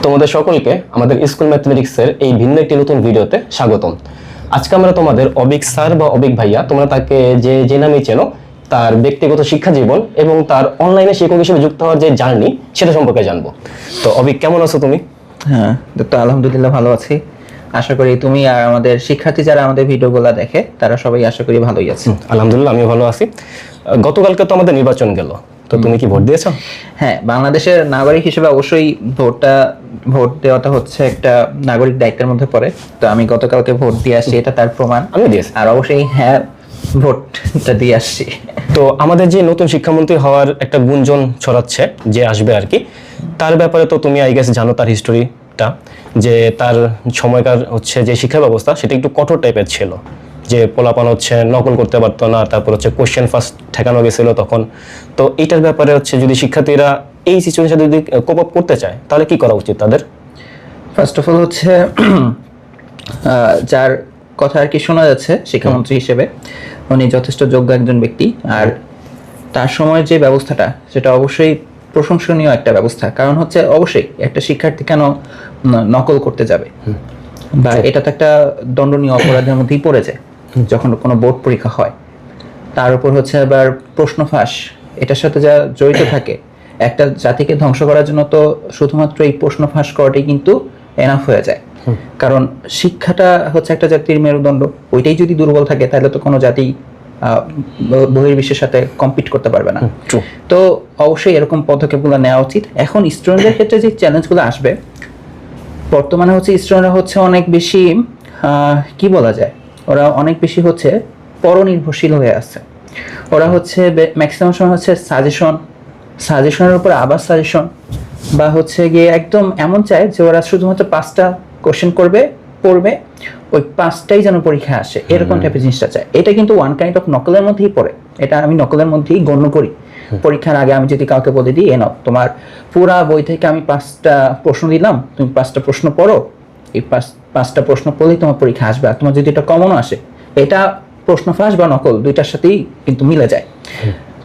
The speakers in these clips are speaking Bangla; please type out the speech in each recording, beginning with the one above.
তোমাদের সকলকে আমাদের স্কুল ম্যাথমেটিক্সের এই ভিন্ন একটি নতুন ভিডিওতে স্বাগতম। আজকে আমরা তোমাদের অবিক স্যার বা অবিক ভাইয়া, তোমরা তাকে যে নামে চেনো, তার ব্যক্তিগত শিক্ষা জীবন এবং তার অনলাইনে শিক্ষক হিসেবে যুক্ত হওয়ার যে জার্নি সেটা সম্পর্কে জানবো। তো অবিক, কেমন আছো তুমি? হ্যাঁ, তো আলহামদুলিল্লাহ ভালো আছি। আশা করি তুমি আর আমাদের শিক্ষার্থী যারা আমাদের ভিডিওগুলো দেখে তারা সবাই আশা করি ভালোই আছে। আলহামদুলিল্লাহ, আমিও ভালো আছি। গতকালকে তো আমাদের নির্বাচন গেল, তো তুমি কি ভোট দিয়েছো? হ্যাঁ, বাংলাদেশের নাগরিক হিসেবে অবশ্যই ভোট দেওয়াটা হচ্ছে একটা নাগরিক দায়িত্বের মধ্যে পড়ে। তো আমি গতকালকে ভোট দিয়ে আসছি, এটা তার প্রমাণ। আমি দিয়েছি। আর অবশ্যই হ্যাঁ, ভোটটা দিয়ে আসছি। তো আমাদের যে নতুন শিক্ষামন্ত্রী হওয়ার একটা গুঞ্জন ছড়াচ্ছে যে আসবে আর কি, তার ব্যাপারে তো তুমি আই গেস জানো তার হিস্টোরিটা, যে তার সময়কার হচ্ছে যে শিক্ষা ব্যবস্থা সেটা একটু কঠোর টাইপের ছিল, যে পোলাপান হচ্ছে নকল করতে পারতো না, তারপর হচ্ছে কোশ্চেন ফার্স্ট ঠেকানো গেছিল তখন। তো এইটার ব্যাপারে হচ্ছে যদি শিক্ষার্থীরা এই সিচুয়েশন যদি কোপ আপ করতে চায় তাহলে কি করা উচিত তাদের? ফার্স্ট অফ অল হচ্ছে যার কথা আর কি শোনা যাচ্ছে শিক্ষামন্ত্রী হিসেবে, উনি যথেষ্ট যোগ্য একজন ব্যক্তি। আর তার সময়ের যে ব্যবস্থাটা সেটা অবশ্যই প্রশংসনীয় একটা ব্যবস্থা। কারণ হচ্ছে অবশ্যই একটা শিক্ষার্থী কেন নকল করতে যাবে, বা এটা তো একটা দণ্ডনীয় অপরাধের মধ্যেই পড়ে যায় যখন কোনো বোর্ড পরীক্ষা হয়। তার উপর হচ্ছে আবার প্রশ্ন ফাঁস, এটার সাথে যা জড়িত থাকে। একটা জাতিকে ধ্বংস করার জন্য তো শুধুমাত্র এই প্রশ্ন ফাঁস করাটাই কিন্তু এনাফ হয়ে যায়। কারণ শিক্ষাটা হচ্ছে একটা জাতির মেরুদণ্ড, ওইটাই যদি দুর্বল থাকে তাহলে তো কোনো জাতি বহির্বিশ্বের সাথে কম্পিট করতে পারবে না। তো অবশ্যই এরকম পদক্ষেপগুলো নেওয়া উচিত। এখন স্টুডেন্টদের ক্ষেত্রে যে চ্যালেঞ্জগুলো আসবে, বর্তমানে হচ্ছে স্টুডেন্টরা হচ্ছে অনেক বেশি কি বলা যায়, ওরা অনেক বেশি হচ্ছে পরনির্ভরশীল হয়ে আছে। ওরা হচ্ছে ম্যাক্সিমাম সময় হচ্ছে সাজেশনের উপর আবার সাজেশন, বা হচ্ছে গিয়ে একদম এমন চায় যে ওরা শুধুমাত্র 5টা কোশ্চেন পড়বে, ওই 5টাই যেন পরীক্ষায় আসে, এরকম টাইপের জিনিসটা চায়। এটা কিন্তু ওয়ান কাইন্ড অফ নকলের মধ্যেই পড়ে, এটা আমি নকলের মধ্যেই গণ্য করি। পরীক্ষার আগে আমি যদি কাউকে বলে দিই, নাও তোমার পুরা বই থেকে আমি 5টা প্রশ্ন দিলাম, তুমি 5টা প্রশ্ন পড়ো, এই 5টা প্রশ্ন পড়লেই তোমার পরীক্ষা আসবে, আর তোমার যদি এটা কমনও আসে, এটা প্রশ্ন ফাঁস বা নকল দুইটার সাথেই কিন্তু মিলে যায়।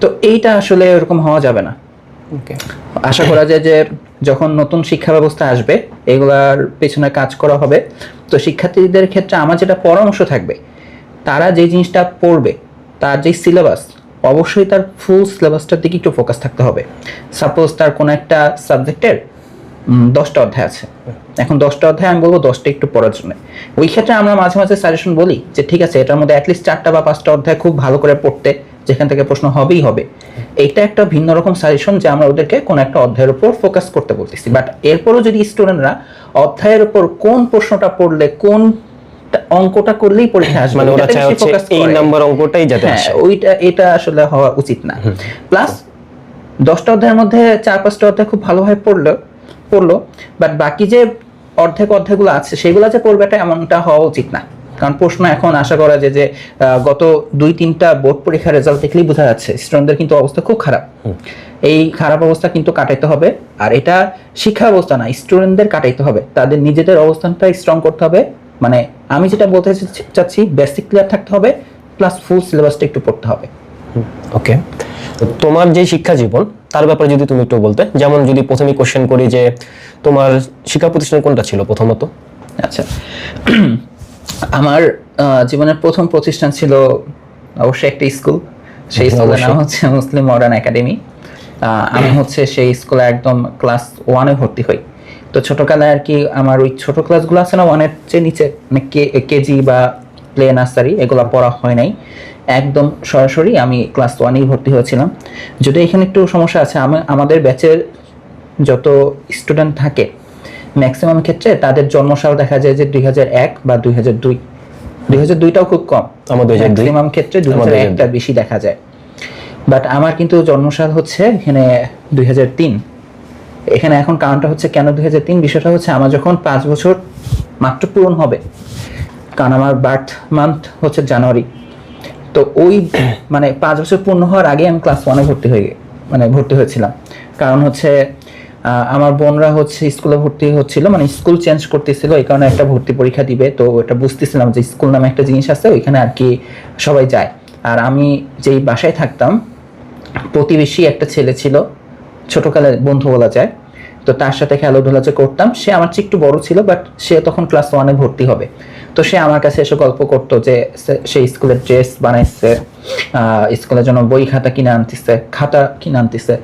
তো এইটা আসলে এরকম হওয়া যাবে না। আশা করা যায় যে যখন নতুন শিক্ষা ব্যবস্থা আসবে এগুলার পেছনে কাজ করা হবে। তো শিক্ষার্থীদের ক্ষেত্রে আমার যেটা পরামর্শ থাকবে, তারা যে জিনিসটা পড়বে তার যে সিলেবাস, অবশ্যই তার ফুল সিলেবাসটার দিকে একটু ফোকাস থাকতে হবে। সাপোজ তার কোনো একটা সাবজেক্টের 10টা অধ্যায় আছে, এখন 10টা অধ্যায় আমি বলবো 10টা একটু পড়ার জন্য। ওই ক্ষেত্রে আমরা মাঝে মাঝে সাজেশন বলি যে ঠিক আছে, এটার মধ্যে অ্যাটলিস্ট 4টা বা 5টা অধ্যায় খুব ভালো করে পড়তে, যেখান থেকে প্রশ্ন হবেই হবে। এইটা একটা ভিন্ন রকম সাজেশন যে আমরা ওদেরকে কোন একটা অধ্যায়ের উপর ফোকাস করতে বলতেছি। বাট এরপরও যদি স্টুডেন্টরা অধ্যায়ের উপর কোন প্রশ্নটা পড়লে কোন অঙ্কটা করলেই পরীক্ষা আসবে, মানে ওরা চায় হচ্ছে এই নাম্বার অঙ্কটাই যাতে আসে, এটা আসলে হওয়া উচিত না। প্লাস 10টা অধ্যায়ের মধ্যে 4-5টা অধ্যায় খুব ভালোভাবে পড়লো, বাট বাকি যে অধ্যায়গুলো আছে সেগুলো যে পড়বে এমনটা হওয়া উচিত না। কারণ প্রশ্ন এখন আশা করা যায় যে গত 2-3টা বোর্ড পরীক্ষার রেজাল্ট দেখলেই বোঝা যাচ্ছে স্টুডেন্টদের কিন্তু অবস্থা খুব খারাপ। এই খারাপ অবস্থা কিন্তু কাটাইতে হবে। আর এটা শিক্ষা ব্যবস্থা না, স্টুডেন্টদের কাটাইতে হবে, তাদের নিজেদের অবস্থানটা স্ট্রং করতে হবে। মানে আমি যেটা বলতে চাচ্ছি, বেসিক ক্লিয়ার থাকতে হবে, প্লাস ফুল সিলেবাসটা একটু পড়তে হবে। ওকে, তোমার যে শিক্ষা জীবন তার ব্যাপারে যদি তুমি একটু বলতে, যেমন যদি প্রথমে কোশ্চেন করি যে তোমার শিক্ষা প্রতিষ্ঠান কোনটা ছিল প্রথমত? আচ্ছা, আমার জীবনের প্রথম প্রতিষ্ঠান ছিল অবশ্যই একটা স্কুল। সেই স্কুলের নাম হচ্ছে মুসলিম মডার্ন একাডেমি। আমি হচ্ছে সেই স্কুলে একদম ক্লাস 1-এ ভর্তি হই। তো ছোটকালে আর কি আমার ওই ছোট ক্লাসগুলো আছে না, 1-এর চেয়ে নিচে, মানে কেজি বা প্লে নার্সারি, এগুলো পড়া হয় নাই। একদম সরাসরি আমি ক্লাস 1-এই ভর্তি হয়েছিলাম। যদি এখানে একটু সমস্যা আছে, আমাদের ব্যাচের যত স্টুডেন্ট থাকে ম্যাক্সিমাম ক্ষেত্রে তাদের জন্মসাল দেখা যায় যে 2001 বা 2002টাও খুব কম, ম্যাক্সিমাম ক্ষেত্রে 2001টা বেশি দেখা যায়। বাট আমার কিন্তু জন্মসাল হচ্ছে এখানে 2003। এখানে এখন কারণটা হচ্ছে কেন 2003, বিষয়টা হচ্ছে আমার যখন 5 বছর মাত্র পূরণ হবে, কারণ আমার বার্থ মান্থ হচ্ছে জানুয়ারি। তো ওই মানে 5 বছর পূর্ণ হওয়ার আগে আমি ক্লাস 1-এ ভর্তি হয়েছিলাম। কারণ হচ্ছে আমার বোনরা হচ্ছে স্কুলে ভর্তি হচ্ছিল, মানে স্কুল চেঞ্জ করতেছিল, এই কারণে একটা ভর্তি পরীক্ষা দিবে। তো এটা বুঝতেছিলাম যে স্কুল নামে একটা জিনিস আছে, ওইখানে আর কি সবাই যায়। আর আমি যেই বাসায় থাকতাম, প্রতিবেশী একটা ছেলে ছিল, ছোটকালের বন্ধু বলা যায়। তো তার সাথে খেলাধুলা যে করতাম, সে আমার চেয়ে একটু বড় ছিল, বাট সে তখন ক্লাস 1-এ ভর্তি হবে। তো সে আমার কাছে এসে গল্প করতো যে সে স্কুলের ড্রেস বানাইছে, স্কুলের জন্য বই খাতা কিনে আনতেছে।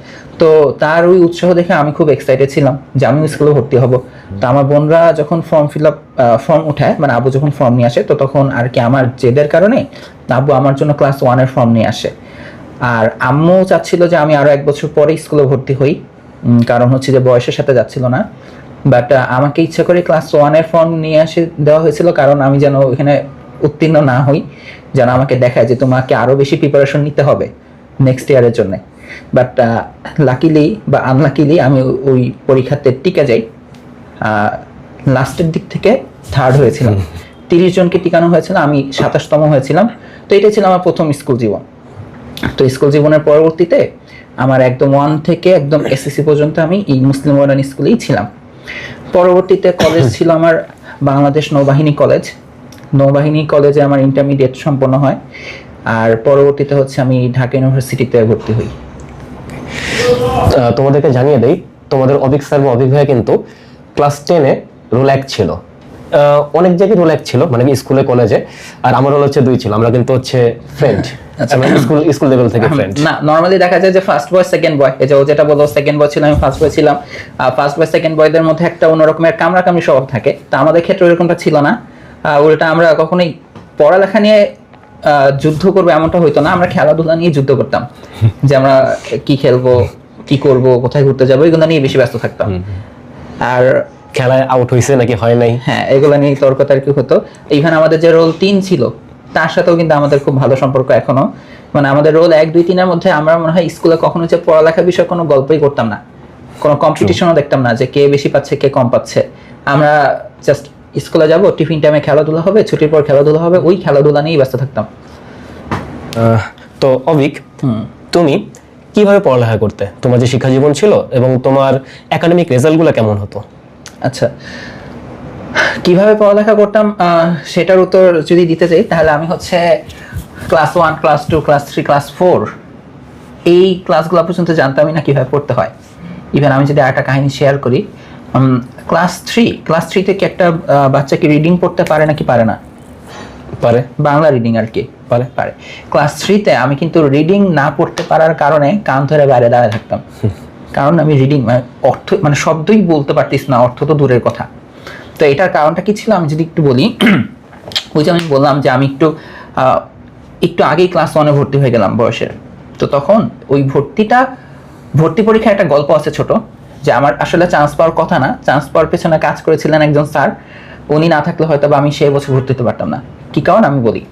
তো তার ওই উৎসাহ দেখে আমি খুব এক্সাইটেড ছিলাম যে আমিও স্কুলে ভর্তি হব। তো আমার বোনরা যখন ফর্ম উঠায়, মানে আব্বু যখন ফর্ম নিয়ে আসে, তো তখন আর কি আমার জেদের কারণে আব্বু আমার জন্য ক্লাস 1-এর ফর্ম নিয়ে আসে। আর আম্মু চাচ্ছিল যে আমি আরো 1 বছর পরে স্কুলে ভর্তি হই, কারণ হচ্ছে যে বয়সের সাথে যাচ্ছিল না। বাট আমাকে ইচ্ছা করে ক্লাস 1-এর ফর্ম নিয়ে আসে দেওয়া হয়েছিল, কারণ আমি যেন ওখানে উত্তীর্ণ না হই, যেন আমাকে দেখায় যে তোমাকে আরো বেশি প্রিপারেশন নিতে হবে নেক্সট ইয়ারের জন্য। বাট লাকিলি বা আনলাকিলি আমি ওই পরীক্ষাতে টিকে যাই। লাস্টের দিক থেকে 3rd হয়েছিলাম। 30 জনকে টিকানো হয়েছিল, আমি 27তম হয়েছিলাম। তো এটাই ছিল আমার প্রথম স্কুল জীবন। তো স্কুল জীবনের পরবর্তীতে আমার একদম 1 থেকে একদম এসএসসি পর্যন্ত আমি এই মুসলিম মডার্ন স্কুলেই ছিলাম। পরবর্তীতে কলেজ ছিল আমার বাংলাদেশ নৌবাহিনী কলেজে আমার ইন্টারমিডিয়েট সম্পন্ন হয়। আর পরবর্তীতে হচ্ছে আমি ঢাকা ইউনিভার্সিটিতে ভর্তি হই। তোমাদেরকে জানিয়ে দেই, তোমাদের অভিক স্যার বা অভিক ভাইয়া কিন্তু ক্লাস 10-এ রোল 1 ছিল। অনেক জায়গায় রোল 1 ছিল, মানে স্কুলে কলেজে। আর আমার রোল হচ্ছে 2 ছিল। আমরা কিন্তু হচ্ছে ফ্রেন্ড, স্কুল লেভেল থেকে ফ্রেন্ড না। নরমালি দেখা যায় যে ফার্স্ট বয় সেকেন্ড বয়, এই যে ও যেটা বললো সেকেন্ড বয় ছিল, আমি ফার্স্ট বয় ছিলাম। ফার্স্ট বয় সেকেন্ড বয়দের মধ্যে একটা অন্যরকমের কামড়াকামড়ি স্বভাব থাকে। তা আমাদের ক্ষেত্রে এরকমটা ছিল না। উল্টা আমরা কখনোই পড়ালেখা নিয়ে যুদ্ধ করবো এমনটা হইতো না, আমরা খেলাধুলা নিয়ে যুদ্ধ করতাম। যে আমরা কি খেলবো, কি করব, কোথায় ঘুরতে যাবো, এগুলো নিয়ে বেশি ব্যস্ত থাকতাম। আর খেলায় আউট হয়েছে নাকি হয় নাই, হ্যাঁ, এগুলো নিয়ে তর্কতর্কি হতো। ইভেন আমাদের যে রোল 3 ছিল তার সাথেও কিন্তু আমাদের খুব ভালো সম্পর্ক এখনো। মানে আমাদের রোল 1, 2, 3-এর মধ্যে আমরা মনে হয় স্কুলে কখনো যে পড়ালেখা বিষয়ে কোনো গল্পই করতাম না, কোনো কম্পিটিশনও দেখতাম না যে কে বেশি পাচ্ছে কে কম পাচ্ছে। আমরা জাস্ট স্কুলে যাব, টিফিন টাইমে খেলাধুলা হবে, ছুটির পর খেলাধুলা হবে, ওই খেলাধুলা নিয়েই ব্যস্ত থাকতাম। তো অভিক, তুমি কিভাবে পড়ালেখা করতে, তোমার যে শিক্ষা জীবন ছিল এবং তোমার একাডেমিক রেজাল্টগুলো কেমন হতো? আচ্ছা, কিভাবে পড়ালেখা করতাম সেটার উত্তর যদি দিতে চাই, তাহলে আমি হচ্ছে ক্লাস 1, ক্লাস 2, ক্লাস 3, ক্লাস 4 এই ক্লাসগুলো পর্যন্ত জানতামই না কিভাবে পড়তে হয়। ইভেন আমি যদি একটা কাহিনী শেয়ার করি, ক্লাস 3 থেকে একটা বাচ্চা কি রিডিং পড়তে পারে নাকি পারে না? পারে, বাংলা রিডিং আর কি পারে। ক্লাস 3-তে আমি কিন্তু রিডিং না পড়তে পারার কারণে কান ধরে বাইরে দাঁড়ায় থাকতাম, কারণ আমি রিডিং অর্থ মানে শব্দই বলতে পারতিস না, অর্থ তো দূরের কথা। তো এটার কারণটা কি ছিল আমি যদি একটু বলি, ওই যে আমি বললাম যে আমি একটু আগেই ক্লাস 1-এ ভর্তি হয়ে গেলাম বয়সের। তো তখন ওই ভর্তি পরীক্ষায় একটা গল্প আছে ছোট, যে আমার আসলে চান্স পাওয়ার কথা না, চান্স পাওয়ার পেছনে কাজ করেছিলেন একজন স্যার। উনি না থাকলে হয়তো বা আমি সেই বছর ভর্তি হতে পারতাম না। কি কারণ আমি বলি।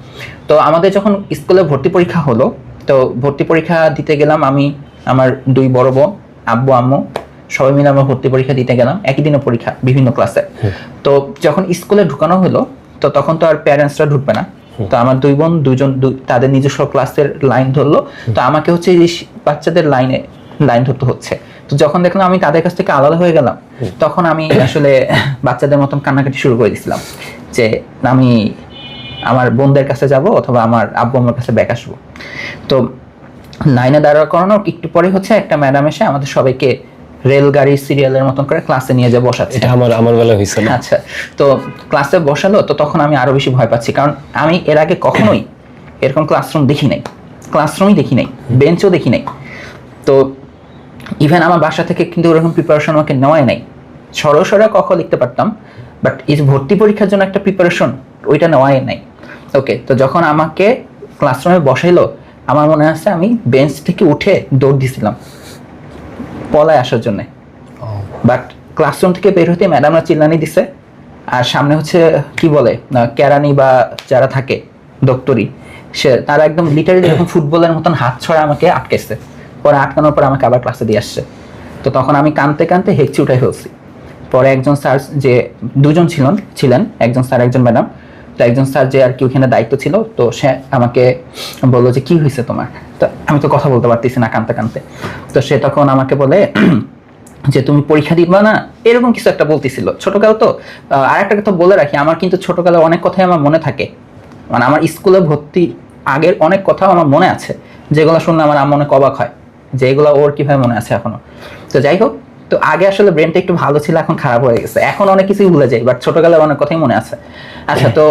তো আমাদের যখন স্কুলে ভর্তি পরীক্ষা হলো, তো ভর্তি পরীক্ষা দিতে গেলাম আমি, আমার 2 বড় বোন, আব্বু আম্মু সবাই মিলে আমরা ভর্তি পরীক্ষা দিতে গেলাম। একই দিনে পরীক্ষা, বিভিন্ন ক্লাসে। তো যখন স্কুলে ঢুকানো হলো, তো তখন তো আর প্যারেন্টসরা ঢুকবে না। তো আমার 2 বোন তাদের নিজস্ব ক্লাসের লাইন ধরলো। তো আমাকে হচ্ছে এই বাচ্চাদের লাইন ধরতে হচ্ছে। তো যখন দেখলাম আমি তাদের কাছ থেকে আলাদা হয়ে গেলাম, তখন আমি আসলে বাচ্চাদের মতন কান্নাকাটি শুরু করে দিয়েছিলাম যে আমি আমার বোনদের কাছে যাব অথবা আমার আব্বু আমার কাছে ব্যাক আসবো। তো লাইনে দাঁড়ার করানোর একটু পরে হচ্ছে একটা ম্যাডাম এসে আমাদের সবাইকে রেলগাড়ির সিরিয়ালের মতন করে ক্লাসে নিয়ে যা বসাচ্ছে। এটা আমার বেলা হয়েছিল। আচ্ছা, তো ক্লাসে বসালো, তো তখন আমি আরো বেশি ভয় পাচ্ছি, কারণ আমি এর আগে কখনোই এরকম ক্লাসরুমই দেখি নাই, বেঞ্চও দেখি নাই। তো ইভেন আমার বাসা থেকে কিন্তু ওরকম প্রিপারেশন আমাকে নেওয়াই নাই। সরসরা ক খ লিখতে পারতাম, বাট এই ভর্তি পরীক্ষার জন্য একটা প্রিপারেশন ওইটা নেওয়াই নাই। ওকে, তো যখন আমাকে ক্লাসরুমে বসাইলো, আমার মনে আছে আমি বেঞ্চ থেকে উঠে দৌড় দিছিলাম পলায় আসার জন্য। বাট ক্লাসরুম থেকে বের হতে ম্যাডামরা চিল্লানি দিছে, আর সামনে হচ্ছে কি বলে কেরানি বা যারা থাকে দপ্তরি, তারা একদম লিটারেলি এরকম ফুটবলের মতন হাত ছড়া আমাকে আটকেছে। পরে আটকানোর পর আমাকে আবার ক্লাসে দিয়ে আসছে। তো তখন আমি কাঁদতে কাঁদতে হেঁচি উঠে ফেলছি। পরে একজন স্যার, যে 2 জন ছিলেন, একজন স্যার একজন ম্যাডাম। তো একজন স্যার যে আর কি ওখানে দায়িত্ব ছিল, তো সে আমাকে বললো যে কি হয়েছে তোমার। তো আমি তো কথা বলতে পারতেছি না কাঁদতে কাঁদতে। তো সে তখন আমাকে বলে যে তুমি পরীক্ষা দিবা না, এরকম কিছু একটা বলতেছিল। ছোটকাল তো। আর একটা কথা বলে রাখি, আমার কিন্তু ছোটকালে অনেক কথাই আমার মনে থাকে, মানে আমার স্কুলে ভর্তি আগের অনেক কথাও আমার মনে আছে, যেগুলো শুনলে আমার অনেক অবাক হয় যে এগুলো ওর কিভাবে মনে আছে এখনো। তো যাই হোক, তো আগে আসলে ব্রেনটা একটু ভালো ছিল, এখন খারাপ হয়ে গেছে, এখন অনেক কিছুই ভুলে যাই, বাট ছোটকালে অনেক কথাই মনে আছে। আচ্ছা, তো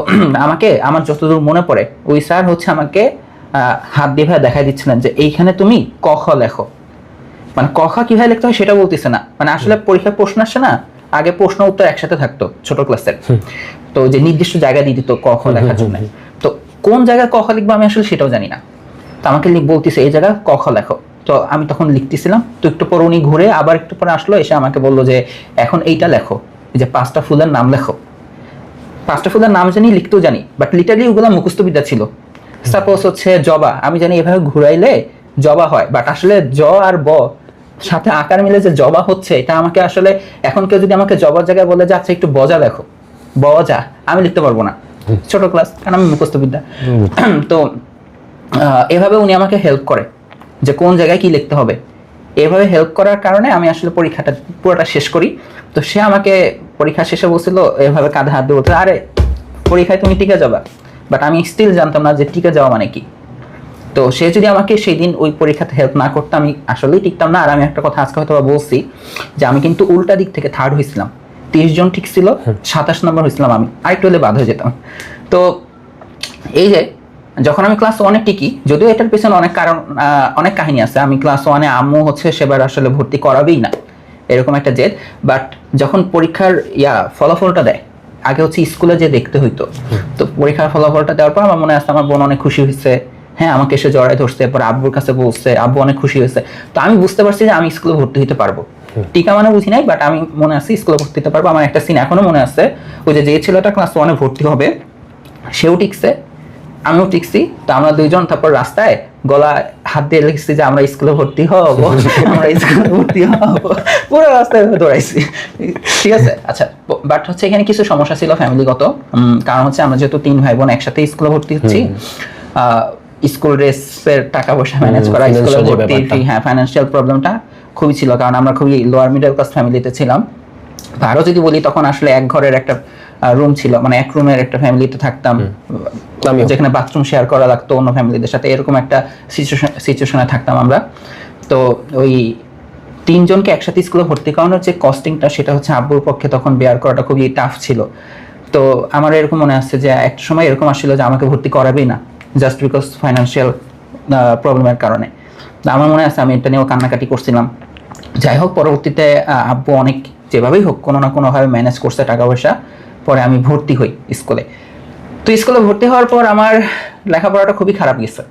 আমার যতদূর মনে পড়ে ওই স্যার হচ্ছে আমাকে হাত দিয়ে ভাই দেখাই দিচ্ছিলেন যে এইখানে তুমি ক খ লেখো। মানে ক খ কিভাবে লিখতে হয় সেটা বলতেছে না, মানে আসলে পরীক্ষায় প্রশ্ন আসছে না, আগে প্রশ্ন উত্তর একসাথে থাকতো ছোট ক্লাসের, তো যে নির্দিষ্ট জায়গা দিয়ে দিত ক খ লেখার জন্য। তো কোন জায়গায় ক খ লিখবো আমি আসলে সেটাও জানি না, তো আমাকে বলতেছে এই জায়গায় ক খ লেখো। তো আমি তখন লিখতেছিলাম, তো একটু পরে উনি ঘুরে আবার একটু পরে আসলো, এসে আমাকে বললো যে এখন এইটা লেখো, এই যে 5টা ফুলের নাম লেখো। 5টা ফুলের নাম জানি, লিখতেও জানি, বাট লিটারলি ওগুলো মুখস্থ বিদ্যা ছিল। সাপোজ হচ্ছে জবা, আমি জানি এভাবে ঘুরাইলে জবা হয়, বাট আসলে জ আর ব সাথে আকার মিলে যে জবা হচ্ছে, এটা আমাকে আসলে এখন কেউ যদি আমাকে জবার জায়গায় বলে যে আচ্ছা একটু বজা লেখো, বজা, আমি লিখতে পারবো না, ছোট ক্লাস, কারণ আমি মুখস্থ বিদ্যা। তো এভাবে উনি আমাকে হেল্প করে যে কোন জায়গায় কি লিখতে হবে। এভাবে হেল্প করার কারণে আমি আসলে পরীক্ষাটা পুরোটা শেষ করি। তো সে আমাকে পরীক্ষা শেষে বলছিল, এভাবে কাঁধে হাত দিয়ে বলছিল, আরে পরীক্ষায় তুমি টিকে যাবা, বাট আমি স্টিল জানতাম না যে টিকে যাওয়া মানে কি। তো সে যদি আমাকে সেই দিন ওই পরীক্ষাতে হেল্প না করতো আমি আসলেই টিকতাম না। আর আমি একটা কথা আজকে হয়তো বলছি যে আমি কিন্তু উল্টা দিক থেকে থার্ড হয়েছিলাম, 30 জন ঠিক ছিল, 27 নম্বর হয়েছিলাম আমি, আরেকটু হলে বাদ হয়ে যেতাম। তো এই যে যখন আমি ক্লাস 1-এ টিকি, যদিও এটার পেছনে অনেক কারণ, অনেক কাহিনী আছে। আমি ক্লাস 1-এ আম্মু হচ্ছে সেবার আসলে ভর্তি করাবেই না, এরকম একটা জেদ। বাট যখন পরীক্ষার ফলাফলটা দেয়, আগে হচ্ছে স্কুলে যে দেখতে হইতো, তো পরীক্ষার ফলাফলটা দেওয়ার পর আমার মনে আছে আমার বোন অনেক খুশি হয়েছে, হ্যাঁ আমাকে এসে জড়ায় ধরছে, পরে আব্বুর কাছে বলছে, আব্বু অনেক খুশি হয়েছে। তো আমি বুঝতে পারছি যে আমি স্কুলে ভর্তি হতে পারবো। টিকা মানে বুঝি নাই, বাট আমি মনে আছে স্কুলে ভর্তি হতে পারবো। আমার একটা সিন এখনো মনে আছে, ওই যে ছেলেটা ক্লাস 1-এ ভর্তি হবে সেও টিকছে, আমিও টিকছি। তো আমরা দুইজন তারপর রাস্তায় গলা হাত দিয়ে লিখছি যে আমরা স্কুলে ভর্তি হব, আমরা স্কুলে ভর্তি হব, পুরো রাস্তায় দৌড়াইছি, ঠিক আছে। আচ্ছা, বাট হচ্ছে এখানে কিছু সমস্যা ছিল ফ্যামিলিগত, কারণ হচ্ছে আমরা যেহেতু 3 ভাই বোন একসাথে স্কুলে ভর্তি হচ্ছি, স্কুল ড্রেসের টাকা পয়সা ম্যানেজ করা, স্কুলে ভর্তি ফি, হ্যাঁ ফাইন্যান্সিয়াল প্রবলেমটা খুবই ছিল, কারণ আমরা খুবই লোয়ার মিডল ক্লাস ফ্যামিলিতে ছিলাম। আরও যদি বলি তখন আসলে এক ঘরের একটা রুম ছিল, মানে এক রুমের একটা ফ্যামিলিতে থাকতাম, যেখানে বাথরুম শেয়ার করা লাগতো অন্য ফ্যামিলিদের সাথে, এরকম একটা সিচুয়েশনে থাকতাম আমরা। তো ওই 3 জনকে একসাথে স্কুলে ভর্তি করানোর যে কস্টিংটা, সেটা হচ্ছে আব্বুর পক্ষে তখন বেয়ার করাটা খুবই টাফ ছিল। তো আমার এরকম মনে আসছে যে একটা সময় এরকম আসছিল যে আমাকে ভর্তি করাবেই না, জাস্ট বিকজ ফাইন্যান্সিয়াল প্রবলেমের কারণে। আমার মনে আছে আমি এটা নিয়েও কান্নাকাটি করছিলাম। যাই হোক, পরবর্তীতে আব্বু অনেক যেভাবেই হোক কোনো না কোনোভাবে ম্যানেজ করছে টাকা পয়সা, পরে আমি ভর্তি হই স্কুলে। তো স্কুলে ভর্তি হওয়ার পর আমার লেখাপড়াটা খুবই খারাপ গেছে।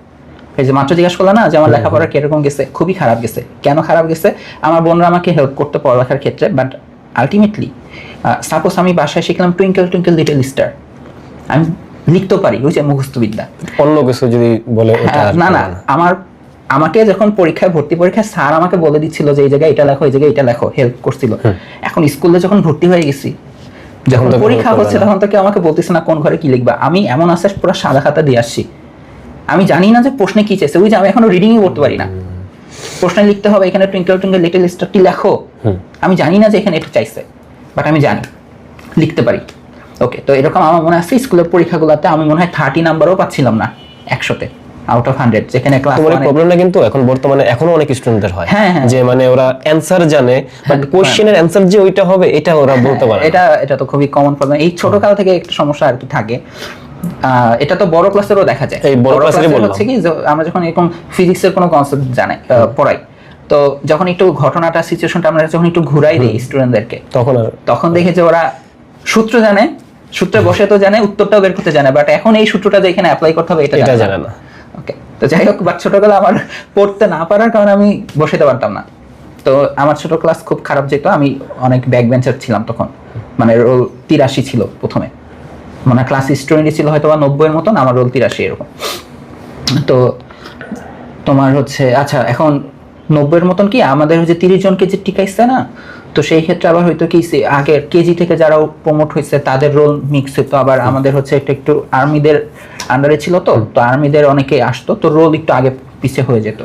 এই যে মাত্র জিজ্ঞাসা করলাম না যে আমার লেখাপড়া কিরকম গেছে, খুবই খারাপ গেছে। কেন খারাপ গেছে? আমার বোনরা আমাকে হেল্প করতে পড়ালেখার ক্ষেত্রে, বাট আলটিমেটলি সাপোজ আমি বাসায় শিখলাম টুইঙ্কেল টুইঙ্কেল লিটল স্টার, আমি লিখতে পারি, ওই যে মুখস্থ বিদ্যা। অন্য কিছু যদি বলে না, আমাকে যখন পরীক্ষায় স্যার আমাকে বলে দিচ্ছিল যে এই জায়গায় এটা লেখো, এই জায়গায় এটা লেখো, হেল্প করছিল। এখন স্কুলে যখন ভর্তি হয়ে গেছি, যখন পরীক্ষা হচ্ছে, তখন তো কেউ আমাকে বলতেছে না কোন ঘরে কি লিখবা। আমি এমন আছে পুরো সাদা খাতা দিয়ে আসছি, আমি জানি না যে প্রশ্নে কি চাইছে, ওই যে আমি এখনো রিডিংই করতে পারি না। প্রশ্নে লিখতে হবে এখানে টুইঙ্কেল টুইঙ্কেল লিটল স্টারটি লেখো, আমি জানি না যে এখানে এটা চাইছে, বাট আমি জানি লিখতে পারি। ওকে, তো এরকম আমার মনে আছে স্কুলের পরীক্ষাগুলোতে আমি মনে হয় 30 নাম্বারও পাচ্ছিলাম না 100-তে আউট অফ 100, যেখানে ক্লাস তোমার প্রবলেমটা কিন্তু এখন বর্তমানে এখনো অনেক স্টুডেন্টদের হয়, যে মানে ওরা অ্যানসার জানে বাট কোশ্চেনের অ্যানসার যে ওইটা হবে এটা ওরা বলতে পারে না। এটা তো খুবই কমন প্রবলেম, এই ছোট কাল থেকে একটা সমস্যা আর কি থাকে। এটা তো বড় ক্লাসেরও দেখা যায়। এই বড় ক্লাসেরই বললাম হচ্ছে কি, আমরা যখন এরকম ফিজিক্সের কোনো কনসেপ্ট জানাই পড়াই, তো যখন একটু ঘটনাটা সিচুয়েশনটা আমরা যখন একটু ঘুরাই দিই স্টুডেন্টদেরকে, তখন দেখে যে ওরা সূত্র জানে, সূত্রে বসে তো জানে, উত্তরটাও বের করতে জানে, বাট এখন এই সূত্রটা যে এখানে অ্যাপ্লাই করতে হবে এটা জানে না। ওকে, তো যাই হোক, বাট ছোটবেলা আমার পড়তে না পারার কারণে আমি বসাতে পারতাম না। তো আমার ছোট ক্লাস খুব খারাপ যেত, আমি অনেক ব্যাক বেঞ্চার ছিলাম তখন, মানে রোল 83 ছিল প্রথমে, মানে ক্লাস স্টুডেন্ট ছিল হয়তো 90-এর মতন, আমার রোল 83 এরকম। তো তোমার হচ্ছে আচ্ছা, এখন 90-এর মতন কি আমাদের হচ্ছে 30 জনকে যে টিকাইছে না, তো সেই ক্ষেত্রে আবার হয়তো কি আগের কেজি থেকে যারা প্রমোট হয়েছে তাদের রোল মিক্স হতো, আবার আমাদের হচ্ছে একটু আর্মিদের আন্ডারে ছিল, তো আর্মিদের অনেকেই আসতো, তো রোল একটু আগে পিছিয়ে হয়ে যেত।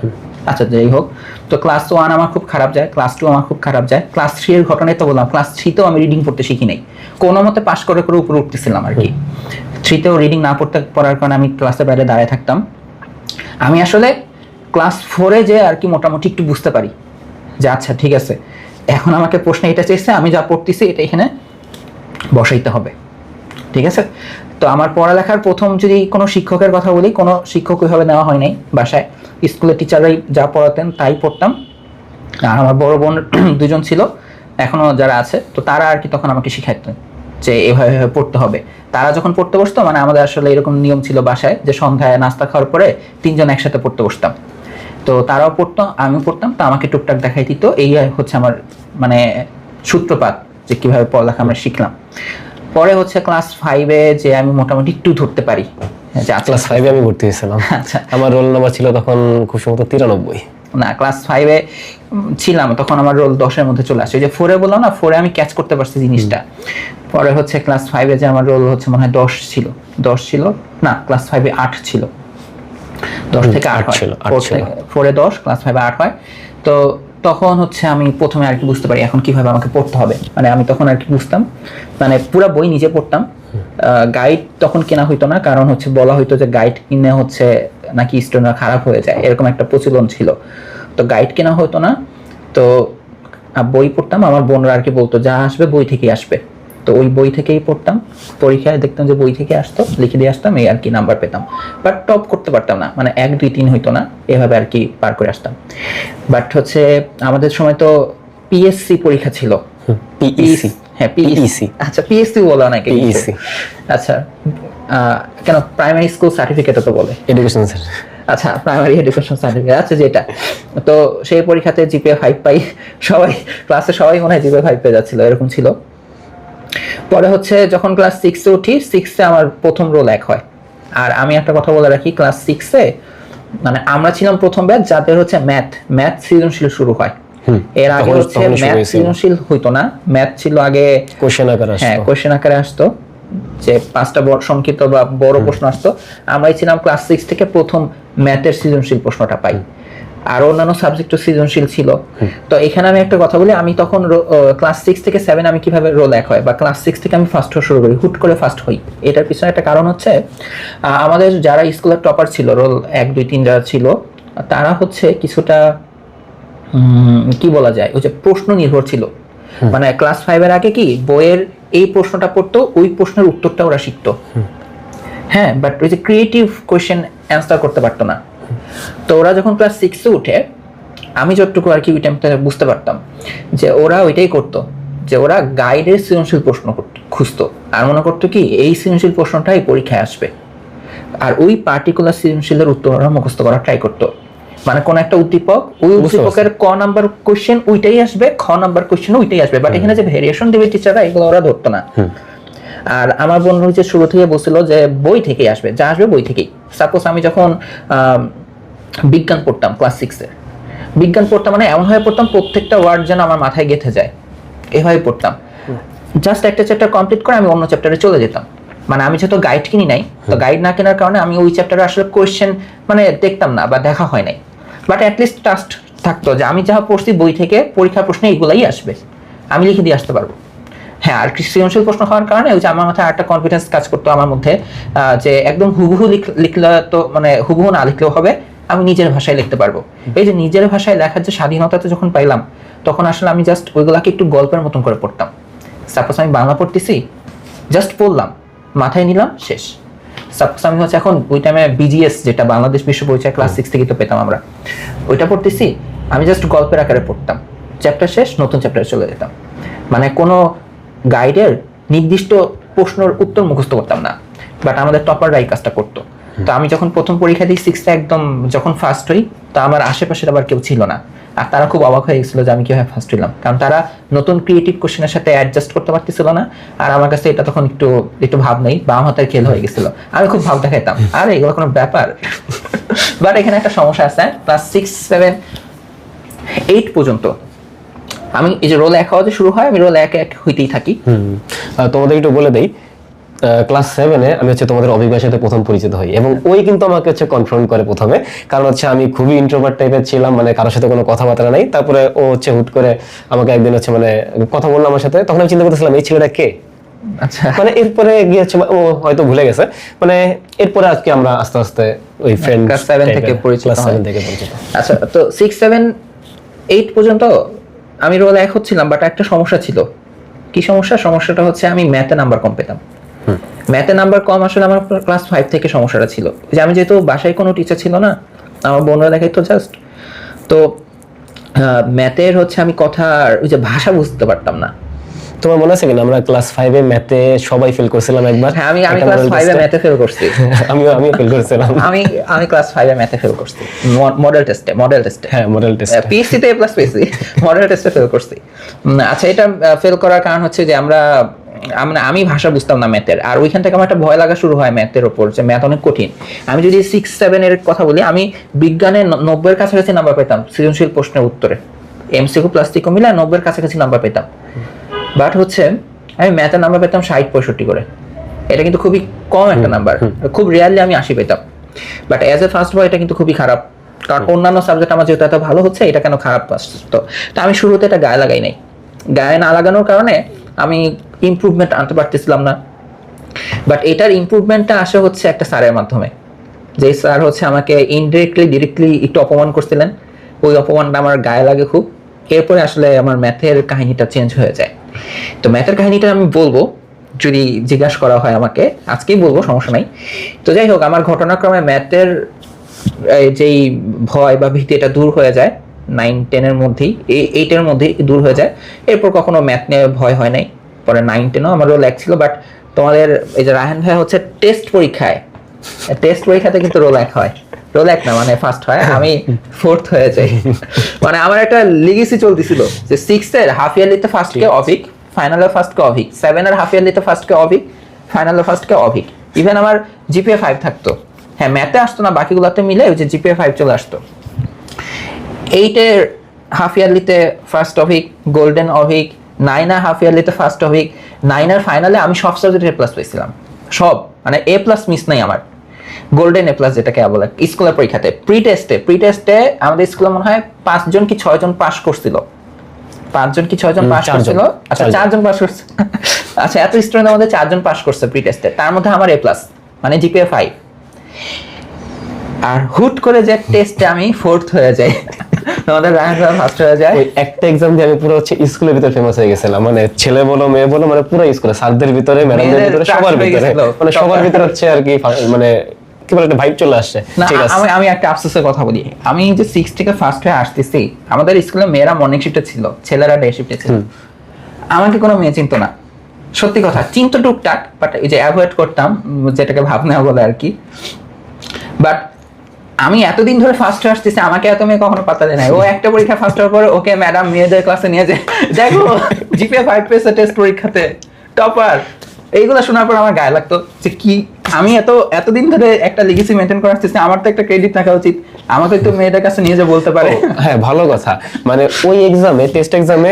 আচ্ছা, যাই হোক, তো ক্লাস 1 আমার খুব খারাপ যায়, ক্লাস 2 আমার খুব খারাপ যায়, ক্লাস 3 এর ঘটনায় তো বললাম, ক্লাস 3-তেও আমি রিডিং পড়তে শিখি নাই, কোনো মতে পাস করে উপরে উঠতেছিলাম আর কি। 3-তেও রিডিং না পড়ার কারণে আমি ক্লাসের বাইরে দাঁড়ায় থাকতাম। আমি আসলে ক্লাস 4-এ যে আর কি মোটামুটি একটু বুঝতে পারি যে আচ্ছা ঠিক আছে, এখন আমাকে প্রশ্ন এটা চেয়েছে, আমি যা পড়তেছি এটা এখানে বসাইতে হবে, ঠিক আছে? তো আমার পড়ালেখার প্রথম যদি কোনো শিক্ষকের কথা বলি, কোনো শিক্ষক ওইভাবে নেওয়া হয় নাই বাসায়, স্কুলের টিচাররাই যা পড়াতেন তাই পড়তাম। আর আমার বড় বোন দুজন ছিল এখনো যারা আছে, তো তারা আর কি তখন আমাকে শিখাইতেন যে এভাবে এভাবে পড়তে হবে। তারা যখন পড়তে বসতো, মানে আমাদের আসলে এরকম নিয়ম ছিল বাসায় যে সন্ধ্যায় নাস্তা খাওয়ার পরে তিনজন একসাথে পড়তে বসতাম। তো তারাও পড়তো, আমিও পড়তাম, তো আমাকে টুকটাক দেখাই দিত। এই হচ্ছে আমার মানে সূত্রপাত যে কিভাবে পড়ালেখা আমরা শিখলাম। পরে হচ্ছে ক্লাস 5-এ যে আমি মোটামুটি একটু ধরতে পারি যে ক্লাস 5-এ আমি ভর্তি হয়েছিলাম। আচ্ছা, আমার রোল নাম্বার ছিল তখন খুব সম্ভবত 93। না, ক্লাস 5-এ ছিলাম তখন, আমার রোল 10-এর মধ্যে চলে আসে। ওই যে 4-এ বললাম না, 4-এ আমি ক্যাচ করতে পারছি জিনিসটা। পরে হচ্ছে ক্লাস 5-এ যে আমার রোল হচ্ছে মনে হয় 10 ছিল না, ক্লাস 5-এ 8 ছিল, 10 থেকে 8 ছিল, 4-এ 10, ক্লাস 5-এ 8 হয়। তো তখন হচ্ছে আমি প্রথমে আর কি বুঝতে পারি এখন কিভাবে আমাকে পড়তে হবে। মানে আমি তখন আর কি বুঝতাম, মানে পুরো বই নিজে পড়তাম। গাইড তখন কেনা হইতো না, কারণ হচ্ছে বলা হইতো যে গাইড কিনে হচ্ছে নাকি স্টুডেন্টরা খারাপ হয়ে যায়, এরকম একটা প্রচলন ছিল। তো গাইড কেনা হতো না, তো বই পড়তাম। আমার বোনরা আর কি বলতো যা আসবে বই থেকেই আসবে, তো ওই বই থেকেই পড়তাম। পরীক্ষায় দেখতাম যে বই থেকে আসতো, লিখে দিয়ে আসতাম, এই আর কি নাম্বার পেতাম। বাট টপ করতে পারতাম না, মানে 1, 2, 3 হইতো না, এভাবে আর কি পার করে আসতাম। বাট হচ্ছে আমাদের সময় তো পিএসসি পরীক্ষা ছিল। পিইসি, হ্যাঁ পিইসি, আচ্ছা পিএসসি বলা নাকি? পিইসি, আচ্ছা কেন প্রাইমারি স্কুল সার্টিফিকেটও তো বলে, এডুকেশন স্যার। আচ্ছা প্রাইমারি এডুকেশন সার্টিফিকেট, আচ্ছা যেটা। তো সেই পরীক্ষাতে জিপিএ 5 পাই, সবাই ক্লাসে সবাই মনে হয় জিপিএ 5 পেয়ে যাচ্ছিল, এরকম ছিল। পরে হচ্ছে যখন ক্লাস 6-এ উঠি, 6-এ আমার প্রথম রোল 1 হয়। আর আমি একটা কথা বলে রাখি, ক্লাস 6-এ মানে আমরা ছিলাম প্রথম ব্যাচ যাদের হচ্ছে ম্যাথ সৃজনশীল শুরু হয়। এর আগে হচ্ছে ম্যাথ সৃজনশীল হইতো না, ম্যাথ ছিল আগে কোশ্চেন আকারে আসতো। হ্যাঁ, কোশ্চেন আকারে আসতো, যে 5টা বড় সংক্ষিপ্ত বা বড় প্রশ্ন আসতো। আমরাই ছিলাম ক্লাস 6 থেকে প্রথম ম্যাথের সৃজনশীল প্রশ্নটা পাই। আর অন্যান্য সাবজেক্টও সৃজনশীল ছিল। তো এখানে আমি একটা কথা বলি, আমি তখন ক্লাস 6 থেকে 7 আমি কিভাবে রোল 1 হয় বা ক্লাস 6 থেকে আমি ফার্স্ট হওয়া শুরু করি, হুট করে ফার্স্ট হই। এটার পিছনে একটা কারণ হচ্ছে আমাদের যারা স্কুলের টপার ছিল, রোল 1, 2, 3 যারা ছিল, তারা হচ্ছে কিছুটা কি বলা যায়, ওই যে প্রশ্ন নির্ভর ছিল। মানে ক্লাস 5-এর আগে কি বইয়ের এই প্রশ্নটা পড়তো, ওই প্রশ্নের উত্তরটা ওরা শিখতো। হ্যাঁ, বাট ওই যে ক্রিয়েটিভ কোয়েশ্চেন অ্যান্সার করতে পারতো না। তো ওরা যখন ক্লাস 6-এ উঠে, আমি যতটুকু আর কি ওই টাইমটা বুঝতে পারতাম যে ওরা ওইটাই করতো, যে ওরা গাইডের সৃজনশীল প্রশ্ন খুঁজতো আর মনে করতো কি এই সৃজনশীল প্রশ্নটাই পরীক্ষায় আসবে, আর ওই পার্টিকুলার সৃজনশীলের উত্তর ওরা মুখস্থ করার ট্রাই করতো। মানে কোন একটা উদ্দীপক, ওই উদ্দীপকের ক নাম্বার কোশ্চেন ওইটাই আসবে, খ নাম্বার কোশ্চেন ওইটাই আসবে, বাট এখানে যে ভেরিয়েশন দেবে টিচাররা, এগুলো ওরা ধরতো না। আর আমার বোন হচ্ছে শুরু থেকে বলছিল যে বই থেকেই আসবে, যা আসবে বই থেকেই। সাপোজ আমি যখন বিজ্ঞান পড়তাম ক্লাস 6-এ, বিজ্ঞান পড়তাম মানে এমনভাবে পড়তাম প্রত্যেকটা ওয়ার্ড যেন আমার মাথায় গেঁথে যায়, এভাবে পড়তাম। জাস্ট একটা চ্যাপ্টার কমপ্লিট করে আমি অন্য চ্যাপ্টারে চলে যেতাম। মানে আমি যেহেতু গাইড কিনি নাই, তো গাইড না কেনার কারণে আমি ওই চ্যাপ্টারে আসলে কোয়েশ্চেন মানে দেখতাম না বা দেখা হয় নাই, বাট অ্যাটলিস্ট ট্রাস্ট থাকতো যে আমি যা পড়ছি বই থেকে, পরীক্ষার প্রশ্নে এগুলাই আসবে, আমি লিখে দিয়ে আসতে পারবো। হ্যাঁ, আর সৃজনশীল প্রশ্ন হওয়ার কারণে ওই যে আমার মাথায় একটা কনফিডেন্স কাজ করতো আমার মধ্যে, যে একদম হুবহু লিখলে তো মানে হুবহু না লিখলেও হবে, আমি নিজের ভাষায় লিখতে পারবো। এই যে নিজের ভাষায় লেখার যে স্বাধীনতাটা যখন পাইলাম, তখন আসলে আমি জাস্ট ওইগুলাকে একটু গল্পের মতন করে পড়তাম। সাপোজ আমি বাংলা পড়তেছি, জাস্ট পড়লাম, মাথায় নিলাম, শেষ। সাপোজ আমি হচ্ছে এখন ওই টাইমে বিজিএস, যেটা বাংলাদেশ বিশ্ব পরিচয় ক্লাস 6 থেকে তো পেতাম আমরা, ওইটা পড়তেছি, আমি জাস্ট গল্পের আকারে পড়তাম, চ্যাপ্টার শেষ, নতুন চ্যাপ্টারে চলে যেতাম। মানে কোনো গাইডের নির্দিষ্ট প্রশ্নের উত্তর মুখস্থ করতাম না, বাট আমাদের টপাররা এই কাজটা করতো। তো আমি যখন প্রথম পরীক্ষা দিই 6-এ, একদম যখন ফার্স্ট হই, তো আমার আশেপাশের আবার কেউ ছিল না, আর তারা খুব অবাক হয়ে গেছিল যে আমি কিভাবে ফার্স্ট হইলাম, কারণ তারা নতুন ক্রিয়েটিভ কোশ্চেনের সাথে অ্যাডজাস্ট করতে পারতেছিল না। আর আমার কাছে এটা তখন একটু ভাব নেই, বাম হাতের খেল হয়ে গেছিল, আমি খুব ভাব দেখাইতাম, আর এগুলো কোনো ব্যাপার। বাট এখানে একটা সমস্যা আছে, ক্লাস 6, 7, 8 পর্যন্ত আমি এই যে রোল 1 হওয়া যে শুরু হয়, আমি রোল 1 হইতেই থাকি। তোমাদের একটু বলে দেই, ক্লাস 7-এ আমি হচ্ছে তোমাদের অভিজ্ঞতার সাথে প্রথম পরিচিত হই, এবং ওই কিন্তু আমাকে হচ্ছে কনফ্রন্ট করে প্রথমে, কারণ হচ্ছে আমি খুবই ইন্ট্রোভার্ট টাইপের ছিলাম, মানে কারোর সাথে কোনো কথাবার্তা নাই। তারপরে ও হচ্ছে হুট করে আমাকে একদিন হচ্ছে মানে কথা বললো আমার সাথে, তখন আমি চিন্তা করতেছিলাম এই ছেলেটা কে। আচ্ছা, মানে এরপরে গিয়ে হচ্ছে ও হয়তো ভুলে গেছে, মানে এরপরে আজকে আমরা আস্তে আস্তে ওই ফ্রেন্ড ক্লাস 7 থেকে পরিচিত। ক্লাস 7 থেকে পরিচিত। আচ্ছা, তো 6, 7, 8 পর্যন্ত আমি রোল 1 হচ্ছিলাম, বাট একটা সমস্যা ছিল। কি সমস্যা? সমস্যাটা হচ্ছে আমি ম্যাথে নাম্বার কম পেতাম। ম্যাথে নাম্বার কম আসলে আমার ক্লাস 5 থেকে সমস্যাটা ছিল, যে আমি যেহেতু বাসায় কোনো টিচার ছিল না, আমার বোনরা দেখাইতো জাস্ট, তো ম্যাথের হচ্ছে আমি কথার ওই যে ভাষা বুঝতে পারতাম না। তোমার মনে আছে কিনা আমরা ক্লাস 5 এ ম্যাথে সবাই ফেল করছিলাম একবার? হ্যাঁ, আমি ক্লাস 5 এ ম্যাথে ফেল করছি। আমিও ফেল করেছিলাম। আমি ক্লাস 5 এ ম্যাথে ফেল করছি, মডেল টেস্টে। হ্যাঁ, মডেল টেস্ট। পিএসসি তে প্লাস পেয়েছি, মডেল টেস্টে ফেল করছি। আচ্ছা, এটা ফেল করার কারণ হচ্ছে যে আমি ভাষা বুঝতাম না ম্যাথের, আর ওইখান থেকে আমার একটা ভয় লাগা শুরু হয় ম্যাথের উপর, যে ম্যাথ অনেক কঠিন। আমি যদি 6-7 এর কথা বলি, আমি বিজ্ঞানে 90 এর কাছাকাছি নাম্বার পেতাম সৃজনশীল প্রশ্নের উত্তরে, এমসিকিউ প্লাস্টিকও মিলে 90 এর কাছাকাছি নাম্বার পেতাম। বাট হচ্ছে আমি ম্যাথের নাম্বার পেতাম 60-65 করে। এটা কিন্তু খুবই কম একটা নাম্বার, খুব রিয়ারলি আমি 80 পেতাম। But as a first boy এটা কিন্তু খুবই খারাপ, কারণ অন্যান্য সাবজেক্ট আমার যেহেতু এত ভালো হচ্ছে, এটা কেন খারাপ আসতো। তো আমি শুরুতে এটা গায়ে লাগাই নাই। গায়ে না লাগানোর কারণে আমি ইমপ্রুভমেন্ট আনতে পারতেছিলাম না। বাট এটার ইমপ্রুভমেন্টটা আসে হচ্ছে একটা স্যারের মাধ্যমে, যে স্যার হচ্ছে আমাকে ইনডিরেক্টলি ডিরেক্টলি একটু অপমান করছিলেন। ওই অপমানটা আমার গায়ে লাগে খুব। এরপরে আসলে আমার ম্যাথের কাহিনীটা চেঞ্জ হয়ে যায়। তো ম্যাথের কাহিনীটা আমি বলবো, যদি জিজ্ঞাসা করা হয় আমাকে, আজকেই বলবো, সমস্যা নাই। তো যাই হোক, আমার ঘটনাক্রমে ম্যাথের যেই ভয় বা ভীতি এটা দূর হয়ে যায় 9-10 এর মধ্যেই, 8 এর মধ্যেই দূর হয়ে যায়। এরপর কখনো ম্যাথ নিয়ে ভয় হয় নাই। পরে 9-10ও আমার রোল 1 ছিল। বাট তোমাদের এই যে রায়হান ভাই হচ্ছে টেস্ট পরীক্ষাতে কিন্তু রোল 1 হয়, রোল 1 না, মানে ফার্স্ট হয়, আমি 4th হয়ে যাই। মানে আমার একটা লিগেসি চলতেছিল, যে 6 এর হাফ ইয়ারলিতে ফার্স্ট কে অভিক, ফাইনালের ফার্স্ট কে অভিক, 7 এর হাফ ইয়ারলিতে ফার্স্ট কে অভিক, ফাইনালের ফার্স্ট কে অভিক। ইভেন আমার জিপিএ 5 থাকতো। হ্যাঁ, ম্যাথে আসতো না, বাকিগুলোতে মিলে ওই যে জিপিএ 5 চলে আসতো। 8 এর হাফ ইয়ারলিতে ফার্স্ট অভিক, গোল্ডেন অভিক, 9 এর হাফ ইয়ারলিতে ফার্স্ট অভিক, 9 এর ফাইনালে আমি সব সাবজেক্টে এ প্লাস পেয়েছিলাম, সব, মানে এ প্লাস মিস নাই আমার। গোল্ডেন এ প্লাস যেটাকে বলে স্কুলের পরীক্ষাতে। প্রি টেস্টে আমাদের স্কুলে মনে হয় 5 জন কি 6 জন পাস করছিল, 5 জন কি 6 জন পাস করছিল। আচ্ছা, 4 জন পাস করছে। আচ্ছা, এত স্টুডেন্টের মধ্যে 4 জন পাস করছে প্রি টেস্টে, তার মধ্যে আমার এ প্লাস, মানে জিপিএ 5। আর হুট করে যে টেস্টে আমি 4th হয়ে যাই, আমাদের রায়হান ফার্স্ট হয়ে যায়। ওই একটা এক্সাম দিয়ে আমি পুরো হচ্ছে স্কুলের ভিতরে ফেমাস হয়ে গেছিলাম, মানে ছেলে বলো মেয়ে বলো, মানে পুরো স্কুলে, স্যারদের ভিতরে, ম্যাডামদের ভিতরে, সবার ভিতরে, মানে সবার ভিতরে হচ্ছে আর কি, মানে কি বলে, একটা ভাইব চলে আসছে। ঠিক আছে, আমি একটা আফসোসের কথা বলি। আমি যে 6 থেকে ফার্স্ট হয়ে আসতেছি, আমাদের স্কুলে মেয়েরা মর্নিং শিফটে ছিল, ছেলেরা ডে শিফটে ছিল। আমাকে কোনো মেয়ে চিনতো না, সত্যি কথা, চিনতো টুকটাক, বাট এই যে অ্যাভয়েড করতাম, যেটাকে ভাবনা বলে আর কি। বাট আমি এতদিন ধরে ফার্স্ট হয়ে আসতেছি, আমাকে এত মেয়ে কখনো পাত্তা দেয় নাই। ও একটা পরীক্ষা ফার্স্ট হওয়ার পরে ওকে ম্যাডাম মেয়েদের ক্লাসে নিয়ে যায়, দেখো জিপিএ 5 পেয়েছে টেস্ট পরীক্ষাতে, টপার। এইগুলো শোনার পর আমার গায়ে লাগতো যে কি, আমি এতদিন ধরে একটা লিগেসি মেনটেন করে আসতেছি, আমার তো একটা ক্রেডিট থাকা উচিত, আমাকে একটু মেয়েদের কাছে নিয়ে যে বলতে পারে। হ্যাঁ, ভালো কথা। মানে ওই এক্সামে, টেস্ট এক্সামে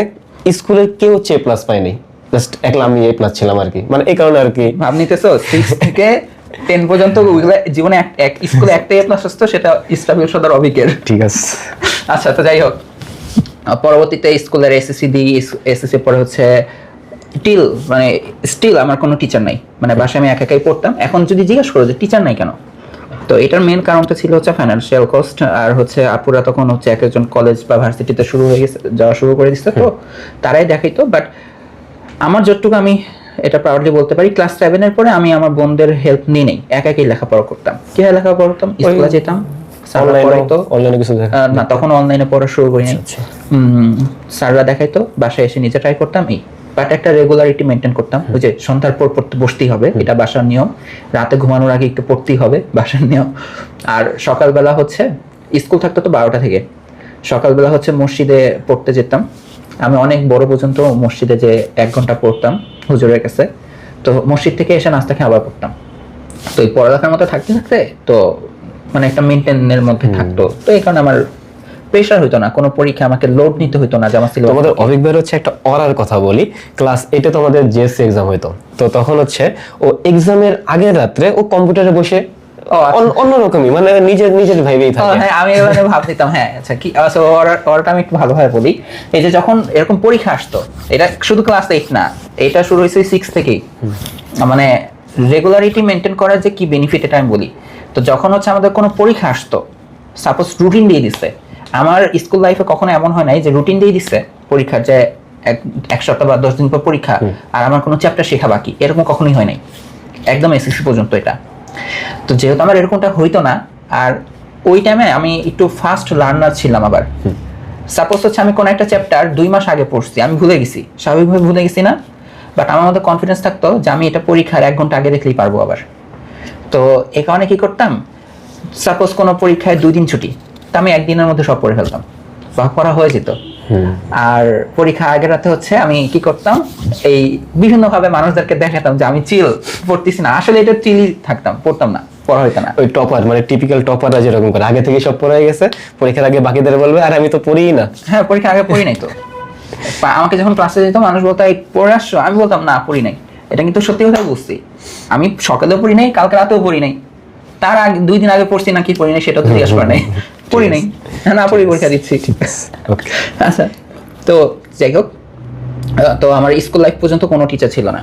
স্কুলে কেউ এ প্লাস পায়নি, জাস্ট একলা আমি এ প্লাস ছিলাম আর কি। মানে এই কারণে আর কি, ভাব নিতেছো 6 থেকে 10 পর্যন্ত জীবনে এক স্কুলে একটা এ প্লাস আসতো, সেটা ইস্টাবিল সদর অভিকের। ঠিক আছে। আচ্ছা, তো যাই হোক, পরবর্তীতে স্কুলের এসএসসি পরে হচ্ছে স্টিল আমার কোনো টিচার নাই, মানে বাসায় আমি একাই পড়তাম। এখন যদি জিজ্ঞেস করো যে টিচার নাই কেন, তো এটার মেন কারণটা ছিল হচ্ছে ফাইন্যান্সিয়াল কস্ট। আর হচ্ছে আপুরা তখন হচ্ছে এক একজন কলেজ বা ভার্সিটিতে যাওয়া শুরু করে দিচ্ছে, তো তারাই দেখাইতো। বাট আমার যতটুকু আমি এটা প্রাউডলি বলতে পারি, ক্লাস 7 এর পরে আমি আমার বোনদের হেল্প নিয়ে নেই, একাই লেখাপড়া করতাম। কিভাবে লেখাপড়া করতাম? স্কুলে যেতাম, অনলাইনে কিছু না, তখন অনলাইনে পড়া শুরু করিনি। স্যাররা দেখাইতো, বাসায় এসে নিজে ট্রাই করতাম। বাট একটা রেগুলারিটি মেনটেন করতাম, ওই যে সন্ধ্যার পর পড়তে বসতেই হবে, এটা বাসার নিয়ম। রাতে ঘুমানোর আগে একটু পড়তেই হবে, বাসার নিয়ম। আর সকালবেলা হচ্ছে স্কুল থাকতো তো 12টা থেকে, সকালবেলা হচ্ছে মসজিদে পড়তে যেতাম। আমি অনেক বড় পর্যন্ত মসজিদে যে 1 ঘন্টা পড়তাম হুজুরের কাছে। তো মসজিদ থেকে এসে নাস্তা খেয়ে আবার পড়তাম। তো এই পড়ালেখার মতো থাকতে থাকতে তো মানে একটা মেনটেনের মধ্যে থাকতো। তো এই কারণে আমার প্রেশার হইতো না, কোনো পরীক্ষা আমাকে লোড নিতে হইতো না, যে আমার সিলেবাস। আমাদের অভিক ভাইয়ের হচ্ছে একটা অরার কথা বলি। ক্লাস 8 তো আমাদের জিএসসি এক্সাম হইতো, তো তখন হচ্ছে ও এক্সামের আগের রাত্রে ও কম্পিউটারে বসে অন্যরকমই, মানে নিজের ভাইবেই থাকে। হ্যাঁ, আমি এবারে ভাব নিতাম। হ্যাঁ, আচ্ছা, কি ওরটা আমি একটু ভালোভাবে বলি। এই যে যখন এরকম পরীক্ষা আসতো, এটা শুধু ক্লাস 8 না, এটা শুরু হয়েছে 6 থেকেই। মানে রেগুলারিটি মেনটেন করার যে কি বেনিফিট, এটা আমি বলি। তো যখন হচ্ছে আমাদের কোনো পরীক্ষা আসতো, সাপোজ রুটিন দিয়ে দিচ্ছে, আমার স্কুল লাইফে কখনো এমন হয় নাই যে রুটিন দিয়ে দিচ্ছে পরীক্ষার, যে এক সপ্তাহ বা 10 দিন পর পরীক্ষা আর আমার কোনো চ্যাপ্টার শেখা বাকি, এরকম কখনোই হয় নাই একদম এসএসসি পর্যন্ত এটা। তো যেহেতু আমার এরকমটা হইতো না, আর ওই টাইমে আমি একটু ফাস্ট লার্নার ছিলাম। আবার সাপোজ হচ্ছে আমি কোনো একটা চ্যাপ্টার 2 মাস আগে পড়ছি, আমি ভুলে গেছি, স্বাভাবিকভাবে ভুলে গেছি না, বাট আমার মধ্যে কনফিডেন্স থাকতো যে আমি এটা পরীক্ষার 1 ঘন্টা আগে দেখলেই পারবো আবার। তো এই কারণে কি করতাম, সাপোজ কোনো পরীক্ষায় 2 দিন ছুটি, তা আমি 1 দিনের মধ্যে সব পড়ে ফেলতাম বা পড়া হয়ে যেত। আর পরীক্ষা আগের রাতে হচ্ছে আমি কি করতাম, এই বিভিন্নভাবে মানুষদেরকে দেখাতাম যে আমি চিল পড়তেছি না, আসলে এটা চিলই থাকতাম, পড়তাম না, পড়া হইতো না। ওই টপার মানে টিপিক্যাল টপাররা যেরকম করে আগে থেকে সব পড়ে গেছে, পরীক্ষার আগে বাকিদের বলবে আর আমি তো পড়িই না। হ্যাঁ, পরীক্ষা আগে পড়ি নাই তো। আমাকে যখন ক্লাসে যেত মানুষ বলতো এই পড়ে আসছো, আমি বলতাম না পড়ি নাই। এটা কিন্তু সত্যি কথাই বুঝছি, আমি সকালেও পড়ি নাই, কালকে রাতেও পড়ি নাই, তার আগে 2 দিন আগে পড়ছি না কি পড়ি নাই সেটা তো জিজ্ঞাসা করে নাই, পড়ি নাই, না পড়ি পরীক্ষা দিচ্ছি। আচ্ছা, তো যাই হোক, তো আমার স্কুল লাইফ পর্যন্ত কোনো টিচার ছিল না।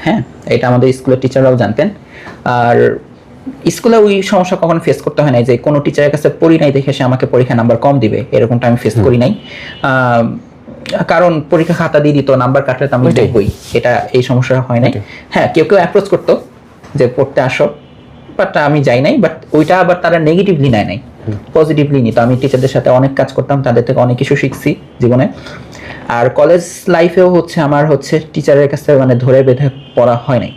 হ্যাঁ, এটা আমাদের স্কুলের টিচাররাও জানতেন। আর স্কুলে ওই সমস্যা কখনো ফেস করতে হয় নাই যে কোনো টিচারের কাছে পড়ি নাই দেখে সে আমাকে পরীক্ষা নাম্বার কম দিবে, এরকমটা আমি ফেস করি নাই। কারণ পরীক্ষা খাতা দিয়ে দিত, নাম্বার কাটলে তো আমি দেখবই, এটা এই সমস্যা হয় নাই। হ্যাঁ, কেউ কেউ অ্যাপ্রোচ করতো যে পড়তে আসো, বাট আমি যাই নাই। বাট ওইটা আবার তারা নেগেটিভলি নেয় নাই, পজিটিভলি নিত। আমি টিচারদের সাথে অনেক কাজ করতাম, তাদের থেকে অনেক কিছু শিখছি জীবনে। আর কলেজ লাইফেও হচ্ছে আমার হচ্ছে টিচারের কাছে মানে ধরে বেঁধে পড়া হয় নাই।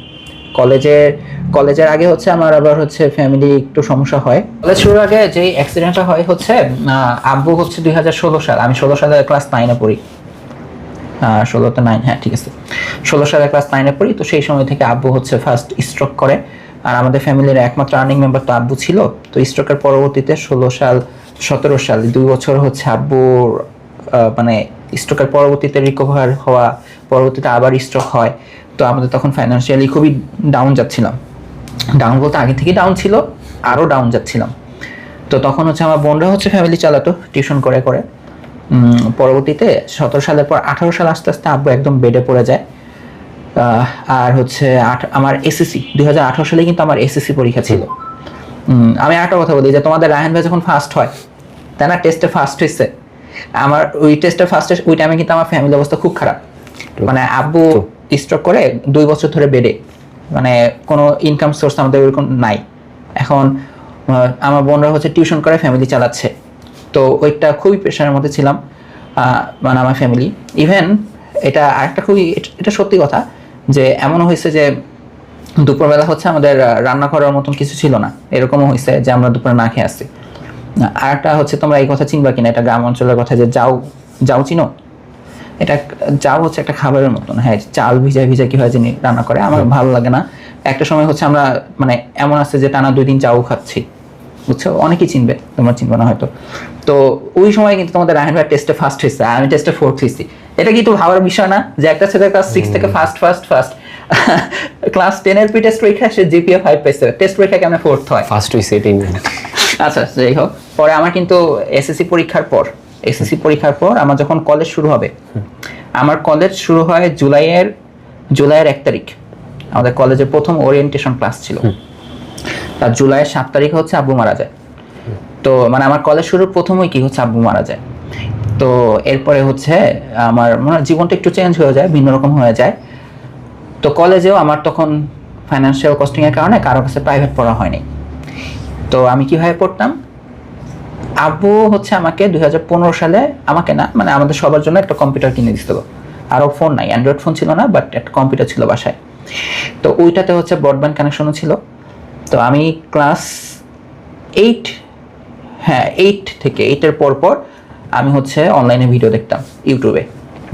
কলেজের আগে হচ্ছে আমার আবার হচ্ছে ফ্যামিলি একটু সমস্যা হয়। কলেজ শুরুর আগে যে অ্যাক্সিডেন্টটা হয় হচ্ছে, আব্বু হচ্ছে 2016 সাল, আমি 16 সালে ক্লাস 9-এ পড়ি, 16 তো 9, হ্যাঁ ঠিক আছে, 16 সালে ক্লাস 9-এ পড়ি। তো সেই সময় থেকে আব্বু হচ্ছে ফার্স্ট স্ট্রোক করে, আর আমাদের ফ্যামিলির একমাত্র আর্নিং মেম্বার তো আব্বু ছিল। তো স্ট্রোকের পরবর্তীতে 16 সাল 17 সাল 2 বছর হচ্ছে আব্বুর মানে স্ট্রোকের পরবর্তীতে রিকভার হওয়া, পরবর্তীতে আবার স্ট্রোক হয়। তো আমাদের তখন ফাইন্যান্সিয়ালি খুবই ডাউন যাচ্ছিলাম, ডাউন বলতে আগে থেকে ডাউন ছিল, আরও ডাউন যাচ্ছিলাম। তো তখন হচ্ছে আমার বোনরা হচ্ছে ফ্যামিলি চালাতো টিউশন করে করে। পরবর্তীতে 17 সালের পর 18 সাল আস্তে আস্তে আব্বু একদম বেডে পড়ে যায়। আর হচ্ছে আমার এসএসসি 2018 সালে কিন্তু আমার এসএসসি পরীক্ষা ছিল। আমি একটা কথা বলি যে তোমাদের রায়হান ভাই যখন ফার্স্ট হয়, তাই না, টেস্টে ফার্স্ট হয়েছে, আমার ওই টেস্টে ফার্স্টে ওই টাইমে কিন্তু আমার ফ্যামিলির অবস্থা খুব খারাপ। মানে আব্বু স্ট্রোক করে 2 বছর ধরে বেডে, মানে কোনো ইনকাম সোর্স আমাদের ওরকম নাই। এখন আমার বোনরা হচ্ছে টিউশন করে ফ্যামিলি চালাচ্ছে। তো ওইটা খুবই প্রেশারের মধ্যে ছিলাম, মানে আমার ফ্যামিলি। ইভেন এটা আরেকটা খুবই, এটা সত্যি কথা যে এমনও হয়েছে যে দুপুরবেলা হচ্ছে আমাদের রান্না করার মতন কিছু ছিল না, এরকমও হয়েছে যে আমরা দুপুরে না খেয়ে আসছি। আরেকটা হচ্ছে, তোমরা এই কথা চিনবা কিনা, এটা গ্রাম অঞ্চলের কথা, যে যাও চিনো, এটা যাও হচ্ছে একটা খাবারের মতন। হ্যাঁ, চাল ভিজা কি হয় জানি রান্না করে, আমার ভালো লাগে না। একটা সময় হচ্ছে আমরা মানে এমন আছে যে টানা 2 দিন চাও খাচ্ছি, বুঝছো, অনেকেই চিনবে, তোমরা চিনবে না হয়তো। তো ওই সময় কিন্তু তোমাদের রায়হান ভাই টেস্টে ফার্স্ট হয়েছে, আমি টেস্টে 4th হয়েছি। এটা কিন্তু ভাবার বিষয় না যে একটা ছেলে ক্লাস 6 থেকে ফার্স্ট ক্লাস 10-এর টেস্ট পরীক্ষা সে জিপিএ 5 পেয়েছে, টেস্ট পরীক্ষা কেমন 4th হয়, ফার্স্ট হইছে এটাই। আচ্ছা যাই হোক, পরে আমার কিন্তু এসএসসি পরীক্ষার পর আমার যখন কলেজ শুরু হবে, আমার কলেজ শুরু হয় জুলাইয়ের 1 তারিখ, আমাদের কলেজের প্রথম ওরিয়েন্টেশন ক্লাস ছিল। আর জুলাইয়ের 7 তারিখ হচ্ছে আব্বু মারা যায়। তো মানে আমার কলেজ শুরুর প্রথম উইকই হচ্ছে আব্বু মারা যায়। তো এরপরে হচ্ছে আমার মনে হয় জীবনটা একটু চেঞ্জ হয়ে যায়, ভিন্ন রকম হয়ে যায়। তো কলেজেও আমার তখন ফাইন্যান্সিয়াল কস্টিংয়ের কারণে কারো কাছে প্রাইভেট পড়া হয়নি। তো আমি কিভাবে পড়তাম, আব্বু হচ্ছে আমাকে 2015 সালে, আমাকে না মানে আমাদের সবার জন্য একটা কম্পিউটার কিনে দিছিল। আরও ফোন নাই, অ্যান্ড্রয়েড ফোন ছিল না, বাট একটা কম্পিউটার ছিল বাসায়। তো ওইটাতে হচ্ছে ব্রডব্যান্ড কানেকশনও ছিল। তো আমি ক্লাস 8 থেকে 8-এর পর আমি হচ্ছে অনলাইনে ভিডিও দেখতাম, ইউটিউবে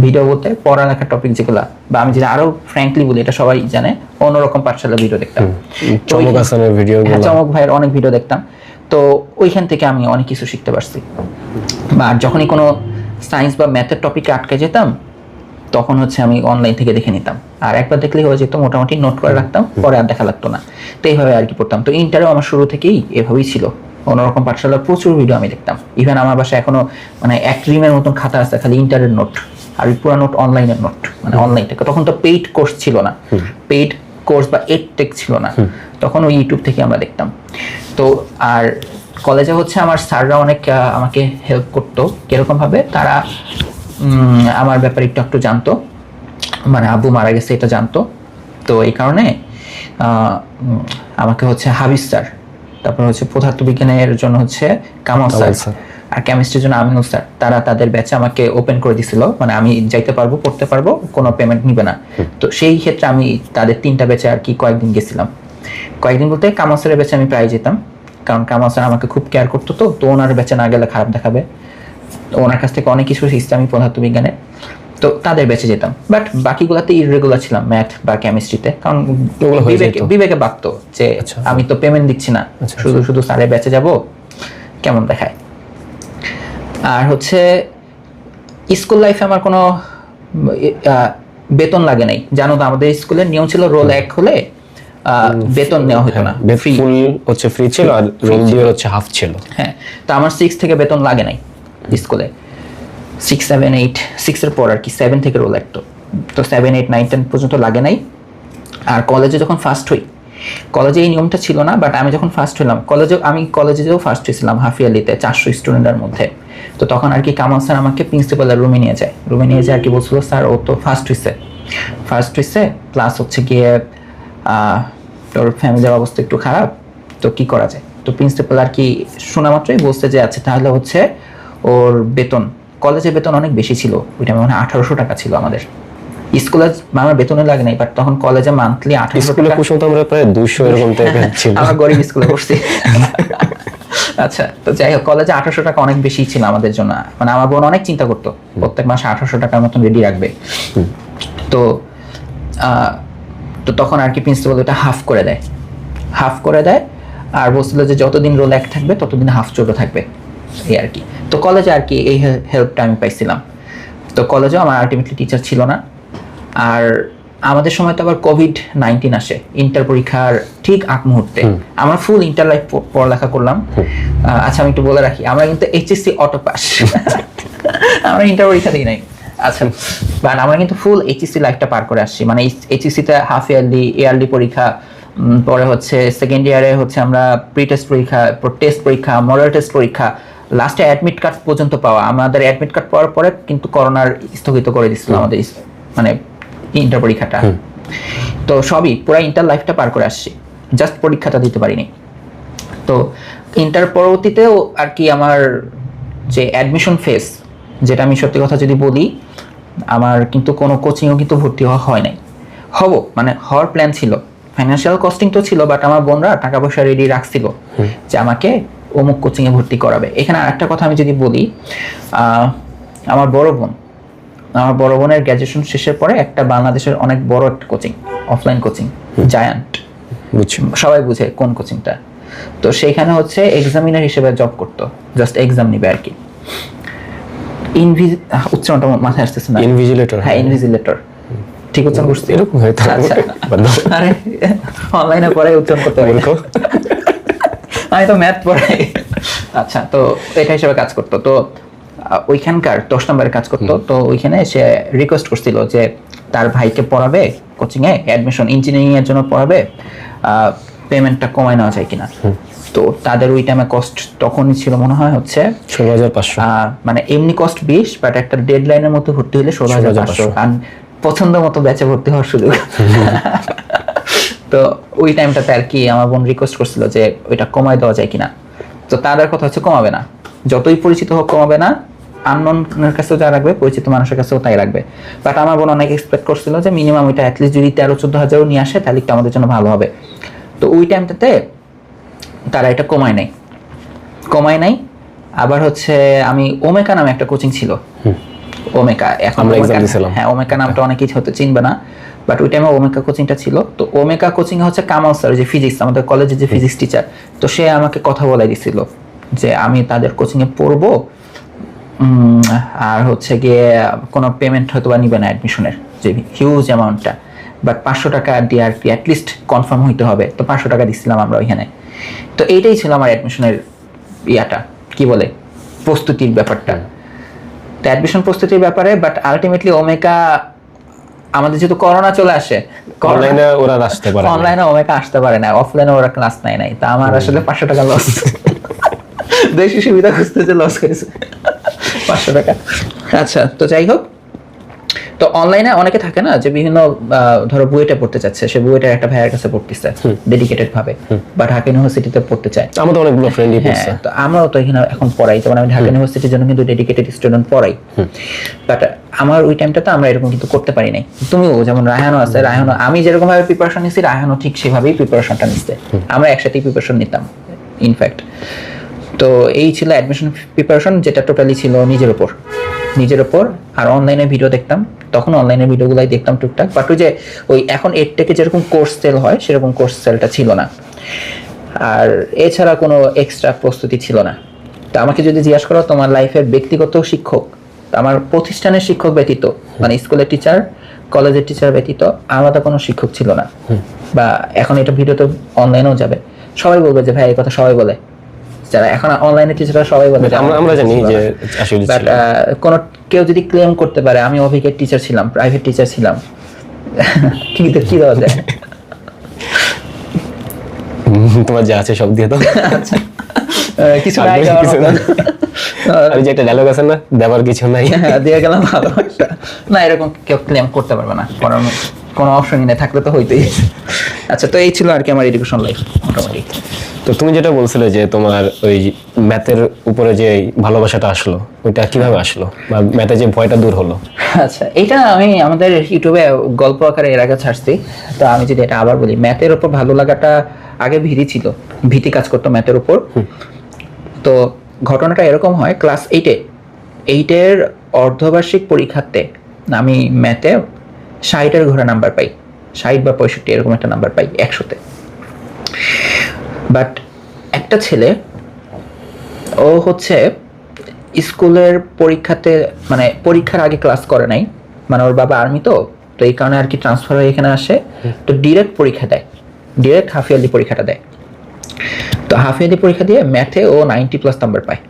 ভিডিও বলতে পড়ালেখার টপিক যেগুলো, বা আমি যেটা আরো ফ্র্যাঙ্কলি বলি, এটা সবাই জানে, অন্যরকম পাঠশালা ভিডিও দেখতাম, চমক হাসানের ভিডিও, চমক ভাইয়ের অনেক ভিডিও দেখতাম। তো ওইখান থেকে আমি অনেক কিছু শিখতে পারছি। বা যখনই কোনো সায়েন্স বা ম্যাথের টপিকে আটকে যেতাম, তখন হচ্ছে আমি অনলাইন থেকে দেখে নিতাম, আর একবার দেখলেই হয়ে যেত, মোটামুটি নোট করে রাখতাম, পরে আর দেখা লাগতো না। তো এইভাবে আর কি পড়তাম। তো ইন্টারেও আমার শুরু থেকেই এভাবেই ছিল, অন্যরকম পাঠশালার প্রচুর ভিডিও আমি দেখতাম। ইভেন আমার বাসায় এখনো মানে এক রিমের মতন খাতা আছে খালি ইন্টারের নোট, আর পুরো নোট অনলাইনের নোট, মানে অনলাইন থেকে। তখন তো পেইড কোর্স ছিল না, পেইড কোর্স বা এডটেক ছিল না, তখন ওই ইউটিউব থেকে আমরা দেখতাম। তো আর কলেজে হচ্ছে আমার স্যাররা অনেক আমাকে হেল্প করতো। কিরকম ভাবে? তারা আমার ব্যাপারে একটু জানতো, মানে আব্বু মারা গেছে এটা জানতো। তো এই কারণে আমাকে হচ্ছে হাবিজ স্যার, তারপর হচ্ছে পদার্থবিজ্ঞানের জন্য হচ্ছে কামাল স্যার, আর কেমিস্ট্রির জন্য আমিনুল স্যার, তারা তাদের ব্যাচে আমাকে ওপেন করে দিছিল, মানে আমি যাইতে পারবো, পড়তে পারবো, কোনো পেমেন্ট নিবে না। তো সেই ক্ষেত্রে আমি তাদের 3টা ব্যাচে আর কি কয়েকদিন গেছিলাম। কয়েকদিন বলতে কামাল স্যারের ব্যাচে আমি প্রায় যেতাম, কারণ কামাল স্যার আমাকে খুব কেয়ার করতো। তো ওনার ব্যাচে না গেলে খারাপ দেখাবে, ওনার কাছ থেকে অনেক কিছু শিখছি আমি পদার্থবিজ্ঞানে। তো তাদের বেঁচে যেতাম, বাট বাকিগুলাতে ইররেগুলার ছিলাম, ম্যাথ বা কেমিস্ট্রিতে, কারণ বিবেকে বাঁকতো যে আমি তো পেমেন্ট দিচ্ছি না, শুধু শুধু স্যারে বেঁচে যাব, কেমন দেখায়। আর হচ্ছে স্কুল লাইফে আমার কোনো বেতন লাগে নাই, জানো তো আমাদের স্কুলের নিয়ম ছিল রোল 1 হলে বেতন নেওয়া হতো না, ফ্রি হচ্ছে, ফ্রি ছিল, আর রোল 2 হচ্ছে হাফ ছিল। হ্যাঁ, তো আমার 6 থেকে বেতন লাগে নাই স্কুলে, 6, 7, 8, 6 এর পর আর কি 7 থেকে রোল একটো, তো 7, 8, 9, 10 পর্যন্ত লাগে নাই। আর কলেজে যখন ফার্স্ট হই, কলেজে এই নিয়মটা ছিল না, বাট আমি যখন ফার্স্ট হলাম কলেজেও ফার্স্ট হয়েছিলাম হাফ ইয়ারলিতে 400 স্টুডেন্টের মধ্যে। তো তখন আর কি কামাল স্যার আমাকে প্রিন্সিপালের রুমে নিয়ে যায় আর কি বলছিল, স্যার ও তো ফার্স্ট হয়েছে প্লাস হচ্ছে গিয়ে তোর ফ্যামিলির অবস্থা একটু খারাপ, তো কি করা যায়। তো প্রিন্সিপাল আর কি শোনা মাত্রই বলছে যে আচ্ছা তাহলে হচ্ছে ওর বেতন, কলেজে বেতন অনেক বেশি ছিল, ওইটা মানে 1800 টাকা ছিল আমাদের। স্কুলে আমার বেতনে লাগে নাই, বাট তখন কলেজে মান্থলি 1800 টাকা। স্কুলে তো আমরা প্রায় 200 এরকম টাকা ছিল, আমরা গরিব স্কুলে পড়ছি। আচ্ছা, তো যাই হোক, কলেজে 1800 টাকা অনেক বেশি ছিল আমাদের জন্য, মানে আমার বোন অনেক চিন্তা করতো প্রত্যেক মাসে 1800 টাকার মতন রেডি রাখবে। তো তখন আর কি প্রিন্সিপাল ওটা হাফ করে দেয়, আর বলছিল যে যতদিন রোল 1 থাকবে ততদিন হাফ চলতে থাকবে, এই আর কি। তো কলেজে আর কি এই হেল্পটা আমি পাইছিলাম। তো কলেজেও আমার আলটিমেটলি টিচার ছিল না। আর আমাদের সময় তো আবার কোভিড-19 আসে ইন্টার পরীক্ষার ঠিক আগ মুহূর্তে। আমরা ফুল ইন্টার লাইফ পড়ালেখা করলাম। আচ্ছা, আমি একটু বলে রাখি, আমরা কিন্তু এইচএসসি অটো পাস, আমরা ইন্টার পরীক্ষা দিই নাই। আচ্ছা, বাট আমরা কিন্তু ফুল এইচএসসি লাইফটা পার করে আসছি, মানে এইচএসসিতে হাফ ইয়ারলি পরীক্ষা, পরে হচ্ছে সেকেন্ড ইয়ারে হচ্ছে আমরা প্রি টেস্ট পরীক্ষা, টেস্ট পরীক্ষা, মডেল টেস্ট পরীক্ষা, লাস্টে অ্যাডমিট কার্ড পর্যন্ত পাওয়া। আমাদের অ্যাডমিট কার্ড পাওয়ার পরে কিন্তু করোনার স্থগিত করে দিচ্ছিল আমাদের মানে ইন্টার পরীক্ষাটা। তো সবই পুরো ইন্টার লাইফটা পার করে আসছি, জাস্ট পরীক্ষাটা দিতে পারিনি। তো ইন্টার পরবর্তীতেও আর কি আমার যে অ্যাডমিশন ফেজ, যেটা আমি সত্যি কথা যদি বলি, আমার কিন্তু কোনো কোচিংও কিন্তু ভর্তি হওয়া হয় নাই। মানে হওয়ার প্ল্যান ছিল, ফাইন্যান্সিয়াল কস্টিং তো ছিল, বাট আমার বোনরা টাকা পয়সা রেডি রাখছিল যে আমাকে অমুক কোচিংয়ে ভর্তি করাবে। এখানে আরেকটা কথা আমি যদি বলি, আমার বড় বোনের গ্র্যাজুয়েশন শেষের পরে একটা বাংলাদেশের অনেক বড় একটা কোচিং, অফলাইন কোচিং, জায়ান্ট, সবাই বুঝে কোন কোচিংটা। তো সেইখানে হচ্ছে এক্সামিনার হিসেবে জব করতো, জাস্ট এক্সাম নিবে আর কি। উচ্চারণটা মাথায় আসতেছে না, ইনভিজিলেটর। হ্যাঁ, ইনভিজিলেটর, ঠিক উচ্চারণ করছি? এরকম হয়তো। আচ্ছা, আরে অনলাইনে পরে উচ্চারণ করতে পারি, আমি তো ম্যাথ পড়াই। আচ্ছা, তো এটা হিসেবে কাজ করতো। তো ওইখানকার 10 নম্বরের কাজ করতো। তো ওইখানে সে রিকোয়েস্ট করছিল যে তার ভাইকে পড়াবে কোচিংয়ে, অ্যাডমিশন ইঞ্জিনিয়ারিং এর জন্য পড়াবে, পেমেন্টটা কমায় নেওয়া যায় কিনা। তো তাদের ওই টাইমে কস্ট তখনই ছিল মনে হয় হচ্ছে 16,500, মানে এমনি কস্ট 20, বাট একটা ডেডলাইনের মধ্যে ভর্তি হলে 16,500, কারণ পছন্দ মতো ব্যাচে ভর্তি হওয়ার সুযোগ। তো ওই টাইমটাতে আর কি আমার বোন রিকোয়েস্ট করছিল যে ওইটা কমায় দেওয়া যায় কিনা। তো তাদের কথা হচ্ছে কমাবে না, যতই পরিচিত হোক কমাবে না, আননোনের কাছেও যা রাখবে পরিচিত মানুষের কাছেও তাই রাখবে। বাট আমার বোন অনেক এক্সপেক্ট করছিল যে মিনিমাম ওইটা অ্যাটলিস্ট যদি 13-14 হাজারও নিয়ে আসে তাহলে একটু আমাদের জন্য ভালো হবে। তো ওই টাইমটাতে তারা এটা কমায় নাই। আবার হচ্ছে আমি ওমেকা নামে একটা কোচিং ছিল, ওমেকা, এখন হ্যাঁ ওমেকা নামটা অনেকেই হয়তো চিনবে না, বাট ওই টাইমে ওমেকা কোচিংটা ছিল। তো ওমেকা কোচিং হচ্ছে কামাল স্যার, যে ফিজিক্স, আমাদের কলেজের যে ফিজিক্স টিচার, তো সে আমাকে কথা বলাই দিছিল যে আমি তাদের কোচিংয়ে পড়বো, আর হচ্ছে গিয়ে কোনো পেমেন্ট হয়তো বা নিবে না অ্যাডমিশনের যে হিউজ অ্যামাউন্টটা, বাট 500 টাকা দিয়ে আর কি অ্যাটলিস্ট কনফার্ম হইতে হবে। তো 500 টাকা দিচ্ছিলাম আমরা ওইখানে। তো এইটাই ছিল আমার অ্যাডমিশনের কি বলে প্রস্তুতির ব্যাপারটা, তো অ্যাডমিশন প্রস্তুতির ব্যাপারে। বাট আলটিমেটলি ওমেকা আমাদের যেহেতু করোনা চলে আসে, অনলাইনে ওমেকা আসতে পারে না, অফলাইনে ওরা ক্লাস নাই, তা আমার আসলে 500 টাকা লস। বেশি সুবিধা খুঁজতেছে, লস করেছে 500 টাকা। আচ্ছা, তো যাই হোক, তো অনলাইনে অনেকে থাকে না যে বিভিন্ন ধরো বুয়েটে পড়তে চাচ্ছে, সে বুয়েটের একটা ভাইয়ের কাছে পড়তেছে ডেডিকেটেড ভাবে, বা ঢাকা ইউনিভার্সিটিতে পড়তে চায়। আমাদের অনেকগুলো ফ্রেন্ডই পড়ছে। তো আমরাও তো এখানে এখন পড়াই, যেমন আমি ঢাকা ইউনিভার্সিটির জন্য কিন্তু ডেডিকেটেড স্টুডেন্ট পড়াই। বাট আমার ওই টাইমটাতে আমরা এরকম কিন্তু করতে পারি নাই। তুমিও যেমন রায়হানও আছে, রায়হানও আমি যেরকম ভাবে প্রিপারেশন নিচ্ছি, রায়হানও ঠিক সেভাবেই প্রিপারেশনটা নিচ্ছে। আমরা একসাথেই প্রিপারেশন নিতাম ইনফ্যাক্ট। তো এই ছিল অ্যাডমিশন প্রিপারেশন, যেটা টোটালি ছিল নিজের ওপর। আর অনলাইনে ভিডিও দেখতাম, তখন অনলাইনে ভিডিওগুলাই দেখতাম টুকটাক। বাট ওই যে ওই এখন এডটেকে যেরকম কোর্স সেল হয় সেরকম কোর্স সেলটা ছিল না, আর এছাড়া কোনো এক্সট্রা প্রস্তুতি ছিল না। তো আমাকে যদি জিজ্ঞাসা করো তোমার লাইফের ব্যক্তিগত শিক্ষক, আমার প্রতিষ্ঠানের শিক্ষক ব্যতীত, মানে স্কুলের টিচার, কলেজের টিচার ব্যতীত আলাদা কোনো শিক্ষক ছিল না। বা এখন এটা ভিডিও তো অনলাইনেও যাবে, সবাই বলবে যে ভাই এই কথা সবাই বলে, যারা এখন অনলাইনে টিচাররা সবাই বলে। আমরা জানি যে আসলে বাট কোন কেউ যদি ক্লেম করতে পারে আমি অভিজ্ঞ টিচার ছিলাম, প্রাইভেট টিচার ছিলাম, কি দেওয়া যায়? তোমার যা আছে সব দিয়ে দাও। কিছু আর নাই, কিছু না। আর যে একটা ডায়লগ আছে না, দেওয়ার কিছু নাই, দিয়ে গেলাম ভালো একটা। না, এরকম কেউ ক্লেম করতে পারবে না, কোনো অপশনই নেই, থাকলে তো হইতেই। আচ্ছা, তো এই ছিল আর কি আমার এডুকেশন লাইফ মোটামুটি। তো তুমি যেটা বলছিলে যে তোমার ওই ম্যাথের উপরে যে ভালোবাসাটা আসলো, ওইটা কিভাবে আসলো, বা ম্যাথে যে ভয়টা দূর হলো? আচ্ছা, এটা আমি আমাদের ইউটিউবে গল্প আকারে এর আগে ছাড়ছি। তো আমি যদি এটা আবার বলি, ম্যাথের উপর ভালো লাগাটা আগে ভীতি কাজ করতো ম্যাথের উপর। তো ঘটনাটা এরকম হয়, ক্লাস 8-এর অর্ধবার্ষিক পরীক্ষাতে আমি ম্যাথে 60-এর ঘরে নাম্বার পাই, 60 বা 65 এরকম একটা নাম্বার পাই 100-তে। বাট একটা ছেলে, ও হচ্ছে স্কুলের পরীক্ষাতে, মানে পরীক্ষার আগে ক্লাস করে নাই, মানে ওর বাবা আর্মি, তো এই কারণে আর কি ট্রান্সফার হয়ে এখানে আসে। তো ডিরেক্ট পরীক্ষা দেয়, ডিরেক্ট হাফ ইয়ারলি পরীক্ষাটা দেয়। তো হাফ ইয়ারলি পরীক্ষা দিয়ে ম্যাথে ও 90+ নাম্বার পায়।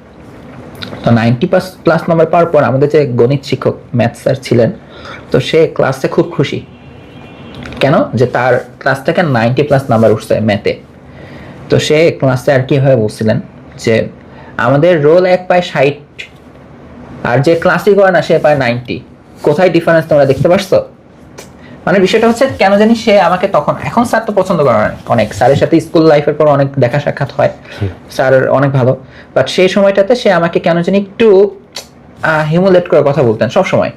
তো 90+ নাম্বার পাওয়ার পর আমাদের যে গণিত শিক্ষক, ম্যাথ স্যার ছিলেন, তো সে ক্লাসে খুব খুশি। কেন? যে তার ক্লাস থেকে 90+ নাম্বার উঠছে ম্যাথে। তো সে ক্লাসে আর কি ভাবে বলছিলেন যে আমাদের রোল 1 পায় 60, আর যে ক্লাসই করে না সে পায় 90। কোথায় ডিফারেন্স তোমরা দেখতে পাচ্ছো? মানে বিষয়টা হচ্ছে, কেন জানি সে আমাকে তখন, এখন স্যার তো পছন্দ করে অনেক, স্যারের সাথে স্কুল লাইফের পর অনেক দেখা সাক্ষাৎ হয়, স্যার অনেক ভালো। বাট সেই সময়টাতে সে আমাকে কেন জানি একটু হিমুলেট করে কথা বলতেন সব সময়।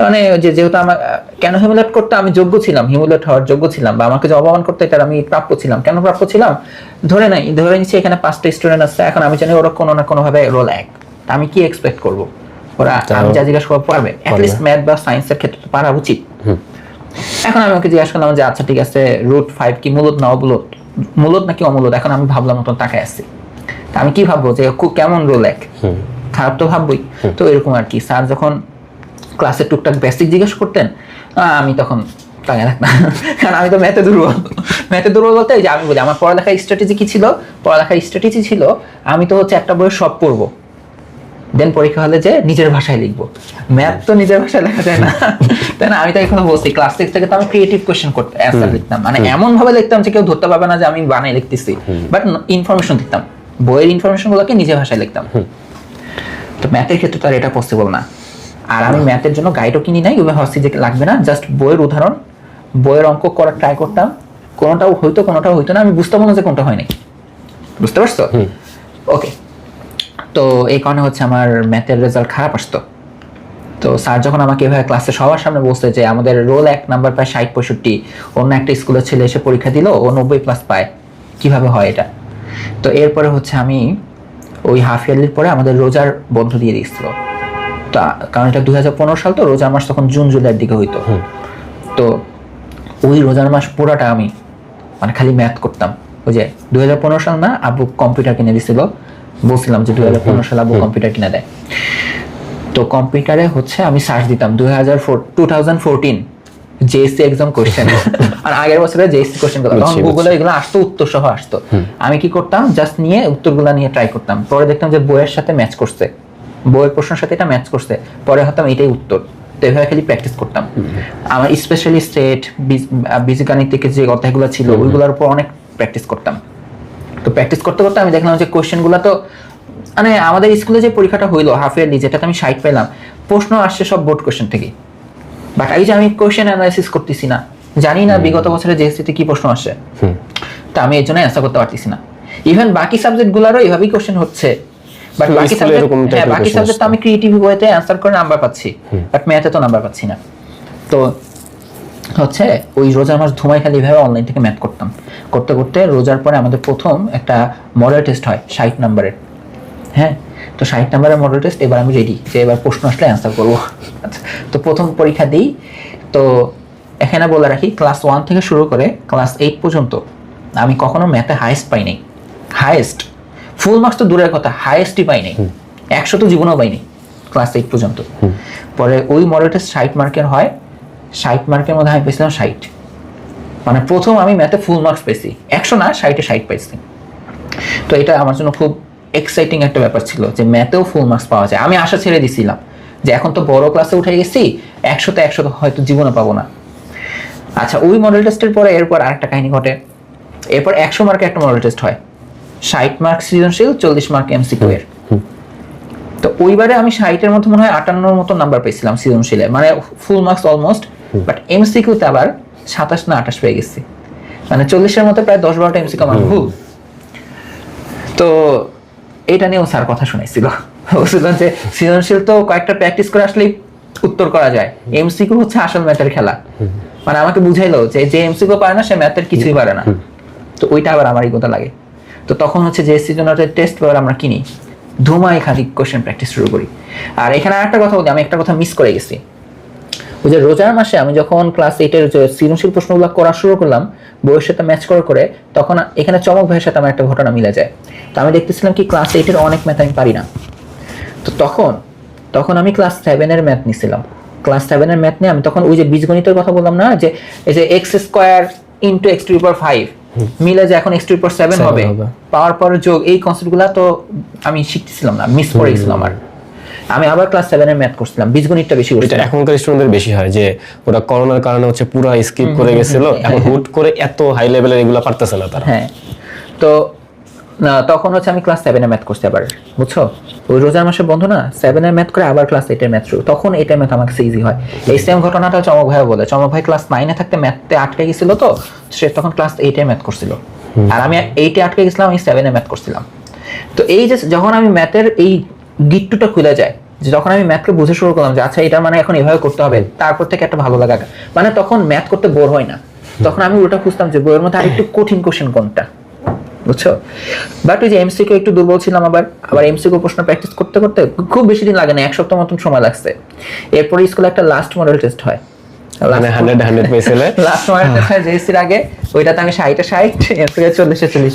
মানে যেহেতু আমার কেন হিমুলেট করতে, আমি যোগ্য ছিলাম, হিমুলেট হওয়ার যোগ্য ছিলাম, বা আমাকে যে অপমান করতে এটার আমি প্রাপ্য ছিলাম। কেন প্রাপ্য ছিলাম? ধরে নিচ্ছি এখানে 5টা স্টুডেন্ট আছে, এখন আমি জানি ওরা কোনো না কোনো ভাবে রোল 1, আমি কি এক্সপেক্ট করবো? ওরা আমি যা জিজ্ঞাসা করবো পারবে, অ্যাটলিস্ট ম্যাথ বা সায়েন্সের ক্ষেত্রে তো পারা উচিত। এখন আমি ওকে জিজ্ঞাসা করলাম যে আচ্ছা ঠিক আছে, √5 কি মূলত না অমূলত, মূলত নাকি অমূলত? এখন আমি ভাবলাম মতন তাকায় আসছি, আমি কি ভাববো যে কেমন রোল 1, খারাপ তো ভাববই। তো এরকম আর কি, স্যার যখন ক্লাসে টুকটাক বেসিক জিজ্ঞেস করতেন, আমি তখন তাকায় থাকতাম, কারণ আমি তো ম্যাথে দুর্বল বলতে যে আমি বলি আমার পড়ালেখার স্ট্র্যাটেজি কি ছিল, আমি তো হচ্ছে একটা বইয়ের সব পড়বো, দেন পরীক্ষা হলে যে নিজের ভাষায় লিখবো। ম্যাথ তো নিজের ভাষায় লেখা যায় না, তাই না? আমি তো এখন বলছি ক্লাস 6 থেকে তো আমি ক্রিয়েটিভ কোয়েশ্চেন করতে অ্যান্সার লিখতাম, মানে এমন ভাবে লিখতাম যে কেউ ধরতে পারবে না যে আমি বানাই লিখতেছি, বাট ইনফরমেশন দিতাম, বইয়ের ইনফরমেশন গুলোকে নিজের ভাষায় লিখতাম। তো ম্যাথের ক্ষেত্রে তো আর এটা পসিবল না। আর আমি ম্যাথের জন্য গাইডও কিনি নাই, ওইভাবে ভাবছি যে লাগবে না, জাস্ট বইয়ের উদাহরণ, বইয়ের অঙ্ক করার ট্রাই করতাম, কোনোটাও হইতো না, আমি বুঝতে পারলাম যে কোনটা হয় নাই। বুঝতে পারছো? ওকে। তো এই কারণে হচ্ছে আমার ম্যাথের রেজাল্ট খারাপ আসতো। তো স্যার যখন আমাকে এভাবে ক্লাসে সবার সামনে বলছে যে আমাদের রোল 1 নাম্বার পায় 60-65, অন্য একটা স্কুলের ছেলে এসে পরীক্ষা দিল ও 90+ পায়, কিভাবে হয় এটা? তো এরপরে হচ্ছে আমি ওই হাফ ইয়ারলির পরে আমাদের রোজার বন্ধ দিয়ে দিয়েছিল, তো কারণ এটা 2015 সাল, তো রোজার মাস তখন জুন জুলাইয়ের দিকে হইতো। তো ওই রোজার মাস পুরাটা আমি মানে খালি ম্যাথ করতাম। ওই যে 2015 সাল না, আব্বু কম্পিউটার কিনে দিছিল, বলছিলাম যে 2015 সালে আব্বু কম্পিউটার কিনে দেয়। তো কম্পিউটারে হচ্ছে আমি সার্চ দিতাম 2014 জেএসসি এক্সাম কোশ্চেন, আর আগের বছরে জেএসসি কোশ্চেন গুলো তখন গুগলে এগুলো আসতো, উত্তর সহ আসতো। আমি কি করতাম, জাস্ট নিয়ে উত্তরগুলো নিয়ে ট্রাই করতাম, পরে দেখতাম যে বইয়ের সাথে ম্যাচ করছে, বইয়ের প্রশ্নের সাথে এটা ম্যাচ করছে, পরে হতাম এটাই উত্তর। তো এভাবে খালি প্র্যাকটিস করতাম। আমার স্পেশালি স্টেট, বীজগাণিতিকের যে অধ্যায়গুলো ছিল ওইগুলোর উপর অনেক প্র্যাকটিস করতাম। তো প্র্যাকটিস করতে করতে আমি দেখলাম যে কোশ্চেনগুলো তো মানে আমাদের স্কুলে যে পরীক্ষাটা হইলো হাফ ইয়ারলি, যেটাতে আমি 60 পেলাম, প্রশ্ন আসছে সব বোর্ড কোশ্চেন থেকে। বাট এই যে আমি কোশ্চেন অ্যানালাইসিস করতেছি না, জানি না বিগত বছরে জিএসসিতে কি প্রশ্ন আসে, তা আমি এর জন্য অ্যান্সার করতে পারতেছি না। ইভেন বাকি সাবজেক্টগুলোরও এইভাবেই কোশ্চেন হচ্ছে, বাট বাকি সাবজেক্ট আমি ক্রিয়েটিভ ওয়েতে অ্যান্সার করে নাম্বার পাচ্ছি, বাট ম্যাথে তো নাম্বার পাচ্ছি না। তো হচ্ছে ওই রোজার মাস ধুমাই খালি ভাবে অনলাইন থেকে ম্যাথ করতাম, করতে করতে রোজার পরে আমাদের প্রথম একটা মডেল টেস্ট হয় 60 নাম্বারের। হ্যাঁ, তো 60 নাম্বারের মডেল টেস্ট, এবার আমি রেডি যে এবার প্রশ্ন আসলে অ্যান্সার করবো। আচ্ছা, তো প্রথম পরীক্ষা দিই। তো এখানে বলে রাখি, ক্লাস 1 থেকে শুরু করে ক্লাস 8 পর্যন্ত আমি কখনো ম্যাথে হাইয়েস্ট পাই নাই। হাইয়েস্ট, ফুল মার্কস তো দূরের কথা, হাইয়েস্টই পাই নাই, 100 তো জীবনেও পাইনি ক্লাস 8 পর্যন্ত। পরে ওই মডেল টেস্ট 60 মার্কের হয়, 60 মার্কের মধ্যে আমি পেয়েছিলাম 60। মানে প্রথম আমি ম্যাথে ফুল মার্কস পেয়েছি, 100 না 60-এ 60 পাইছি। তো এটা আমার জন্য খুব এক্সাইটিং একটা ব্যাপার ছিল যে ম্যাথেও ফুল মার্কস পাওয়া যায়। আমি আশা ছেড়ে দিছিলাম যে এখন তো বড় ক্লাসে উঠে গেছি, 100-তে 100 হয়তো জীবনে পাবো না। আচ্ছা, ওই মডেল টেস্টের পরে এরপর আরেকটা কাহিনী ঘটে। এরপর 100 মার্কের একটা মডেল টেস্ট হয়, 60 মার্ক সৃজনশীল, 40 মার্ক এমসিকিউ এর। তো ওইবারে আমি 60-এর মধ্যে মনে হয় 58-র মতো নাম্বার পেয়েছিলাম সৃজনশীলে, মানে ফুল মার্কস অলমোস্ট। বাট এমসিকিউতে আবার 27 না 28 পেয়ে গেছি, মানে 40-এর মধ্যে প্রায় 10-12টা এমসিকিউ আমার ভুল। তো এটা নিয়েও স্যার কথা শুনাইছিল, বলছিলেন যে সৃজনশীল তো কয়েকটা প্র্যাকটিস করে আসলেই উত্তর করা যায়, এমসিকিউ হচ্ছে আসল ম্যাথের খেলা। মানে আমাকে বুঝাইলো যে এমসিকিউ পারে না সে ম্যাথের কিছুই পারে না। তো ওইটা আবার আমারই কথা লাগে। তো তখন হচ্ছে যে সিজনালের টেস্ট পেপার আমরা কিনি, ধুমাই খালি কোশ্চেন প্র্যাকটিস শুরু করি। আর এখানে আরেকটা কথা বলি, আমি একটা কথা মিস করে গেছি। ওই যে রোজার মাসে আমি যখন ক্লাস 8-এর সৃজনশীল প্রশ্নগুলো করা শুরু করলাম বইয়ের সাথে ম্যাচ করে, তখন এখানে চমক ভাইয়ের সাথে আমার একটা ঘটনা মিলে যায়। তো আমি দেখতেছিলাম কি ক্লাস 8-এর অনেক ম্যাথ আমি পারি না। তো তখন আমি ক্লাস 7-এর ম্যাথ নিছিলাম। ক্লাস 7-এর ম্যাথ নিয়ে আমি তখন ওই যে বীজগণিতের কথা বললাম না, যে এই যে x² * x⁵ মিলে যে এখন x⁵7 হবে, পাওয়ার পর যোগ, এই কনসেপ্টগুলো তো আমি শিখতেছিলাম না, মিস করে গেছিলাম। আমি আবার ক্লাস 7-এর ম্যাথ করছিলাম, বীজগণিতটা বেশি করছিলাম। এখনকার স্টুডেন্টদের বেশি হয় যে ওরা করোনার কারণে হচ্ছে পুরো স্কিপ করে গেছিল, এখন হুট করে এত হাই লেভেলের এগুলো পারতেছে না তারা। হ্যাঁ, তো তখন হচ্ছে আমি ক্লাস 7-এর ম্যাথ করছি আবার, বুঝছো? ওই রোজার মাসে বন্ধ না, 7-এর ম্যাথ করে আবার ক্লাস 8-এর ম্যাথ শুরু। তখন 8-এর ম্যাথ আমার কাছে ইজি হয়। এই সেম ঘটনাটা চমক ভাই বলে, চমক ভাই ক্লাস 9-এ থাকতে ম্যাথে আটকে গেছিল, তো সে তখন ক্লাস 8-এর ম্যাথ করছিল, আর আমি 8-এ আটকে গেছিলাম, আমি 7-এ ম্যাথ করছিলাম। তো এই যে যখন আমি ম্যাথের এই গিট্টুটা খুলে যায়, যে যখন আমি ম্যাথকে বুঝে শুরু করলাম যে আচ্ছা এটা মানে এখন এভাবে করতে হবে, তারপর থেকে একটা ভালো লাগা, মানে তখন ম্যাথ করতে বোর হয় না। তখন আমি ওটা খুঁজতাম যে বইয়ের মধ্যে আরেকটু কঠিন কোশ্চেন কোনটা, বুঝছো? বাট ওই যে এমসিকিউ একটু দুর্বল ছিলাম, আবার এমসিকিউ প্রশ্ন প্র্যাকটিস করতে করতে খুব বেশি দিন লাগে না, 1 সপ্তাহ মতন সময় লাগছে। এরপরে স্কুলে একটা লাস্ট মডেল টেস্ট হয়, মানে 100 পেয়েছিলে লাস্ট মডেল টেস্ট হয় জেএসসির আগে, ওইটাতে আমি 60-এ 60, এমসিকিউ 40-এ 40।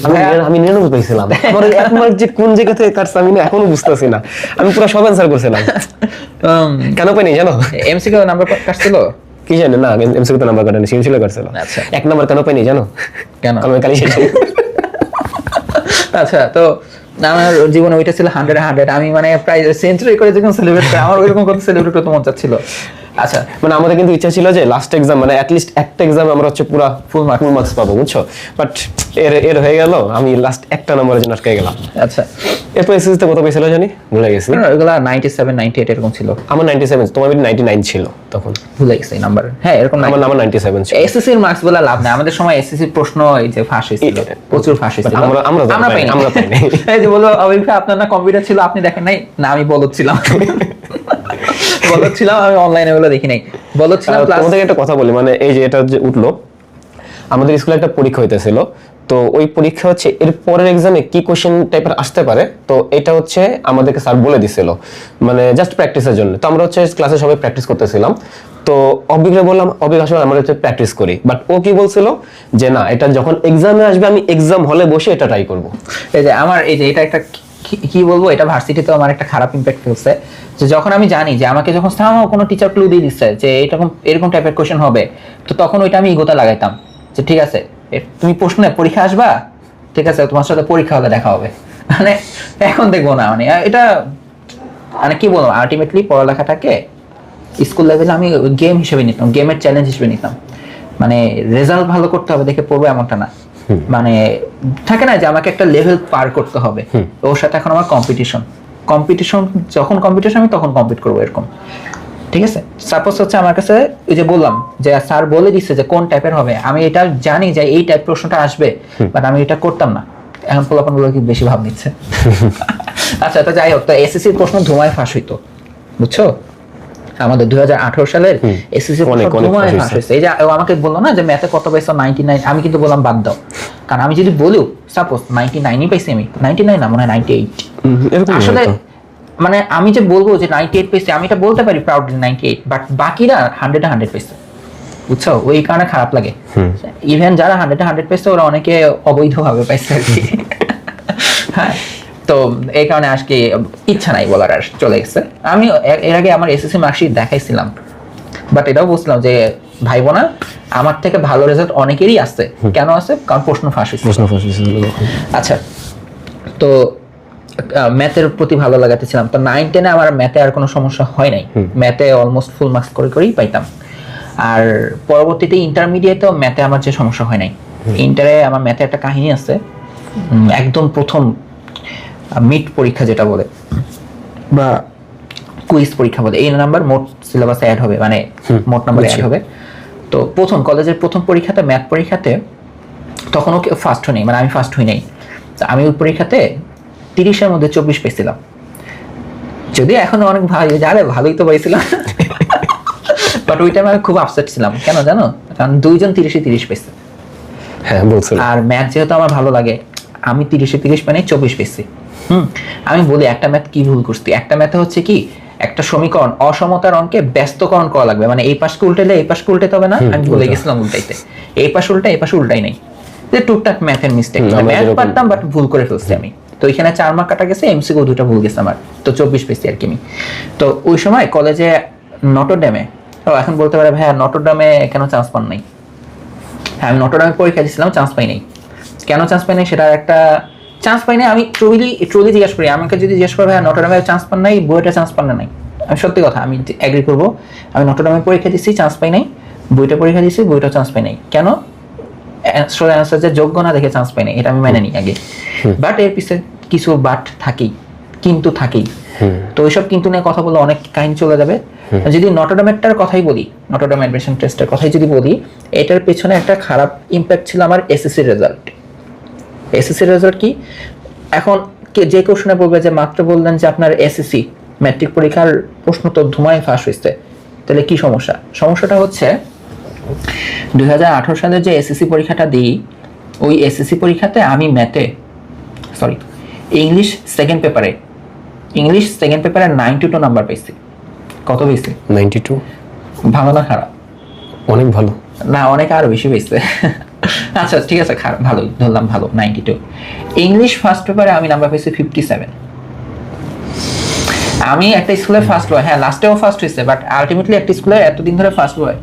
আমি 99 পেয়েছিলাম। আমার এক মার্ক যে কোন জায়গা থেকে কাটছে আমি এখনো বুঝতেছি না, আমি পুরো সব অ্যানসার করছিলাম। কেন পাইনি জানো? এমসিকিউ নাম্বার কাটছিল কি জানি না, এমসিকিউ তো নাম্বার কাটেনি, সিএমসি কাটছিল। আচ্ছা, 1 নাম্বার কেন পাইনি জানো? কেন? আমি কালি শেষ। আচ্ছা, তো আমার জীবনে ওইটা ছিল 100-এ 100। আমি মানে প্রায় সেঞ্চুরি করে যখন সেলিব্রেট করি, আমার ওইরকম কত সেলিব্রেট করতে মন চাচ্ছিল। আচ্ছা, মানে আমাদের কিন্তু ইচ্ছা ছিল যে লাস্ট এক্সাম, মানে অ্যাটলিস্ট একটা এক্সাম আমরা হচ্ছে পুরো ফুল মার্কস পাবো, বুঝছো? বাট এর হয়ে গেল, আমি লাস্ট একটা নম্বরের জন্য আটকে গেলাম। আচ্ছা, এরপর এসএসসিতে কত পেয়েছিল জানি, ভুলে গেছি। ওগুলা 97 98 এরকম ছিল। আমার 97, তোমার 99 ছিল তখন, ভুলে গেছি নাম্বার। হ্যাঁ, এরকম আমার 97 ছিল। এসএসসির মার্কস বলা লাভ নাই, আমাদের সময় এসএসসির প্রশ্ন এই যে ফাঁস হয়েছিল, প্রচুর ফাঁস হয়েছিল। আমরা পাইনি। এই যে বলো অভিজ্ঞ, আপনার না কম্পিউটার ছিল, আপনি দেখেন নাই? না, আমি বলছিলাম আমি অনলাইনে বলে দেখি নাই, বলছিলাম। তোমাদের একটা কথা বলি, মানে এই যে এটা যে উঠলো, আমাদের স্কুলে একটা পরীক্ষা হইতেছিল, তো ওই পরীক্ষা হচ্ছে এর পরের এক্সামে কি কোশ্চেন টাইপের আসতে পারে, তো এটা হচ্ছে আমাদেরকে স্যার বলে দিছিল, মানে জাস্ট প্র্যাকটিসের জন্য। তো আমরা হচ্ছে ক্লাসে সবাই প্র্যাকটিস করতেছিলাম, তো অভিজ্ঞ বললাম, অভিজ্ঞ আসলে আমরা হচ্ছে প্র্যাকটিস করি, বাট ও কি বলছিল যে না, এটা যখন এক্সামে আসবে আমি এক্সাম হলে বসে এটা ট্রাই করব। এই যে আমার এই যে এটা একটা কি বলবো, এটা ভার্সিটিতে আমার একটা খারাপ ইমপ্যাক্ট ফেলছে, যে যখন আমি জানি যে আমাকে যখন কোনো টিচার ক্লু দিয়ে দিচ্ছে যে এরকম টাইপের কোশ্চেন হবে, তো তখন ওইটা আমি ইগোতে লাগাইতাম যে ঠিক আছে তুমি প্রশ্নে পরীক্ষা আসবা, ঠিক আছে তোমার সাথে পরীক্ষা হলে দেখা হবে, মানে এখন দেখবো না। মানে এটা মানে কি বলবো, আলটিমেটলি পড়ালেখাটাকে স্কুল লেভেলে আমি গেম হিসেবে নিতাম, গেমের চ্যালেঞ্জ হিসেবে নিতাম। মানে রেজাল্ট ভালো করতে হবে দেখে পড়বো এমনটা না, মানে থাকে না যে আমাকে একটা লেভেল পার করতে হবে, ওর সাথে এখন আমার কম্পিটিশন যখন কম্পিটিশন আমি তখন কম্পিট করবো এরকম। ঠিক আছে, সাপোজ হচ্ছে আমার কাছে ওই যে বললাম যে স্যার বলে দিচ্ছে যে কোন টাইপের হবে, আমি এটা জানি যে এই টাইপ প্রশ্নটা আসবে, বাট আমি এটা করতাম না। এখন পোলাপানগুলো কি বেশি ভাব নিচ্ছে। আচ্ছা, তো যাই হোক, তো এসএসসির প্রশ্ন ধুমায় ফাঁস হইতো, বুঝছো? আমাদের 2018 সালের এসএসসি ধুমায় ফাঁস হয়েছে। এই যে ও আমাকে বললো না যে ম্যাথে কত পাইছো 99, আমি কিন্তু বললাম বাদ দাও, কারণ আমি যদি বলিও সাপোজ 99ই পাইছি, আমি 99 না মনে হয় 98, আসলে মানে আমি যে বলবো যে 98 পেয়েছি, আমি এটা বলতে পারি প্রাউডলি 98, বাট বাকিরা 100 পেয়েছে, বুঝছো? ওই কারণে খারাপ লাগে। ইভেন যারা 100 পেয়েছে ওরা অনেকে অবৈধভাবে পাইছে আর কি। হ্যাঁ, তো এই কারণে আজকে ইচ্ছা নাই বলার, আর চলে গেছে। আমি এর আগে আমার এসএসসি মার্কশিট দেখাইছিলাম, বাট এটাও বলছিলাম যে ভাইবো না, আমার থেকে ভালো রেজাল্ট অনেকেরই আসছে। কেন আছে? কারণ প্রশ্ন ফাঁস হয়েছে। আচ্ছা, তো ম্যাথের প্রতি ভালো লাগাতে ছিলাম, তো 9-10 আমার ম্যাথে আর কোনো সমস্যা হয় নাই, ম্যাথে অলমোস্ট ফুল মার্কস করেই পাইতাম। আর পরবর্তীতে ইন্টারমিডিয়েটেও ম্যাথে আমার যে সমস্যা হয় নাই। ইন্টারে আমার ম্যাথে একটা কাহিনী আছে, একদম প্রথম মিড পরীক্ষা যেটা বলে বা কুইজ পরীক্ষা বলে, এই নাম্বার মোট সিলেবাসে অ্যাড হবে, মানে মোট নাম্বার অ্যাড হবে। তো প্রথম কলেজের প্রথম পরীক্ষাতে, ম্যাথ পরীক্ষাতে তখনও ফার্স্ট হই নাই, মানে আমি ফার্স্ট হই নাই। আমি ওই পরীক্ষাতে 30-এর মধ্যে 24 পেয়েছিলাম, যদি এখন অনেক ভালো জানে ভালোই তো পাইছিলাম, বাট ওই টাইমে আমি খুব আপসেট ছিলাম। কেন জানো? কারণ 2জন 30-30 পেয়েছে। হ্যাঁ, বলছিলাম। আর ম্যাথ যেহেতু আমার ভালো লাগে, আমি 30-30 মানে 24 পেয়েছি। আমি বলি একটা ম্যাথ কি ভুল করছি। একটা ম্যাথে হচ্ছে কি, একটা সমীকরণ অসমতার অঙ্কে ব্যস্তকরণ করা লাগবে, মানে এই পাশকে উল্টাইলে এই পাশকে উল্টাইতে হবে না, আমি বলে গেছিলাম উল্টাইতে, এই পাশ উল্টা এই পাশ উল্টাই নাই, যে টুকটাক ম্যাথের মিস্টেক, ম্যাথ পারতাম বাট ভুল করে ফেলছি আমি। তো এখানে 4 মার্ক কাটা গেছে, এমসিকিউ 2টা ভুল গেছে আমার, তো 24 পেয়েছি আর কি আমি। তো ওই সময় কলেজে নটরডেমে, এখন বলতে পারে ভাইয়া নটরডেমে কেন চান্স পান নাই? হ্যাঁ, আমি নটরডেমে পরীক্ষা দিয়েছিলাম, চান্স পাই নাই। কেন চান্স পাই নাই সেটা একটা চান্স পাই নাই, আমি ট্রুলি জিজ্ঞাসা করি। আমাকে যদি জিজ্ঞেস করে ভাইয়া নটরডেমে চান্স পান নাই, বইটা চান্স পান নাই, আমি সত্যি কথা আমি এগ্রি করবো। আমি নটরডেমে পরীক্ষা দিচ্ছি, চান্স পাই নাই, বইটা পরীক্ষা দিচ্ছি, বইটা চান্স পাই নাই। কেন? অ্যান্সার যে যোগ্য না দেখে চান্স পাই নাই, এটা আমি মেনে নিই আগে। বাট এর পিছনে কিছু বাট থাকেই, কিন্তু থাকেই। তো ওইসব কিন্তু নিয়ে কথা বলে অনেক কাহিনী চলে যাবে। যদি নটরডেমেরটার কথাই বলি, নটরডেম অ্যাডমিশন টেস্টের কথাই যদি বলি, এটার পেছনে একটা খারাপ ইম্প্যাক্ট ছিল আমার এসএসসি রেজাল্ট। এসএসসি রেজাল্ট কি, এখন যে কেউ শুনে বলবে যে মাত্র বললেন যে আপনার এসএসসি ম্যাট্রিক পরীক্ষার প্রশ্ন তো ধুমায় ফাঁস হয়েছে, তাহলে কি সমস্যা? সমস্যাটা হচ্ছে 2018 সালে যে এসএসসি পরীক্ষাটা দিই, ওই এসএসসি পরীক্ষাতে আমি ইংলিশ সেকেন্ড পেপারে 92 নাম্বার পেয়েছি। কত পেয়েছি? 92। ভালো না খারাপ? অনেক ভালো না, অনেক আরো বেশি পেয়েছে। আচ্ছা ঠিক আছে, ভালোই ধরলাম, ভালো 92। ইংলিশ ফার্স্ট পেপারে আমি নাম্বার পেয়েছি 57। আমি একটা স্কুলে ফার্স্ট হয়, হ্যাঁ লাস্টেও ফার্স্ট হয়েছে, বাট আলটিমেটলি একটা স্কুলে এতদিন ধরে ফার্স্ট হয়।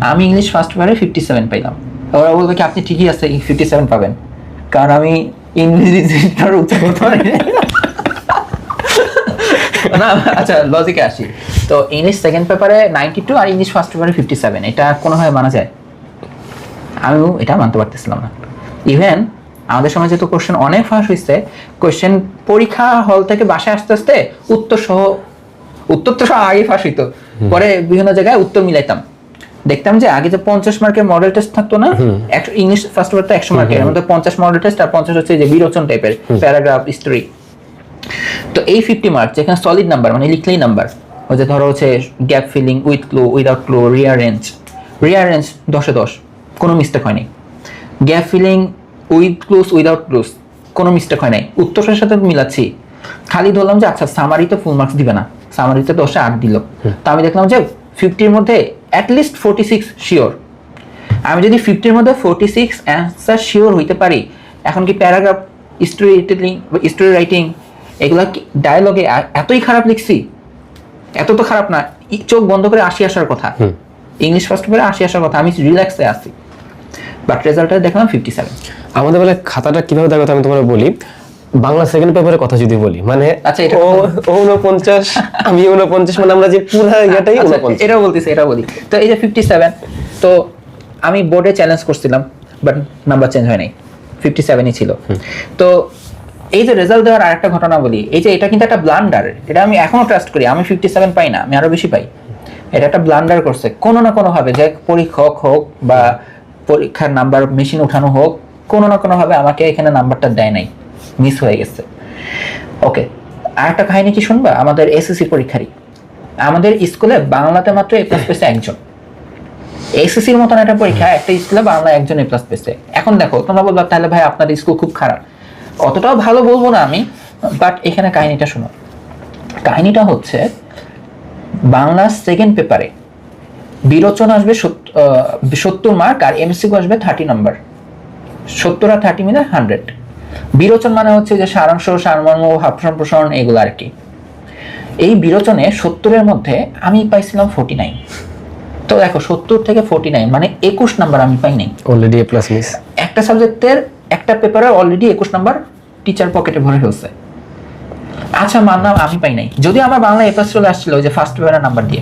আমি ইংলিশ ফার্স্ট পেপারে 57 পাইলাম। ওরা বলবে কি আপনি ঠিকই আছে 57 পাবেন, কারণ আমি ইংরেজিটার উচ্চারণ করতে পারি না। আচ্ছা লজিকে আসি, তো ইংলিশ সেকেন্ড পেপারে 92 আর ইংলিশ ফার্স্ট পেপারে 57, এটা কোনোভাবে মানা যায়? আমিও এটা মানতে পারতেছিলাম না। ইভেন আমাদের সময় যেহেতু কোশ্চেন অনেক ফাঁস হয়েছে, কোশ্চেন পরীক্ষা হল থেকে বাসায় আসতে আসতে উত্তর তো সহ আগে ফাঁস হইতো, পরে বিভিন্ন জায়গায় উত্তর মিলাইতাম, দেখতাম যে আগে যে 50 মার্কের মডেল টেস্ট থাকতো না, ইংলিশ ফার্স্ট পেপার তো 100 মার্কের, এর মধ্যে 50 মডেল টেস্ট আর 50 হচ্ছে যে বিরোচন টাইপের প্যারাগ্রাফ স্টোরি। তো এই 50 মার্ক যেখানে সলিড নাম্বার, মানে লিখলেই নাম্বার, ওই যে ধরো হচ্ছে gap filling, with clue, without clue, rearrange 10-এ 10, কোনো মিস্টেক হয়নি। Gap filling, with clues, without clues, কোনো মিস্টেক হয় নাই। উত্তরের সাথে মিলাচ্ছি, খালি ধরলাম যে আচ্ছা সামারিতে ফুল মার্কস দিবে না, সামারিতে 10-এ 8 দিল। তো আমি দেখলাম যে 50-এর মধ্যে অ্যাটলিস্ট 46 শিওর। আমি যদি 50-এর মধ্যে 46 অ্যান্সার শিওর হইতে পারি, এখন কি প্যারাগ্রাফ, স্টোরি রাইটিং, এগুলা ডায়ালগে এতই খারাপ লিখছি? এত তো খারাপ না, চোখ বন্ধ করে 80 আসার কথা, ইংলিশ ফার্স্ট পেপারে 80 আসার কথা, আমি রিল্যাক্সে আছি, বাট রেজাল্টে দেখলাম 57। আমাদের বেলায় খাতাটা কিভাবে দেখো আমি তোমাকে বলি। বাংলা সেকেন্ড পেপারের কথা যদি বলি, মানে আচ্ছা এটা 49 আমি 49, মানে আমরা যে পুরো জায়গাটাই 49। এটাও বলি। তো এই যে 57, তো আমি বোর্ডে চ্যালেঞ্জ করছিলাম, বাট নাম্বার চেঞ্জ হয় নাই, 57ই ছিল। তো এই যে রেজাল্ট দেওয়ার আরেকটা ঘটনা বলি, এই যে এটা কিন্তু একটা ব্লান্ডার, এটা আমি এখনো ট্রাস্ট করি। আমি 57 পাই না, আমি আরো বেশি পাই। এটা একটা ব্লান্ডার করছে কোনো না কোনো ভাবে, যে পরীক্ষক হোক বা পরীক্ষার নাম্বার মেশিন উঠানো হোক, কোনো না কোনো ভাবে আমাকে এখানে নাম্বারটা দেয় নাই, মিস হয়ে গেছে। ওকে, আর একটা কাহিনী কি শুনবা? আমাদের এসএসসি পরীক্ষারই, আমাদের স্কুলে বাংলাতে মাত্র এ প্লাস পেয়েছে একজন। এসএসসির মতন একটা পরীক্ষা, একটা স্কুলে বাংলা একজন এ প্লাস পেয়েছে। এখন দেখো, তোমরা বলবা তাহলে ভাই আপনাদের স্কুল খুব খারাপ। অতটাও ভালো বলবো না আমি, বাট এখানে কাহিনীটা শোনো। কাহিনীটা হচ্ছে বাংলা সেকেন্ড পেপারে বিরোচন আসবে 70 মার্ক, আর এমসিকিউ আসবে 30 নাম্বার। 70 আর 30 মিলে 100। বিরোচন মানে হচ্ছে যে সারাংশ, সারমর্ম, ভাব সম্প্রসারণ, এগুলো আর কি। এই বিরোচনে 70-এর মধ্যে আমি পাইছিলাম 49। তো দেখো 70 থেকে 49 মানে 21 নাম্বার আমি পাই নাই। অলরেডি এ প্লাস মিস। একটা সাবজেক্টের একটা পেপারে অলরেডি 21 নাম্বার টিচার পকেটে ভরে ফেলছে। আচ্ছা মানলাম আমি পাই নাই, যদি আমার বাংলা এ প্লাস চলে আসছিল যে ফার্স্ট পেপারের নাম্বার দিয়ে,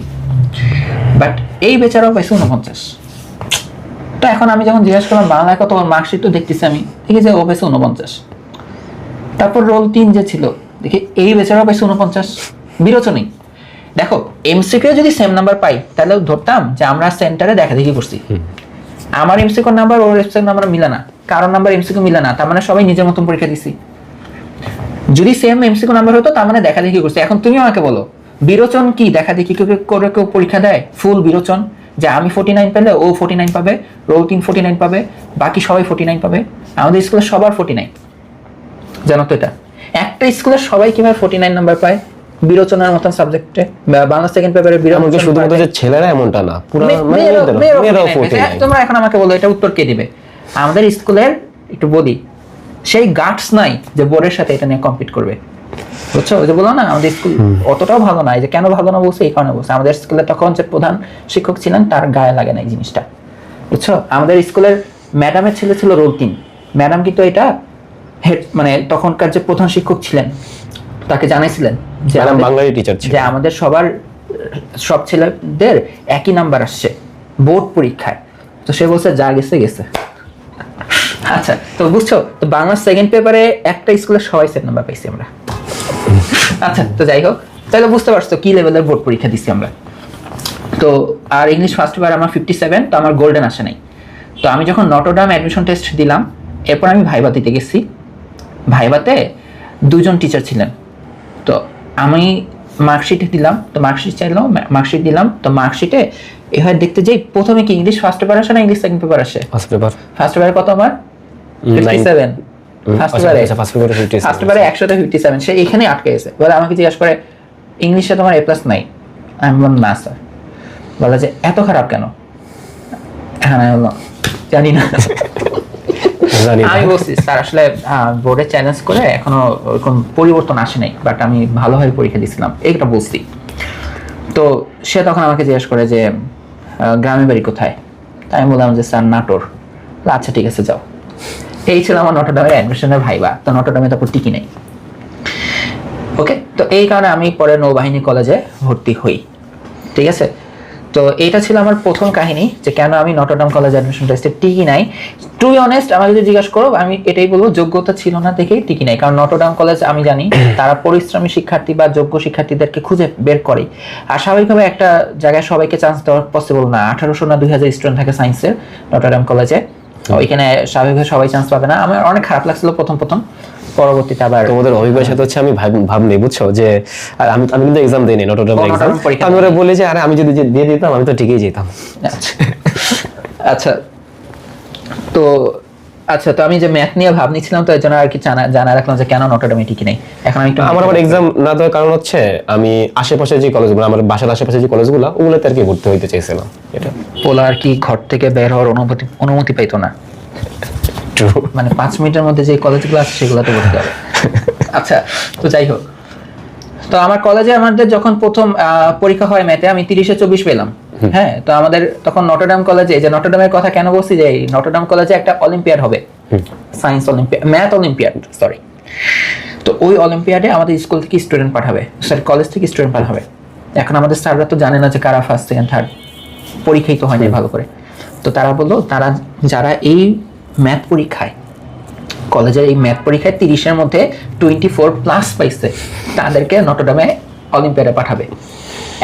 বাট এই বেচারাও পাইছে 49। তো এখন আমি যখন জিজ্ঞাসা করলাম বাংলায় কত, মার্কশিট তো দেখতেছি আমি, ঠিক আছে, ও পাইছে 49। তারপর রোল 3 যে ছিল, দেখি এই বেচারাও পাইছে 49 বিরোচনেই। দেখো এমসিকিউ যদি সেম নাম্বার পাই তাহলে ধরতাম যে আমরা সেন্টারে দেখা দেখি করছি। আমার এমসিকিউ নাম্বার ওর এমসিকিউ নাম্বার মিলে না, কারণ নাম্বার এমসিকিউ মিলে না, তার মানে সবাই নিজের মতন পরীক্ষা দিছি। যদি সেম এমসিকিউ নাম্বার হতো তার মানে দেখা দেখি করছি। এখন তুমি আমাকে বলো বিরোচন কি দেখা দেখি করে কেউ পরীক্ষা দেয়? ফুল বিরোচন, যে আমি 49 পেলে ও 49 পাবে, রোল 3 49 পাবে, বাকি সবাই 49 পাবে। আমাদের স্কুলে সবার 49, জানো তো এটা? একটা স্কুলে সবাই কিভাবে 49 নাম্বার পায় বিরোচনের মতন সাবজেক্টে, বাংলা সেকেন্ড পেপারে বিরোচন। শুধুমাত্র যে ছেলেরা এমনটা না, পুরো মেয়েরাও 49। তোমরা এখন আমাকে বলো এটা উত্তর কে দিবে? আমাদের স্কুলের একটু বলি, সেই গাটস নাই যে বোর্ডের সাথে এটা নিয়ে কম্পিট করবে, বুঝছো? ওই যে বলো না আমাদের স্কুল অতটাও ভালো নাই। যে কেন ভালো না বলছে, এই কারণে বলছে আমাদের স্কুলে তখন যে প্রধান শিক্ষক ছিলেন তার গায়ে লাগে না এই জিনিসটা, বুঝছো? আমাদের স্কুলের ম্যাডামের ছেলে ছিল রোল 3। ম্যাডাম কিন্তু এটা হেড, মানে তখনকার যে প্রধান শিক্ষক ছিলেন তাকে জানাইছিলেন যে বাংলারই টিচার ছিল, যে আমাদের সব ছেলেদের একই নাম্বার আসছে বোর্ড পরীক্ষায়। তো সে বলছে যা গেছে গেছে। আচ্ছা, তো বুঝছো, তো বাংলা সেকেন্ড পেপারে একটা স্কুলে সবাই সেট নাম্বার পাইছি আমরা। আচ্ছা, তো যাই হোক, তাহলে বুঝতে পারছো কি লেভেলের বোর্ড পরীক্ষা দিচ্ছি আমরা। তো আর ইংলিশ ফার্স্ট পেপার আমার 57, তো আমার গোল্ডেন আসে নাই। তো আমি যখন নটরডাম অ্যাডমিশন টেস্ট দিলাম, এরপর আমি ভাইবা দিতে গেছি। ভাইবাতে 2জন টিচার ছিলেন। তো আমি মার্কশিট দিলাম, তো মার্কশিট চাইলাম, মার্কশিট দিলাম। তো মার্কশিটে এভাবে দেখতে যাই, প্রথমে কি ইংলিশ ফার্স্ট পেপার আসে না ইংলিশ সেকেন্ড পেপার আসে? ফার্স্ট পেপারে কত আমার? 57। ফার্স্ট পেপারে 100-57, সে এখানে আটকে গেছে। বলে আমাকে জিজ্ঞাসা করে ইংলিশে তোমার এ প্লাস নাই? আমি বললাম না স্যার। বলে যে এত খারাপ কেন? হ্যাঁ, আমি বললাম জানি না। আমি বলছি স্যার আসলে বোর্ডে চ্যালেঞ্জ করে এখনো ওরকম পরিবর্তন আসে নাই, বাট আমি ভালোভাবে পরীক্ষা দিয়েছিলাম, এইটা বলছি। তো সে তখন আমাকে জিজ্ঞেস করে যে গ্রামের বাড়ি কোথায়? তাই আমি বললাম যে স্যার নাটোর। আচ্ছা ঠিক আছে যাও। এই ছিল আমার নটরডামের অ্যাডমিশনের ভাইবা। তো নটরডামে তারপর টিকি নাই। ওকে, তো এই কারণে আমি পরে নৌবাহিনী কলেজে ভর্তি হই, ঠিক আছে? তো এইটা ছিল আমার প্রথম কাহিনী যে কেন আমি নটরডাম কলেজ অ্যাডমিশন টেস্টে টিকি নাই। টু বি অনেস্ট, আমাকে যদি জিজ্ঞাসা করো আমি এটাই বলবো যোগ্যতা ছিল না দেখেই টিকি নাই। কারণ নটরডাম কলেজ আমি জানি তারা পরিশ্রমী শিক্ষার্থী বা যোগ্য শিক্ষার্থীদেরকে খুঁজে বের করে। আর স্বাভাবিকভাবে একটা জায়গায় সবাইকে চান্স দেওয়া পসিবল না। 1800 না 2000 স্টুডেন্ট থাকে সায়েন্সের নটরডাম কলেজে, ওইখানে স্বাভাবিকভাবে সবাই চান্স পাবে না। আমার অনেক খারাপ লাগছিল প্রথম, পরবর্তীতে আবার তোমাদের অভিজ্ঞতার সাথে হচ্ছে আমি ভাবনি, বুঝছো? যে আমি কিন্তু এক্সাম দেইনি, নটরডাম এক্সাম। আমি ওরা বলি যে আরে আমি যদি দিয়ে দিতাম আমি তো ঠিকই যেতাম। আচ্ছা, তো আমি যে ম্যাথ নিয়ে ভাবনিছিলাম, তো এর জন্য আর কি জানা রাখলাম যে কেন নটরডামে টিকি নাই। এখন আমি আমার আবার এক্সাম না দেওয়ার কারণ হচ্ছে আমি আশেপাশে যে কলেজগুলো, আমার বাসার আশেপাশে যে কলেজগুলো, ওগুলোতে আর কি ভর্তি হইতে চাইছিলাম। এটা পোলা আর কি ঘর থেকে বের হওয়ার অনুমতি পাইতো না, মানে 5 মিনিটের মধ্যে যে কলেজগুলো আছে সেগুলোতে ভর্তি হবে। আচ্ছা, তো যাই হোক, তো আমার কলেজে আমাদের যখন প্রথম পরীক্ষা হয় ম্যাথে, আমি 30-24 পেলাম। হ্যাঁ, তো আমাদের তখন নটরডাম কলেজে, যে নটরডামের কথা কেন বলছি, যে নটরডাম কলেজে একটা অলিম্পিয়াড হবে, science olympiad, math olympiad, sorry. তো ওই অলিম্পিয়াডে আমাদের স্কুল থেকে স্টুডেন্ট পাঠাবে, সরি কলেজ থেকে স্টুডেন্ট পাঠাবে। এখন আমাদের স্যাররা তো জানে না যে কারা ফার্স্ট সেকেন্ড থার্ড, পরীক্ষাই তো হয় না ভালো করে। তো তারা বললো যারা এই ম্যাথ পরীক্ষায়, কলেজের এই ম্যাথ পরীক্ষায় 30-এর মধ্যে 24+ পাইছে, তাদেরকে নটরডেমে অলিম্পিয়াডে পাঠাবে।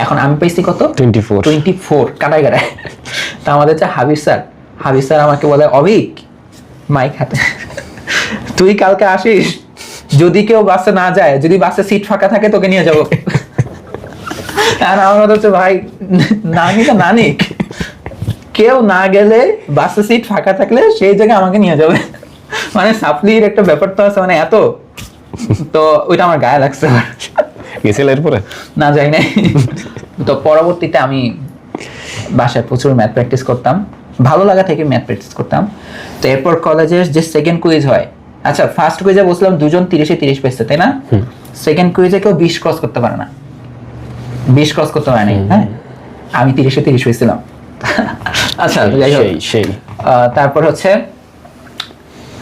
এখন আমি পাইছি কত? 24 কাটায় কাটায়। তো আমাদের যে হাবিব স্যার আমাকে বলে, অভিক মাইক হাতে, তুই কালকে আসিস, যদি কেউ বাসে না যায়, যদি বাসে সিট ফাঁকা থাকে তোকে নিয়ে যাবো। আর আমার কথা হচ্ছে ভাই, নানি তো নানি, কেউ না গেলে বাসে সিট ফাঁকা থাকলে সেই জায়গায় আমাকে নিয়ে যাবে। মানে সাপ্লির একটা ব্যাপার তো আছে, মানে এত, তো ওইটা আমার গায়ে লাগছে। গেছিল এরপরে? না, যাই নাই। তো পরবর্তীতে আমি বাসায় প্রচুর ম্যাথ প্র্যাকটিস করতাম, ভালো লাগা থেকে ম্যাথ প্র্যাকটিস করতাম। তো এরপর কলেজের যে সেকেন্ড কুইজ হয়, আচ্ছা ফার্স্ট কুইজে বসলাম দুজন 30-30 পেয়েছে, তাই না? সেকেন্ড কুইজে কেউ 20 ক্রস করতে পারে না, 20 ক্রস করতে পারে নাই। হ্যাঁ, আমি 30-30 পেয়েছিলাম। আচ্ছা, যাই হোক, তারপর হচ্ছে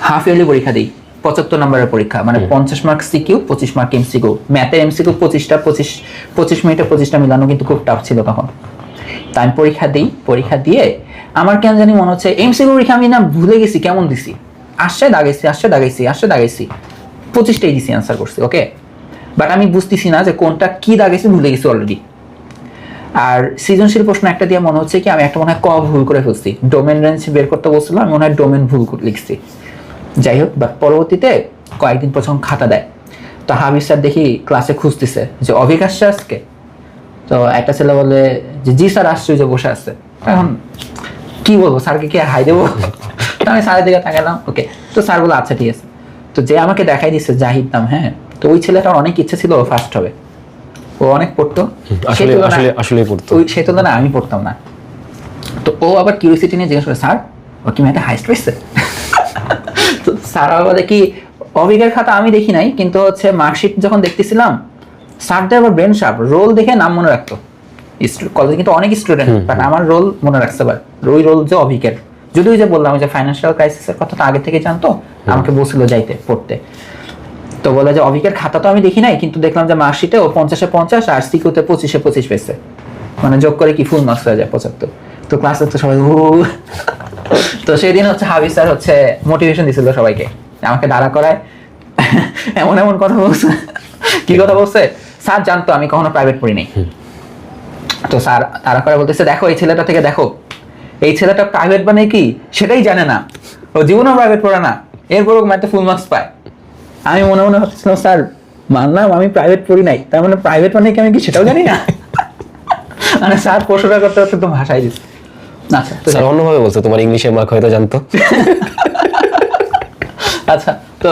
হাফ ইয়ারলি পরীক্ষা দিই, 75 নম্বরের পরীক্ষা, মানে 50 মার্ক সিকিউ, 25 মার্ক এমসিকিউ। ম্যাথের এমসিকিউ 25 মিনিটে 25টা মিলানো কিন্তু খুব টাফ ছিল তখন। তাই আমি পরীক্ষা দিই, পরীক্ষা দিয়ে আমার কেন জানি মনে হচ্ছে এমসিকিউ পরীক্ষা আমি না ভুলে গেছি কেমন দিছি, আসছে দাগাইছি 25টাই দিছি, অ্যান্সার করছি, ওকে। বাট আমি বুঝতেছি না যে কোনটা কি দাগাইছি, ভুলে গেছি অলরেডি। আর সৃজনশীল প্রশ্ন একটা দিয়ে মনে হচ্ছে কি আমি একটা মনে হয় ক ভুল করে ফেলছি, ডোমেন রেঞ্জ বের করতে বলছিলাম, আমি মনে হয় ডোমেন ভুল লিখছি। যাই হোক, বাট পরবর্তীতে কয়েকদিন পর যখন খাতা দেয়, তো হাবিব স্যার দেখি ক্লাসে খুঁজতেছে যে অভিক আসছে আজকে। তো একটা ছেলে বলে যে জি স্যার আসছে, যে বসে আছে। এখন কি বলবো, স্যারকে কি হাই দেবো? তো আমি স্যারের দিকে তাকালাম, ওকে। তো স্যার বলে আচ্ছা ঠিক আছে। তো যে আমাকে দেখাই দিচ্ছে জাহিদ নাম, হ্যাঁ, তো ওই ছেলেটার অনেক ইচ্ছা ছিল ও ফার্স্ট হবে, ও অনেক পড়তো, আসলে পড়তো, সেই তুলনায় আমি পড়তাম না। তো ও আবার কিউরিওসিটি নিয়ে জিজ্ঞেস করে, স্যার ও কি ম্যাথে হাইস্ট পেয়েছে? তো স্যার বলে কি, অভিজ্ঞের খাতা আমি দেখি নাই, কিন্তু হচ্ছে মার্কশিট যখন দেখতেছিলাম, স্যারদের আবার ব্রেন শার্প, রোল দেখে নাম মনে রাখতো। কলেজে কিন্তু অনেক স্টুডেন্ট, বাট আমার রোল মনে রাখছে, আবার ওই রোল যে অভিজ্ঞের। যদি ওই যে বললাম যে ফাইন্যান্সিয়াল ক্রাইসিসের কথাটা আগে থেকে জানতো, আমাকে বলছিল যাইতে পড়তে। তো বলে যে অভিজ্ঞের খাতা তো আমি দেখি নাই, কিন্তু দেখলাম যে মার্কশিটে ও 50-এ 50 আর সিকিউতে 25-এ 25 পেয়েছে, মানে যোগ করে কি ফুল মার্কস হয়ে যায় 75। তো ক্লাসে তো সবাই তো সেদিন হচ্ছে হাবিব স্যার হচ্ছে মোটিভেশন দিছিল সবাইকে, আমাকে দাঁড়া করায় এমন এমন কথা বলছে। কি কথা বলছে? স্যার জানতো আমি কখনো প্রাইভেট পড়ি নাই। তো স্যার দাঁড়া করে বলতেছে, দেখো এই ছেলেটা থেকে দেখো, এই ছেলেটা প্রাইভেট মানে কি সেটাই জানে না, ও জীবনেও প্রাইভেট পড়ে না, এরপরও ম্যাথে ফুল মার্কস পায়। আমি মনে মনে ভাবছিলাম, স্যার মানলাম আমি প্রাইভেট পড়ি নাই, তার মানে প্রাইভেট মানে কি আমি কি সেটাও জানি না? মানে স্যার প্রশ্নটা করতে করতে তো ভাষাই দিচ্ছে। আচ্ছা, তো স্যার অন্যভাবে বলছে, তোমার ইংলিশের মার্ক হয়তো জানতো। আচ্ছা, তো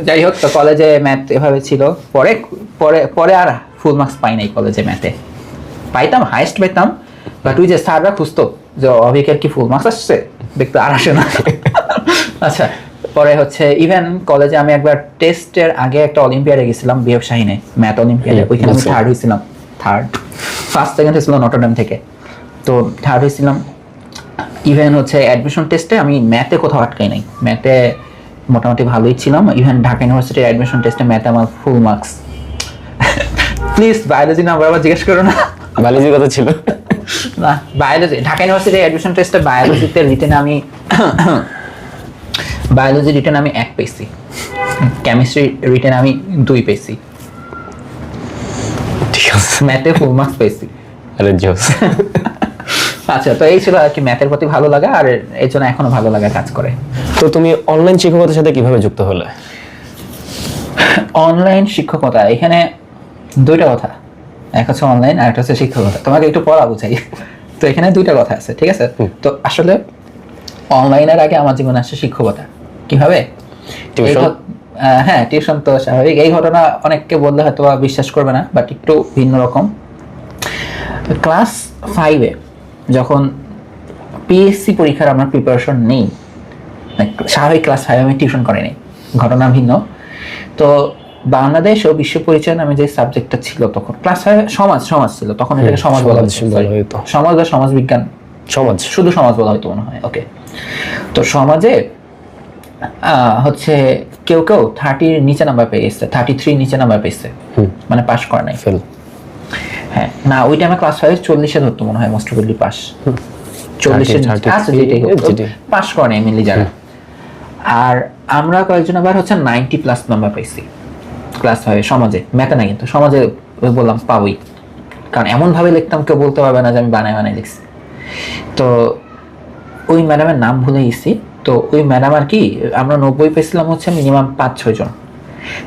যাই হোক, তো কলেজে ম্যাথ এভাবে ছিল। পরে পরে পরে আর ফুল মার্কস পাই নাই কলেজে ম্যাথে, পাইতাম হাইস্ট পাইতাম, বাট ওই যে স্যাররা খুঁজতো যে অভিকের কি ফুল মার্কস আসছে, দেখতে আর আসে না। আচ্ছা, পরে হচ্ছে ইভেন কলেজে আমি একবার টেস্টের আগে একটা অলিম্পিয়াডে গেছিলাম, বিএফ শাহিনে ম্যাথ অলিম্পিয়াডে, ওইখানে আমি থার্ড হয়েছিলাম। ফার্স্ট সেকেন্ড হয়েছিল নটরডেম থেকে, তো থার্ড হয়েছিলাম। ইভেন হচ্ছে অ্যাডমিশন টেস্টে আমি ম্যাথে কোথাও আটকাই নাই, ম্যাথে মোটামুটি ভালোই ছিলাম। ইভেন ঢাকা ইউনিভার্সিটির অ্যাডমিশন টেস্টে ম্যাথে আমার full marks. Please biology number আবার জিজ্ঞেস করো না। বায়োলজির কথা ছিল না, বায়োলজি ঢাকা ইউনিভার্সিটির অ্যাডমিশন টেস্টে বায়োলজিতে রিটেন আমি বায়োলজি রিটেন আমি 1 পেয়েছি, কেমিস্ট্রি রিটেন আমি 2 পেয়েছি, ঠিক আছে, ম্যাথে ফুল মার্কস পেয়েছি। আরে জোস। আচ্ছা, তো এই ছিল আর কি ম্যাথের প্রতি ভালো লাগা, আর এর জন্য এখনো ভালো লাগা কাজ করে। তো তুমি অনলাইন শিক্ষকতার সাথে কিভাবে যুক্ত হলে? অনলাইন শিক্ষকতা, এখানে দুইটা কথা, এক হচ্ছে অনলাইন আর একটা হচ্ছে শিক্ষকতা। তোমাকে একটু পড়া বুঝাই। তো এখানে দুইটা কথা আছে, ঠিক আছে? তো আসলে অনলাইনের আগে আমার জীবনে আসছে শিক্ষকতা। কিভাবে? হ্যাঁ, টিউশন তো স্বাভাবিক। এই ঘটনা অনেককে বললে হয়তো বিশ্বাস করবে না, বাট একটু ভিন্ন রকম। ক্লাস 5-এ যখন পিএসসি পরীক্ষার আমার প্রিপারেশন নেই, স্বাভাবিক ক্লাস 5 আমি টিউশন করি নাই, ঘটনা ভিন্ন। তো বাংলাদেশ ও বিশ্ব পরিচয় নামে যে সাবজেক্টটা ছিল তখন ক্লাস 5 সমাজ ছিল, তখন এটাকে সমাজ বলা হতো, সমাজ বা সমাজ বিজ্ঞান, শুধু সমাজ বলা হতো মনে হয়, ওকে। তো সমাজে হচ্ছে কেউ 30-র নিচে নাম্বার পেয়ে গেছে, 33 নিচে নাম্বার পেয়েছে, মানে পাস করে নাই, ফেল। হ্যাঁ, না ওই টাইমে ক্লাস 5 40-এ ধরতো মনে হয়, মোস্ট প্রবাবলি পাস, 40-এ পাস করে নাই মেনলি যারা। আর আমরা কয়েকজন আবার হচ্ছে 90+ নাম্বার পাইছি ক্লাস 5 সমাজে, ম্যাথে না কিন্তু সমাজে ওই বললাম পাবই, কারণ এমন ভাবে লিখতাম কেউ বলতে পারবে না যে আমি বানায় বানায় লিখছি। তো ওই ম্যাডামের নাম ভুলে গেছি। তো ওই ম্যাডাম আর কি, আমরা 90 পেয়েছিলাম হচ্ছে মিনিমাম 5-6 জন।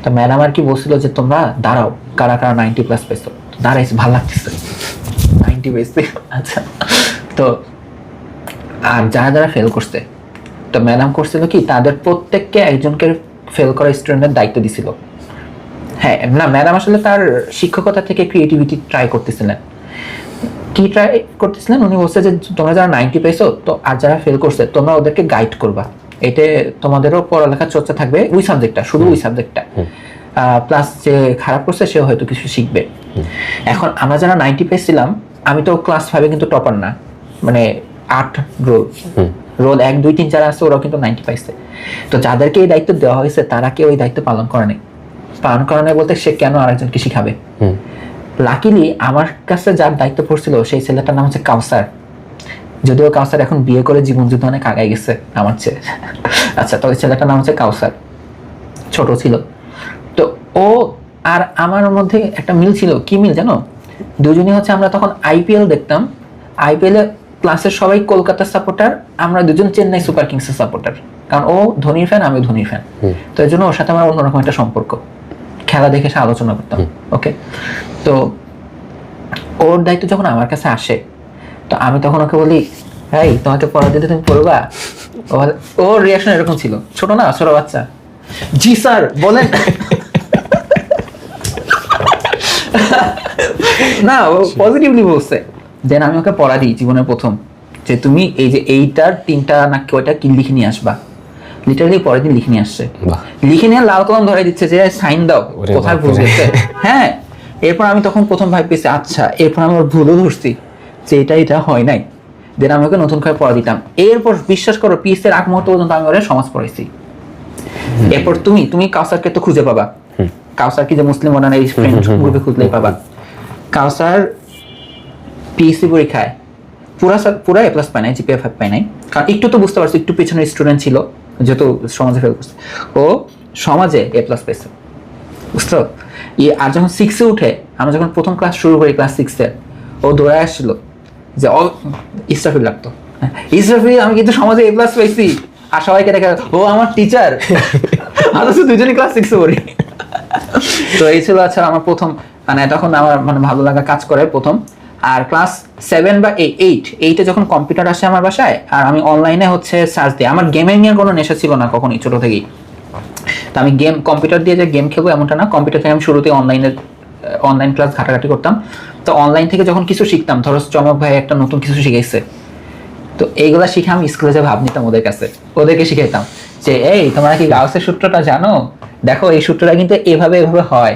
তো ম্যাডাম আর কি বলছিল যে তোমরা দাঁড়াও, কারা কারা 90+ পেয়েছো। দাঁড়াইছে, ভালো লাগতেছে 90 পেয়েছে। আচ্ছা, তো আর যারা যারা ফেল করছে, তো ম্যাডাম করছিল কি তাদের প্রত্যেককে একজনকে ফেল করা স্টুডেন্টের দায়িত্ব দিছিল। হ্যাঁ না, ম্যাডাম আসলে তার শিক্ষকতা থেকে ক্রিয়েটিভিটি ট্রাই করতেছিলেন। কি ট্রাই করতেছিলেন, উনি বলছে যে তোমরা যারা 90 পেয়েছো তো আর যারা ফেল করছে তোমরা ওদেরকে গাইড করবা, এতে তোমাদেরও পড়ালেখার চর্চা থাকবে ওই সাবজেক্টটা, শুধু ওই সাবজেক্টটা, প্লাস যে খারাপ করছে সেও হয়তো কিছু শিখবে। এখন আমরা যারা 90 পেয়েছিলাম, আমি তো ক্লাস 5-এ কিন্তু টপার না, মানে 8 রোল 1 2 3 যারা আছে ওরাও কিন্তু 90 পাইছে। তো যাদেরকে এই দায়িত্ব দেওয়া হয়েছে তারা কেউ এই দায়িত্ব পালন করে নাই। পালন করে নাই বলতে সে কেন আরেকজনকে শিখাবে। লাকিলি আমার কাছে যার দায়িত্ব পড়ছিল সেই ছেলেটার নাম হচ্ছে কাউসার। যদিও কাউসার এখন বিয়ে করে জীবন যুদ্ধ অনেক আগায় গেছে আমার চেয়ে। আচ্ছা, তো ওই ছেলেটার নাম হচ্ছে কাউসার, ছোট ছিল। তো ও আর আমার মধ্যে একটা মিল ছিল। কি মিল জানো? দুজনই হচ্ছে আমরা তখন আইপিএল দেখতাম। আইপিএল এ ক্লাসের সবাই কলকাতার সাপোর্টার, আমরা দুজন চেন্নাই সুপার কিংসের সাপোর্টার। কারণ ও ধোনির ফ্যান, আমিও ধোনির ফ্যান। তো এই জন্য ওর সাথে আমার অন্যরকম একটা সম্পর্ক, খেলা দেখে সে আলোচনা করতাম। ওকে, তো ওর দায়িত্ব যখন আমার কাছে আসে, তো আমি তখন ওকে বলি, এই তোমাকে পড়া দিতে তুমি পড়বা? ওর রিয়াকশন এরকম ছিল, ছোট না, ছোট বাচ্চা, জি স্যার বলেন। না, ও পজিটিভলি বলছে। দেন আমি ওকে পড়া দিই জীবনের প্রথম, যে তুমি এই যে এইটার 3টা না কয়টা কি লিখে নিয়ে আসবা। লিটারালি পরের দিন লিখে নিয়ে আসছে, লিখে নিয়ে লাল কলম ধরে দিচ্ছে যে সাইন দাও, কোথায় ভুল গেছে। হ্যাঁ, এরপর আমি তখন প্রথম ভাই পেয়েছি, আচ্ছা, এরপর আমি ওর ভুলও ধরছি যে এটা হয় নাই। দেন আমি ওকে নতুন করে পড়া দিতাম। এরপর বিশ্বাস করো পিএসের আগ মুহূর্ত পর্যন্ত আমি ওরা সমাজ পড়াইছি। এরপর তুমি কাউসারকে তো খুঁজে পাবা, কাউসার কি যে মুসলিম মডার্ন এই ফ্রেন্ড গ্রুপে খুঁজলেই পাবা। কাউসার পিএসসি পরীক্ষায় পুরা A+ পায় নাই, GPA 5 পায় নাই। কারণ একটু তো বুঝতে পারছো, একটু পেছনের স্টুডেন্ট ছিল, যেহেতু সমাজে ফেল করছে। ও সমাজে A+ পেয়েছে, বুঝতো? আর যখন 6-এ উঠে, আমরা যখন প্রথম ক্লাস শুরু করি ক্লাস 6-এ, ও দৌড়ায় আসছিল যে ইসরাফিল লাগতো, ইসরাফিল আমি কিন্তু সমাজে A+ পাইছি। আর সবাইকে দেখা ও আমার টিচার, আমরা তো দুজনই ক্লাস 6-এ পড়ি। তো এই ছিল আচ্ছা আমার প্রথম, মানে তখন আমার মানে ভালো লাগা কাজ করে প্রথম। আর ক্লাস 7 বা 8-এ যখন কম্পিউটার আসে আমার বাসায়, আর আমি অনলাইনে হচ্ছে সার্চ দিই। আমার গেমিং এর কোনো নেশা ছিল না কখনোই ছোট থেকেই। তো আমি কম্পিউটার দিয়ে যে গেম খেলবো এমনটা না, কম্পিউটার থেকে আমি শুরুতে অনলাইন ক্লাস ঘাটাঘাটি করতাম। তো অনলাইন থেকে যখন কিছু শিখতাম, ধরো চমক ভাই একটা নতুন কিছু শিখাইছে, তো এইগুলা শিখে আমি স্কুলে যে ভাব নিতাম ওদের কাছে, ওদেরকে শিখাইতাম যে এই তোমরা কি গাউসের সূত্রটা জানো, দেখো এই সূত্রটা কিন্তু এভাবে এভাবে হয়,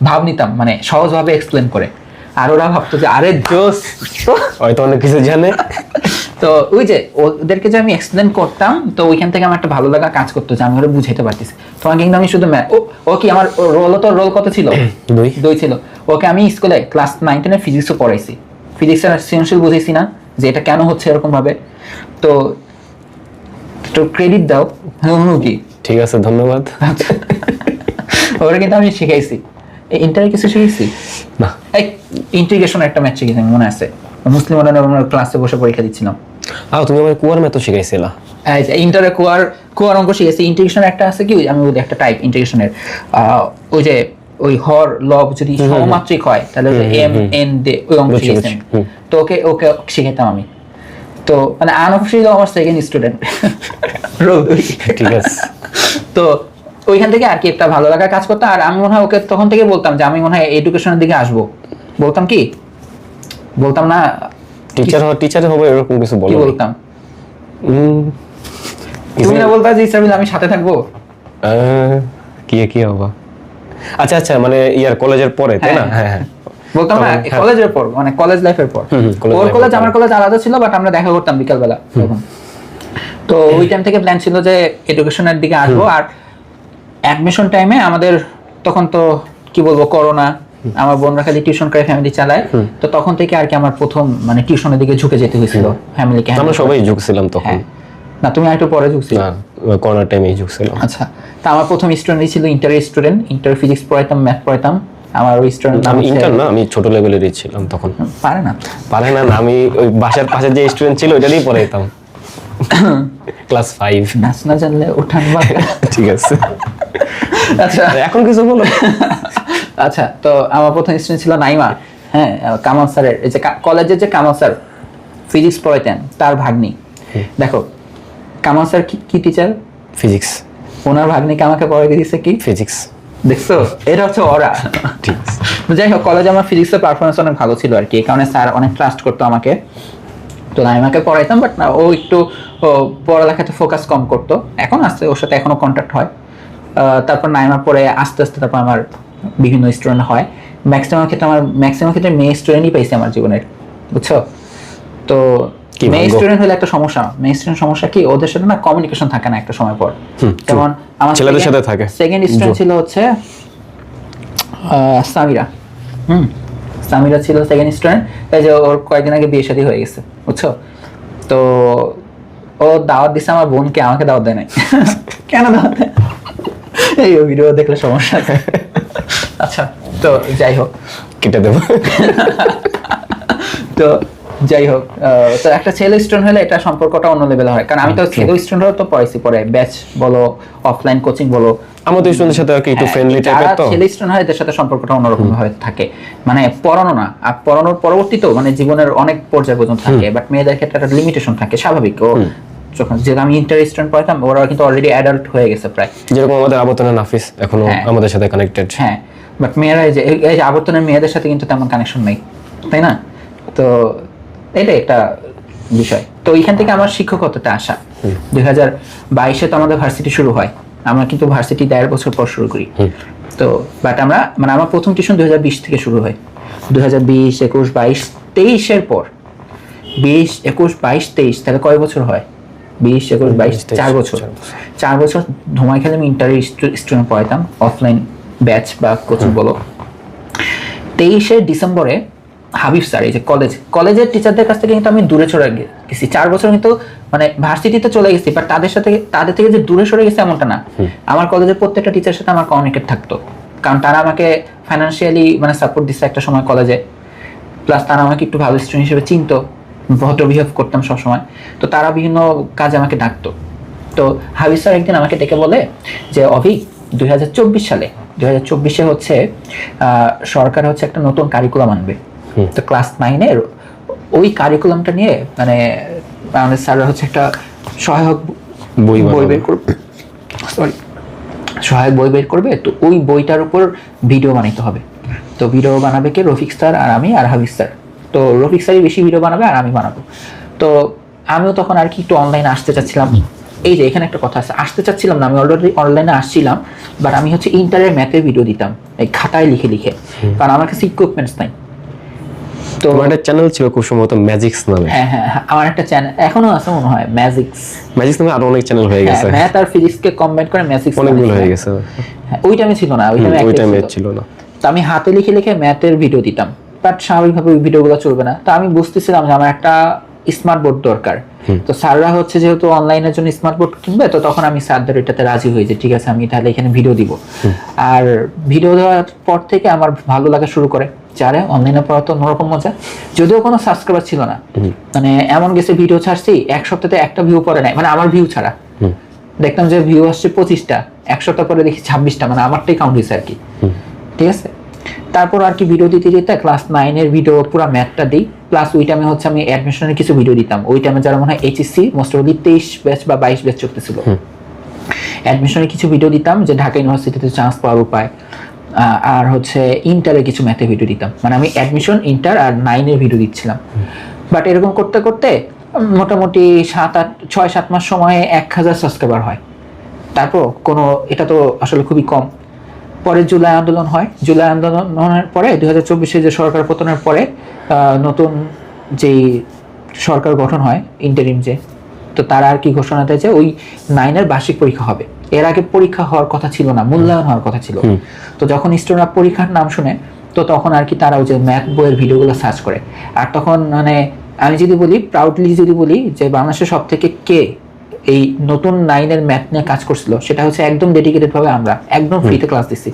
ভাব নিতাম, মানে সহজভাবে এক্সপ্লেন করে। আর ওরা ভাবতো যে আরে জোস, হয়তো অনেক কিছু জানে। তো ওই যে ওদেরকে যে আমি এক্সপ্লেন করতাম, তো ওইখান থেকে আমার একটা ভালো লাগা কাজ করতো যে আমি ওরা বুঝাইতে পারতেছি। তোমাকে কিন্তু আমি শুধু ও কি আমার রোল কত ছিল? 2 ছিল। ওকে আমি স্কুলে ক্লাস 9-10 ফিজিক্সও পড়াইছি, ফিজিক্সের সৃজনশীল বুঝাইছি না যে এটা কেন হচ্ছে এরকম ভাবে। তো ক্রেডিট দাও। কি ঠিক আছে, ধন্যবাদ। ওরা কিন্তু আমি শিখাইছি। ইন্টারে কিছু শিখেছি না, এই ইন্টিগ্রেশন একটা ম্যাচ শিখেছি আমি, মনে আছে? মুসলিম আমরা ক্লাসে বসে পরীক্ষা দিচ্ছিলাম। তুমি আমার কুয়ার ম্যাথ শিখাইছিলা। ইন্টারে কুয়ার অঙ্ক শিখেছি। ইন্টিগ্রেশন একটা আছে কি, আমি বলি একটা টাইপ ইন্টিগ্রেশনের, ওই যে ওই হর লব যদি সমমাত্রিক হয় তাহলে M-N ওই অঙ্ক শিখেছি। তো ওকে শিখাইতাম আমি। তো মানে আনঅফিশিয়ালি আমার সেকেন্ড স্টুডেন্ট। ঠিক আছে। তো ওইখান থেকে আর কি একটা ভালো লাগা কাজ করতো। আর আমি মনে হয় ওকে তখন থেকে বলতাম যে আমি মনে হয় এডুকেশনের দিকে আসবো। বলতাম না টিচার হবে এরকম কিছু বলো? কি বলতাম? তুমি না বলতা যে ইসরাফিল আমি সাথে থাকবো? কি হবে? আচ্ছা, মানে ইয়ার কলেজের পরে, তাই না? হ্যাঁ, বলতাম না কলেজের পর, মানে কলেজ লাইফের পর। ওর কলেজ আমার কলেজ আলাদা ছিল, বাট আমরা দেখা করতাম বিকালবেলা তখন। তো ওই টাইম থেকে প্ল্যান ছিল যে এডুকেশনের দিকে আসবো। আর অ্যাডমিশন টাইমে আমাদের তখন তো কি বলবো, করোনা, আমার বোনরা খালি টিউশন করে ফ্যামিলি চালায়। তো তখন থেকে আর কি আমার প্রথম মানে টিউশনের দিকে ঝুঁকে যেতে হয়েছিল ফ্যামিলিকে। আমরা সবাই ঝুঁকছিলাম তখন। না তুমি আরেকটু পরে ঢুকছিলে? না, করোনা টাইমে ঢুকছিল। আচ্ছা, তা আমার প্রথম স্টুডেন্টই ছিল ইন্টারের স্টুডেন্ট, ইন্টার ফিজিক্স পড়াইতাম, ম্যাথ পড়াইতাম। আমার ওই স্টুডেন্ট আমি ইন্টার না, আমি ছোট লেভেলেরই ছিলাম তখন। পারে না আমি ওই বাসার পাশে যে স্টুডেন্ট ছিল ওইটারই পড়াইতাম, ক্লাস 5। নাচ না জানলে ওঠান বাঁকা। ঠিক আছে, আচ্ছা এখন কিছু বলো। আচ্ছা, তো আমার প্রথম স্টুডেন্ট ছিল নাইমা। হ্যাঁ, কামাল স্যারের, এই যে কলেজের যে কামাল স্যার ফিজিক্স পড়াইতেন তার ভাগ্নি। দেখো কামাল স্যার কি টিচার? ফিজিক্স। ওনার ভাগ্নিকে আমাকে পড়াই দিয়েছে কি? ফিজিক্স। দেখছো, এটা হচ্ছে ওরা। ঠিক আছে। যাই হোক, কলেজে আমার ফিজিক্সের পারফরমেন্স অনেক ভালো ছিল আর কি, এই কারণে স্যার অনেক ট্রাস্ট করতো আমাকে। তো নাইমাকে পড়াইতাম, বাট না ও একটু পড়ালেখাতে ফোকাস কম করতো। এখন আসছে, ওর সাথে এখনো কন্ট্যাক্ট হয়। তারপর নাইমা পরে আস্তে আস্তে তারপর আমার বিভিন্ন স্টুডেন্ট হয়। ম্যাক্সিমাম ক্ষেত্রে মেয়ে স্টুডেন্টই পাইছি আমার জীবনের, বুঝছো? তো মেয়ে স্টুডেন্ট হলে একটা সমস্যা। মেয়ে স্টুডেন্ট সমস্যা কি, ওদের সাথে না কমিউনিকেশন থাকে না একটা সময় পর। যেমন আমার ছেলেদের সাথে থাকে। সেকেন্ড স্টুডেন্ট ছিল হচ্ছে সামিরা। সামিরা ছিল সেকেন্ড স্টুডেন্ট। এই যে ওর কয়েকদিন আগে বিয়ে শাদী হয়ে গেছে, বুঝছো? তো ও দাওয়াত দিছে আমার বোনকে, আমাকে দাওয়াত দেয় নাই। কেন দাওয়াত দেয়? এই ভিডিও দেখলে সমস্যা আছে। আচ্ছা, তো যাই হোক, কেটে দেবো। তো যাই হোক, তো একটা ছেলে স্টুডেন্ট হলে এটা সম্পর্কটা অন্য লেভেল হয়, কারণ আমি তো ছেলে স্টুডেন্টও তো পড়াইছি, পরে ব্যাচ বলো, অফলাইন কোচিং বলো, আমাদের স্টুডেন্টের সাথে আর কি একটু ফ্রেন্ডলি টাইপের। তো ছেলে স্টুডেন্ট হয় এদের সাথে সম্পর্কটা অন্যরকম ভাবে থাকে, মানে পড়ানো না, আর পড়ানোর পরবর্তীতেও মানে জীবনের অনেক পর্যায় পর্যন্ত থাকে। বাট মেয়েদের ক্ষেত্রে একটা লিমিটেশন থাকে, স্বাভাবিক। ও যখন যেটা আমি ইন্টার স্টুডেন্ট পড়াতাম, ওরা কিন্তু অলরেডি অ্যাডাল্ট হয়ে গেছে প্রায়, যেরকম আমাদের আবর্তনের নাফিস এখনো আমাদের সাথে কানেক্টেড। হ্যাঁ, বাট মেয়েরা এই যে আবর্তনের মেয়েদের সাথে কিন্তু তেমন কানেকশন নেই, তাই না? তো এটাই একটা বিষয়। তো এইখান থেকে আমার শিক্ষকতাতে আসা 2022-এ তো আমাদের ভার্সিটি শুরু হয়। আমরা কিন্তু ভার্সিটি 1.5 বছর পর শুরু করি। তো বাট আমরা মানে আমার প্রথম টিউশন 2020 থেকে শুরু হয়। 2020, 21, 22, 23-এর পর 20, 21, 22, 23, তাহলে কয় বছর হয়? 20, 21, 22, 4 বছর। 4 বছর ধুমাই খেলে আমি ইন্টারের স্টুডেন্ট পড়াইতাম, অফলাইন ব্যাচ বা কোচিং বলো। 23-এ ডিসেম্বরে হাবিব স্যার, এই যে কলেজের টিচারদের কাছ থেকে কিন্তু আমি দূরে সরে গেছি। 4 বছর কিন্তু মানে ভার্সিটিতে চলে গেছি, বাট তাদের থেকে যে দূরে সরে গেছে এমনটা না। আমার কলেজের প্রত্যেকটা টিচারের সাথে আমার কমিউনিকেট থাকতো, কারণ তারা আমাকে ফাইন্যান্সিয়ালি মানে সাপোর্ট দিচ্ছে একটা সময় কলেজে, প্লাস তারা আমাকে একটু ভালো স্টুডেন্ট হিসেবে চিনতো, ভদ্র বিহেভ করতাম সবসময়। তো তারা বিভিন্ন কাজে আমাকে ডাকতো। তো হাবিব স্যার একদিন আমাকে ডেকে বলে যে অভি, 2024-এ হচ্ছে সরকার হচ্ছে একটা নতুন কারিকুলাম আনবে। তো ক্লাস 9-এর ওই কারিকুলামটা নিয়ে মানে আমাদের স্যাররা হচ্ছে একটা সহায়ক বই বের করবে, তো ওই বইটার উপর ভিডিও বানাইতে হবে। তো ভিডিও বানাবে কে? রফিক স্যার আর আমি আর হাবিব স্যার। তো রফিক স্যারই বেশি ভিডিও বানাবে আর আমি বানাবো। তো আমিও তখন আর কি একটু অনলাইনে আসতে চাচ্ছিলাম। এই যে এখানে একটা কথা আছে, আসতে চাচ্ছিলাম না, আমি অলরেডি অনলাইনে আসছিলাম, বাট আমি হচ্ছে ইন্টারের ম্যাথের ভিডিও দিতাম এই খাতায় লিখে, কারণ আমার কাছে ইকুইপমেন্টস নাই। তো আমার একটা চ্যানেল ছিল খুব সম্ভবত ম্যাজিক্স নামে। হ্যাঁ, আমার একটা চ্যানেল এখনো আছে মনে হয়, ম্যাজিক্স নামে আরো অনেক চ্যানেল হয়ে গেছে। ম্যাথ আর ফিজিক্স কে কম্বাইন করে ম্যাজিক্স অনেকগুলো হয়ে গেছে। ওই টাইমে ছিল না, ওই টাইমে ছিল না। তো আমি হাতে লিখে ম্যাথের ভিডিও দিতাম, বাট স্বাভাবিকভাবে ওই ভিডিওগুলো চলবে না। তো আমি বুঝতেছিলাম যে আমার একটা স্মার্ট বোর্ড দরকার। তো স্যাররা হচ্ছে যেহেতু অনলাইনের জন্য স্মার্ট বোর্ড কিনবে, তো তখন আমি স্যারদের এটাতে রাজি হই যে ঠিক আছে আমি তাহলে এখানে ভিডিও দিব। আর ভিডিও দেওয়ার পর থেকে আমার ভালো লাগা শুরু করে, যারে অনলাইনে পড়া তো অন্যরকম মজা। যদিও কোনো সাবস্ক্রাইবার ছিল না, মানে এমন গেছে ভিডিও ছাড়ছি 1 সপ্তাহে 1টা ভিউ পড়ে নাই, মানে আমার ভিউ ছাড়া দেখলাম যে ভিউ আসছে 25টা, 1 সপ্তাহ পরে দেখি 26টা, মানে আমারটাই কাউন্ট হয়েছে আর কি। ঠিক আছে, তারপর আর কি ভিডিও দিতে ক্লাস 9-এর ভিডিও পুরো ম্যাথটা দিই, প্লাস ওই টাইমে হচ্ছে আমি অ্যাডমিশনের কিছু ভিডিও দিতাম। ওই টাইমে যারা মনে হয় এইচএসসি মোস্ট অফলি 23 ব্যাচ বা 22 ব্যাচ চলতেছিল, অ্যাডমিশনের কিছু ভিডিও দিতাম যে ঢাকা ইউনিভার্সিটিতে চান্স পাওয়ার উপায়, আর হচ্ছে ইন্টারের কিছু ম্যাথে ভিডিও দিতাম। মানে আমি অ্যাডমিশন, ইন্টার আর 9-এর ভিডিও দিচ্ছিলাম। বাট এরকম করতে করতে মোটামুটি 6-7 মাস সময়ে 1000 সাবস্ক্রাইবার হয়। তারপর এটা তো আসলে খুবই কম। পরে জুলাই আন্দোলন হয়। জুলাই আন্দোলনের পরে 2024-এ যে সরকার পতনের পরে নতুন যেই সরকার গঠন হয় ইন্টারিম যে, তো তারা আর কি ঘোষণা দেয় যে ওই 9-এর বার্ষিক পরীক্ষা হবে। এর আগে পরীক্ষা হওয়ার কথা ছিল না, মূল্যায়ন হওয়ার কথা ছিল। তো যখন স্টুডেন্টরা পরীক্ষার নাম শুনে, তো তখন আর কি তারা ওই যে ম্যাথ বইয়ের ভিডিওগুলো সার্চ করে। আর তখন মানে আমি যদি বলি, প্রাউডলি যদি বলি যে বাংলাদেশের সব থেকে কে এই নতুন 9 এর ম্যাথ নিয়ে কাজ করছিল, সেটা হচ্ছে একদম ডেডিকেটেড ভাবে আমরা একদম ফ্রিতে ক্লাস দিচ্ছি।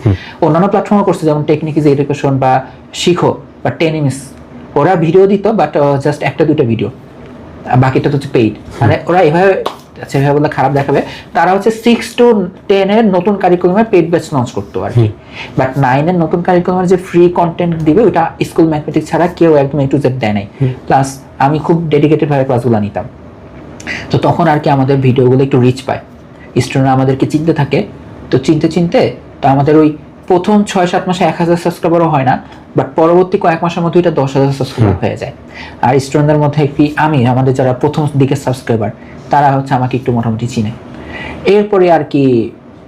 অন্যান্য প্ল্যাটফর্মে করছে যেমন টেকনিক ইজ এডুকেশন বা শিখো বা 10 ওরা ভিডিও দিত, বাট জাস্ট একটা দুটো ভিডিও, বাকিটা তো হচ্ছে পেইড। মানে ওরা এভাবে সেভাবে বললে খারাপ দেখাবে, তারা হচ্ছে 6 to 10 এর নতুন কারিকুলামে পেইড ব্যাচ লঞ্চ করতো আর কি। বাট 9 এর নতুন কারিকুলামের যে ফ্রি কন্টেন্ট দিবে ওটা স্কুল ম্যাথমেটিক্স ছাড়া কেউ একদম A to Z দেয় নাই। প্লাস আমি খুব ডেডিকেটেড ভাবে ক্লাসগুলো নিতাম, তো তখন আর কি আমাদের ভিডিওগুলো একটু রিচ পায়, স্টুডেন্টরা আমাদেরকে চিনতে থাকে। তো চিনতে তো আমাদের ওই প্রথম 6-7 মাসে 1000 সাবস্ক্রাইবারও হয় না, বাট পরবর্তী কয়েক মাসের মধ্যে এটা 10,000 সাবস্ক্রাইবার হয়ে যায়। আর স্টুডেন্টদের মধ্যে একটি আমাদের যারা প্রথম দিকের সাবস্ক্রাইবার তারা হচ্ছে আমাকে একটু মোটামুটি চিনে। এরপরে আর কি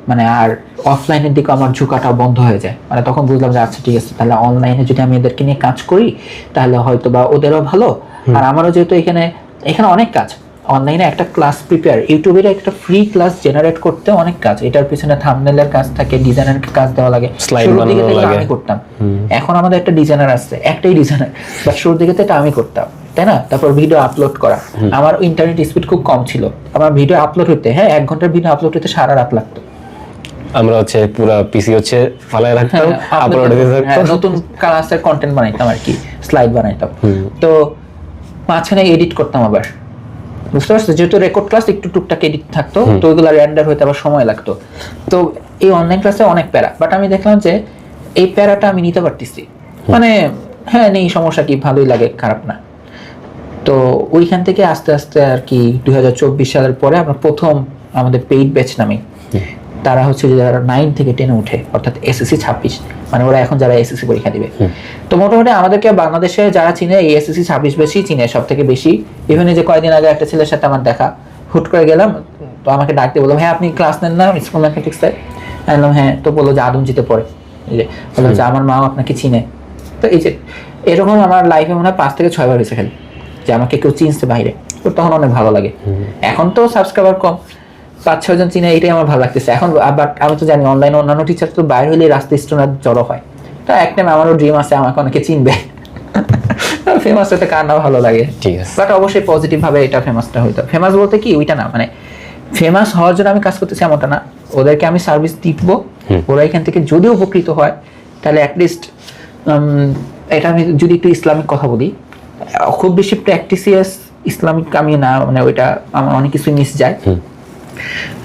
মানে আর অফলাইনের দিকে আমার ঝুঁকাটা বন্ধ হয়ে যায়। মানে তখন বুঝলাম যে আচ্ছা ঠিক আছে, তাহলে অনলাইনে যদি আমি এদেরকে নিয়ে কাজ করি তাহলে হয়তো বা ওদেরও ভালো, আর আমারও যেহেতু এখানে অনেক কাজ। অনলাইনে একটা ক্লাস প্রিপেয়ার, ইউটিউবের একটা ফ্রি ক্লাস জেনারেট করতে অনেক কাজ, এটার পিছনে থাম্বনেলের কাজ থাকে, ডিজাইনের কাজ দেওয়া লাগে, শুরুর দিকে তো আমি করতাম। এখন আমাদের একটা ডিজাইনার আসছে, একটাই ডিজাইনার, বাট শুরুর দিকে তো এটা আমি করতাম, তাই না? তারপর ভিডিও আপলোড করা, আমার ইন্টারনেট স্পিড খুব কম ছিল, আমার ভিডিও আপলোড হতে 1 ঘন্টার ভিডিও আপলোড হতে সারা রাত লাগতো। আমরা হচ্ছে পুরো পিসি হচ্ছে ফালায় রাখতাম, আপলোড দিতে থাকতাম, নতুন ক্লাসের কন্টেন্ট বানাইতাম আর কি, স্লাইড বানাইতাম, তো মাঝখানে এডিট করতাম আবার, বুঝতে পারছো? যেহেতু রেকর্ড ক্লাস একটু টুকটাক এডিট থাকতো, তো ওইগুলো রেন্ডার হইতে আবার সময় লাগতো। তো এই অনলাইন ক্লাসে অনেক প্যারা, বাট আমি দেখলাম যে এই প্যারাটা আমি নিতে পারতেছি, মানে হ্যাঁ নেই সমস্যা কি, ভালোই লাগে, খারাপ না। তো ওইখান থেকে আস্তে আস্তে আর কি 2024 সালের পরে আমরা প্রথম আমাদের পেইড ব্যাচ নামে, তারা হচ্ছে যারা 9 থেকে 10 উঠে, অর্থাৎ এসএসসি 26, মানে ওরা এখন যারা এসএসসি পরীক্ষা দিবে। তো মোটামুটি আমাদেরকে বাংলাদেশে যারা চিনে এই এসএসসি 26 বেশি চিনে, সব থেকে বেশি। ইভেন যে কয়েকদিন আগে একটা ছেলের সাথে আমার দেখা, হুট করে গেলাম, তো আমাকে ডাকতে বললো, হ্যাঁ আপনি ক্লাস নেন না স্কুল ম্যাথমেটিক্সে? আমি বললাম হ্যাঁ। তো বললো যে আদমজিতে পড়ে, বললো যে আমার মাও আপনাকে চিনে। তো এই যে এরকম আমার লাইফে মনে হয় 5 থেকে 6 বার হয়েছে খালি যে আমাকে কেউ চিনছে বাইরে, তো তখন অনেক ভালো লাগে। এখন তো সাবস্ক্রাইবার কম, 5-6 জন চিনে, এটাই আমার ভালো লাগতেছে এখন। আবার আমি তো জানি অনলাইনে অন্যান্য টিচার তো বাইরে হলে রাস্তায় স্টুডেন্ট জড়ো হয়, তো এক টাইম আমারও ড্রিম আছে আমাকে অনেকে চিনবে, ফেমাস হতে কার না ভালো লাগে, ঠিক আছে। বাট অবশ্যই পজিটিভ ভাবে এটা ফেমাসটা হইতো। ফেমাস বলতে কি ওইটা না, মানে ফেমাস হওয়ার জন্য আমি কাজ করতেছি এমনটা না, ওদেরকে আমি সার্ভিস দিব, ওরা এখান থেকে যদি উপকৃত হয় তাহলে অ্যাটলিস্ট এটা আমি যদি একটু ইসলামিক কথা বলি, খুব বেশি প্র্যাকটিসিয়াস ইসলামিক আমি না, মানে ওইটা আমার অনেক কিছু মিস যায়।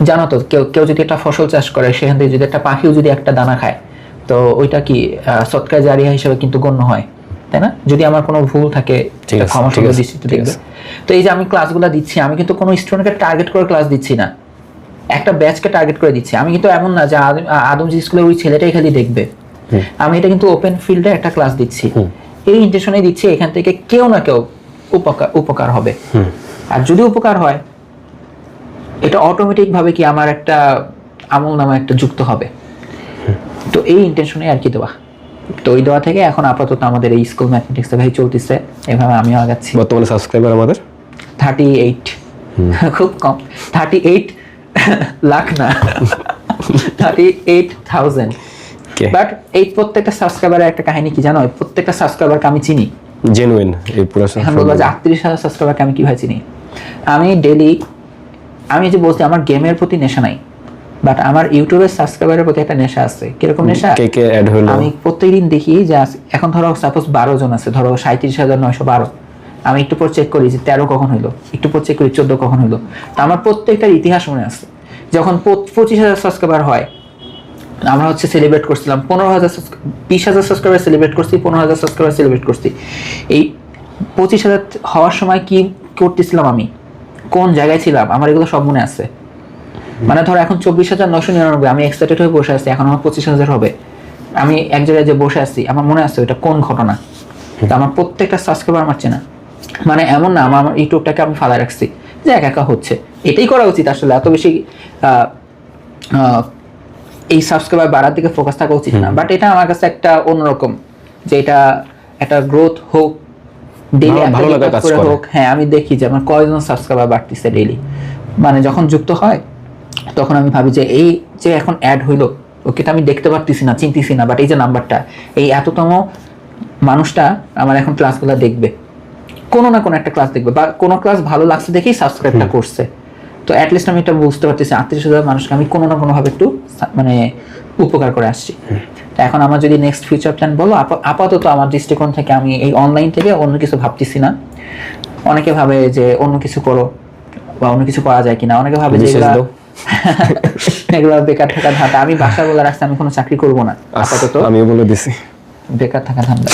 জানো তো কেউ যদি একটা ফসল চাষ করে, সেখান থেকে যদি একটা পাখিও যদি একটা দানা খায়, তো ওইটা কি সদকা জারিয়া হিসেবে কিন্তু গণ্য হয়, তাই না? যদি আমার কোনো ভুল থাকে ক্ষমা সুন্দর দৃষ্টিতে দেখবে। তো এই যে আমি ক্লাসগুলো দিচ্ছি, আমি কিন্তু কোনো স্টুডেন্টকে টার্গেট করে ক্লাস দিচ্ছি না, একটা ব্যাচকে টার্গেট করে দিচ্ছি। আমি কিন্তু এমন না যে আদমজি স্কুলে ওই ছেলেটাই খালি দেখবে, আমি এটা কিন্তু ওপেন ফিল্ডে একটা ক্লাস দিচ্ছি, এই ইন্টেনশনে দিচ্ছি এখান থেকে কেউ না কেউ উপকার হবে। আর যদি উপকার হয় এটা অটোমেটিক ভাবে কি আমার একটা আমল নামা একটা যুক্ত হবে, তো এই ইন্টেনশনে আর কি দেওয়া। তো ওই দেওয়া থেকে এখন আপাতত আমাদের এই স্কুল ম্যাথমেটিক্স ভাই চলতেছে, এভাবে আমিও আগাচ্ছি। বর্তমানে সাবস্ক্রাইবার আমাদের 38, খুব কম, 38 লাখ না, 38,000। বাট এই প্রত্যেকটা সাবস্ক্রাইবারের একটা কাহিনী কি জানো? প্রত্যেকটা সাবস্ক্রাইবারকে আমি চিনি, জেনুইন। এই পুরো এখন বলবো যে 38,000 সাবস্ক্রাইবারকে আমি কিভাবে চিনি? আমি ডেইলি, আমি যে বলছি আমার গেমের প্রতি নেশা নাই, বাট আমার ইউটিউবের সাবস্ক্রাইবারের প্রতি একটা নেশা আছে। কিরকম নেশা? কে অ্যাড হলো আমি প্রত্যেকদিন দেখি যে এখন ধরো সাপোজ 12 জন আছে, ধরো 37,912, আমি একটু পর চেক করি যে 13 কখন হইলো, একটু পর চেক করি 14 কখন হইলো। তো আমার প্রত্যেকটার ইতিহাস মনে আছে। যখন 25,000 সাবস্ক্রাইবার হয়, আমরা হচ্ছে সেলিব্রেট করছিলাম 15,000, 20,000 সাবস্ক্রাইবার সেলিব্রেট করছি, 15,000 সাবস্ক্রাইবার সেলিব্রেট করছি। এই 25,000 হওয়ার সময় কি করতেছিলাম, আমি কোন জায়গায় ছিলাম, আমার এগুলো সব মনে আছে। মানে ধরো এখন 24,999, আমি এক্সাইটেড হয়ে বসে আছি, এখন আমার 25,000 হবে, আমি এক জায়গায় যে বসে আছি, আমার মনে আছে ওটা কোন ঘটনা। তো আমার প্রত্যেকটা সাবস্ক্রাইবার আমার চেনা, মানে এমন না আমার ইউটিউবটাকে আমি ফালায় রাখছি যে একা হচ্ছে। এটাই করা উচিত আসলে, এত বেশি এই সাবস্ক্রাইবার বাড়ার দিকে ফোকাস থাকা উচিত না। বাট এটা আমার কাছে একটা অন্যরকম, যে এটা একটা গ্রোথ হোক, ডেইলি হোক। হ্যাঁ, আমি দেখি যে আমার কয়জন সাবস্ক্রাইবার বাড়তেছে ডেইলি, মানে যখন যুক্ত হয় তখন আমি ভাবি যে এই যে এখন অ্যাড হইলো, ওকে আমি দেখতে পারতেছি না, চিনতেছি না, বাট এই যে নাম্বারটা, এই এততম মানুষটা আমার এখন ক্লাসগুলো দেখবে, কোনো না কোনো একটা ক্লাস দেখবে, বা কোনো ক্লাস ভালো লাগছে দেখেই সাবস্ক্রাইবটা করছে। তো অ্যাটলিস্ট আমি এটা বুঝতে পারতেছি 38,000 মানুষকে আমি কোনো না কোনোভাবে একটু মানে উপকার করে আসছি। তো এখন আমার যদি নেক্সট ফিউচার প্ল্যান বলো, আপাতত আমার দৃষ্টিকোণ থেকে আমি এই অনলাইন থেকে অন্য কিছু ভাবতেছি না। অনেকে ভাবে যে অন্য কিছু করো বা অন্য কিছু করা যায় কিনা, অনেকে ভাবে যে এগুলো বেকার থাকা ধান্দা। আমি বাসা বলে রাখছি আমি কোনো চাকরি করবো না আপাতত, আমিও বলে দিছি বেকার থাকা ধান্দা।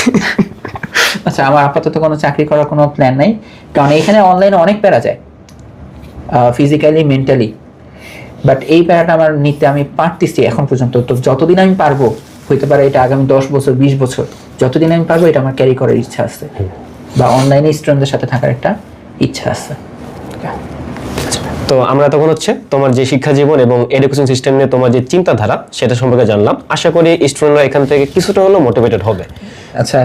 আচ্ছা, আমার আপাতত কোনো চাকরি করার কোনো প্ল্যান নাই, কারণ এখানে অনলাইনে অনেক প্যারা যায় ফিজিক্যালি মেন্টালি, বাট এই প্যারাটা আমার নিতে আমি পারতেছি এখন পর্যন্ত। তো যতদিন আমি পারবো, হইতে পারে এটা আগামী 10 বছর 20 বছর, যতদিন আমি পারবো এটা আমার ক্যারি করার ইচ্ছা আছে, বা অনলাইনে স্টুডেন্টদের সাথে থাকার একটা ইচ্ছা আছে। তো আমরা তখন হচ্ছে তোমার যে শিক্ষা জীবন এবং এডুকেশন সিস্টেম নিয়ে তোমার যে চিন্তাধারা সেটা সম্পর্কে জানলাম। আশা করি স্টুডেন্টরা এখান থেকে কিছুটা হলেও মোটিভেটেড হবে। আচ্ছা,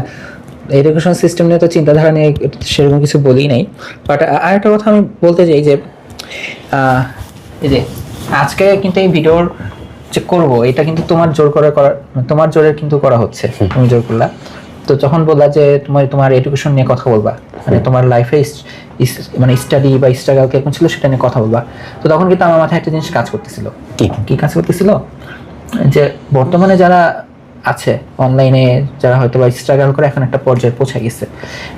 এডুকেশন সিস্টেম নিয়ে তো চিন্তাধারা নিয়ে সেরকম কিছু বলি নাই, বাট আরেকটা কথা আমি বলতে চাই যে এই যে আজকে কিন্তু এই ভিডিওর যে করবো এটা কিন্তু তোমার তোমার জোরের কিন্তু করা হচ্ছে, তুমি জোর করলা। তো যখন বললা যে তোমার এডুকেশন নিয়ে কথা বলবা, মানে তোমার লাইফে মানে স্টাডি বা স্ট্রাগল কেমন ছিল সেটা নিয়ে কথা বলবা, তো তখন কিন্তু আমার মাথায় একটা জিনিস কাজ করতেছিল। কি কাজ করতেছিল? যে বর্তমানে যারা আছে অনলাইনে, যারা হয়তো বা স্ট্রাগল করে এখন একটা পর্যায়ে পৌঁছে গেছে,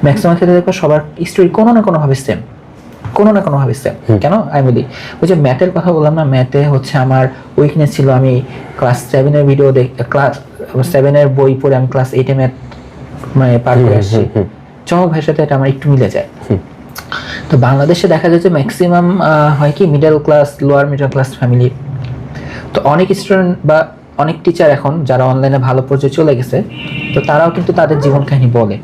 ম্যাক্সিমাম ক্ষেত্রে দেখো সবার স্টোরি কোনো না কোনোভাবে সেম। কেন আমি বলি, ওই যে ম্যাথের কথা বললাম না, ম্যাথে হচ্ছে আমার উইকনেস ছিল। আমি ক্লাস 7-এর ভিডিও ক্লাস 7-এর বই পড়ে আমি ক্লাস 8-এ ম্যাথ মানে পার করে আসছি। চমক ভাইয়ের সাথে এটা আমার একটু মিলে যায়। তো বাংলাদেশে দেখা যায় যে ম্যাক্সিমাম হয় কি middle class, lower middle class family. তো অনেক স্টুডেন্ট বা অনেক টিচার এখন যারা অনলাইনে ভালো পর্যায়ে চলে গেছে, তো তারাও কিন্তু তাদের জীবন কাহিনী বলে।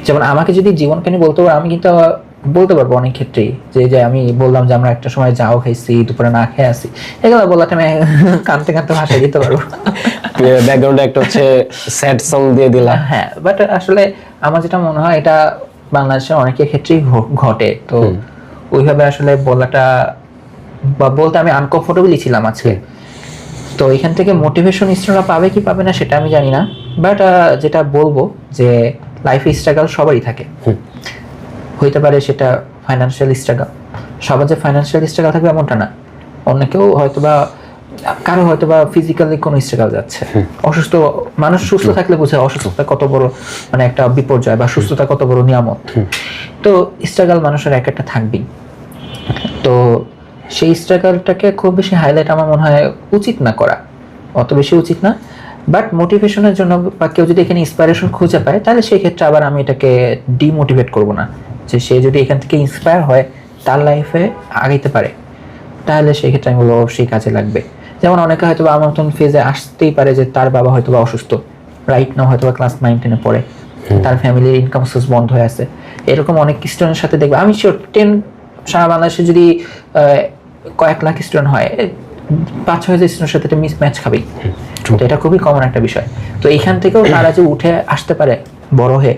যেমন আমাকে যদি জীবন কাহিনী বলতে পারে, আমি কিন্তু বলতে পারবো অনেক ক্ষেত্রেই যে আমি বললাম যে আমরা একটা সময় যাও খাইছি, দুপুরে না খেয়ে আসি, এগুলো বলাটা আমি কানতে কানতে ভাষায় দিতে পারবো। ব্যাকগ্রাউন্ডে একটা হচ্ছে স্যাড সং দিয়ে দিলাম। হ্যাঁ, বাট আসলে আমার যেটা মনে হয় এটা বাংলাদেশের অনেকের ক্ষেত্রেই ঘটে। তো ওইভাবে আসলে বলাটা বা বলতে আমি আনকমফোর্টেবলই ছিলাম আজকে। তো এখান থেকে মোটিভেশন স্টুডেন্টরা পাবে কি পাবে না সেটা আমি জানি না, বাট যেটা বলবো যে লাইফে স্ট্রাগল সবারই থাকে। হইতে পারে সেটা ফাইন্যান্সিয়াল স্ট্রাগল, সবার যে ফাইন্যান্সিয়াল স্ট্রাগল থাকবে এমনটা না। অনেকেও হয়তোবা কারো হয়তোবা ফিজিক্যালি কোনো স্ট্রাগল যাচ্ছে। অসুস্থ মানুষ সুস্থ থাকলে বোঝে অসুস্থতা কত বড় মানে একটা বিপর্যয়, বা সুস্থতা কত বড় নিয়ামত। তো স্ট্রাগল মানুষের এক একটা থাকবেই। তো সেই স্ট্রাগলটাকে খুব বেশি হাইলাইট আমার মনে হয় উচিত না করা, অত বেশি উচিত না। বাট মোটিভেশনের জন্য বা কেউ যদি এখানে ইন্সপায়ারেশন খুঁজে পায়, তাহলে সেই ক্ষেত্রে আবার আমি এটাকে ডিমোটিভেট করবো না। যে সে যদি এখান থেকে ইন্সপায়ার হয়, তার লাইফে আগাইতে পারে, তাহলে সেই ক্ষেত্রে আমি বলবো অবশ্যই কাজে লাগবে। যেমন অনেকে হয়তো বা আমার মতন ফেজে আসতেই পারে যে তার বাবা হয়তো বা অসুস্থ, রাইট নাও হয়তো বা ক্লাস 9-10-এ পড়ে, তার ফ্যামিলির ইনকাম সোর্স বন্ধ হয়ে আছে। এরকম অনেক স্টুডেন্টের সাথে দেখবে, আমি শিওর 10 সারা বাংলাদেশে যদি কয়েক লাখ স্টুডেন্ট হয়, 5-6 স্টুডেন্টের সাথে মিস ম্যাচ খাবেই। তো এটা খুবই কমন একটা বিষয়। তো এইখান থেকেও তারা যে উঠে আসতে পারে বড় হয়ে,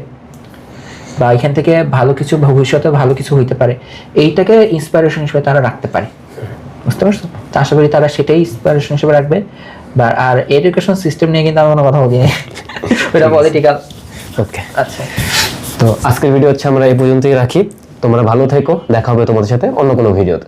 বা এখান থেকে ভালো কিছু ভবিষ্যতে ভালো কিছু হইতে পারে, এইটাকে ইন্সপিরেশন হিসেবে তারা রাখতে পারে। বুঝতে পারছো? তো আশা করি তারা সেটাই ইন্সপিরেশন হিসেবে রাখবে। বা আর এডুকেশন সিস্টেম নিয়ে কিন্তু আমি কোনো কথা বলি না, ওটা পলিটিক্যাল। ওকে, আচ্ছা, তো আজকের ভিডিও হচ্ছে আমরা এই পর্যন্তই রাখি। তোমরা ভালো থেকো, দেখা হবে তোমাদের সাথে অন্য কোনো ভিডিওতে।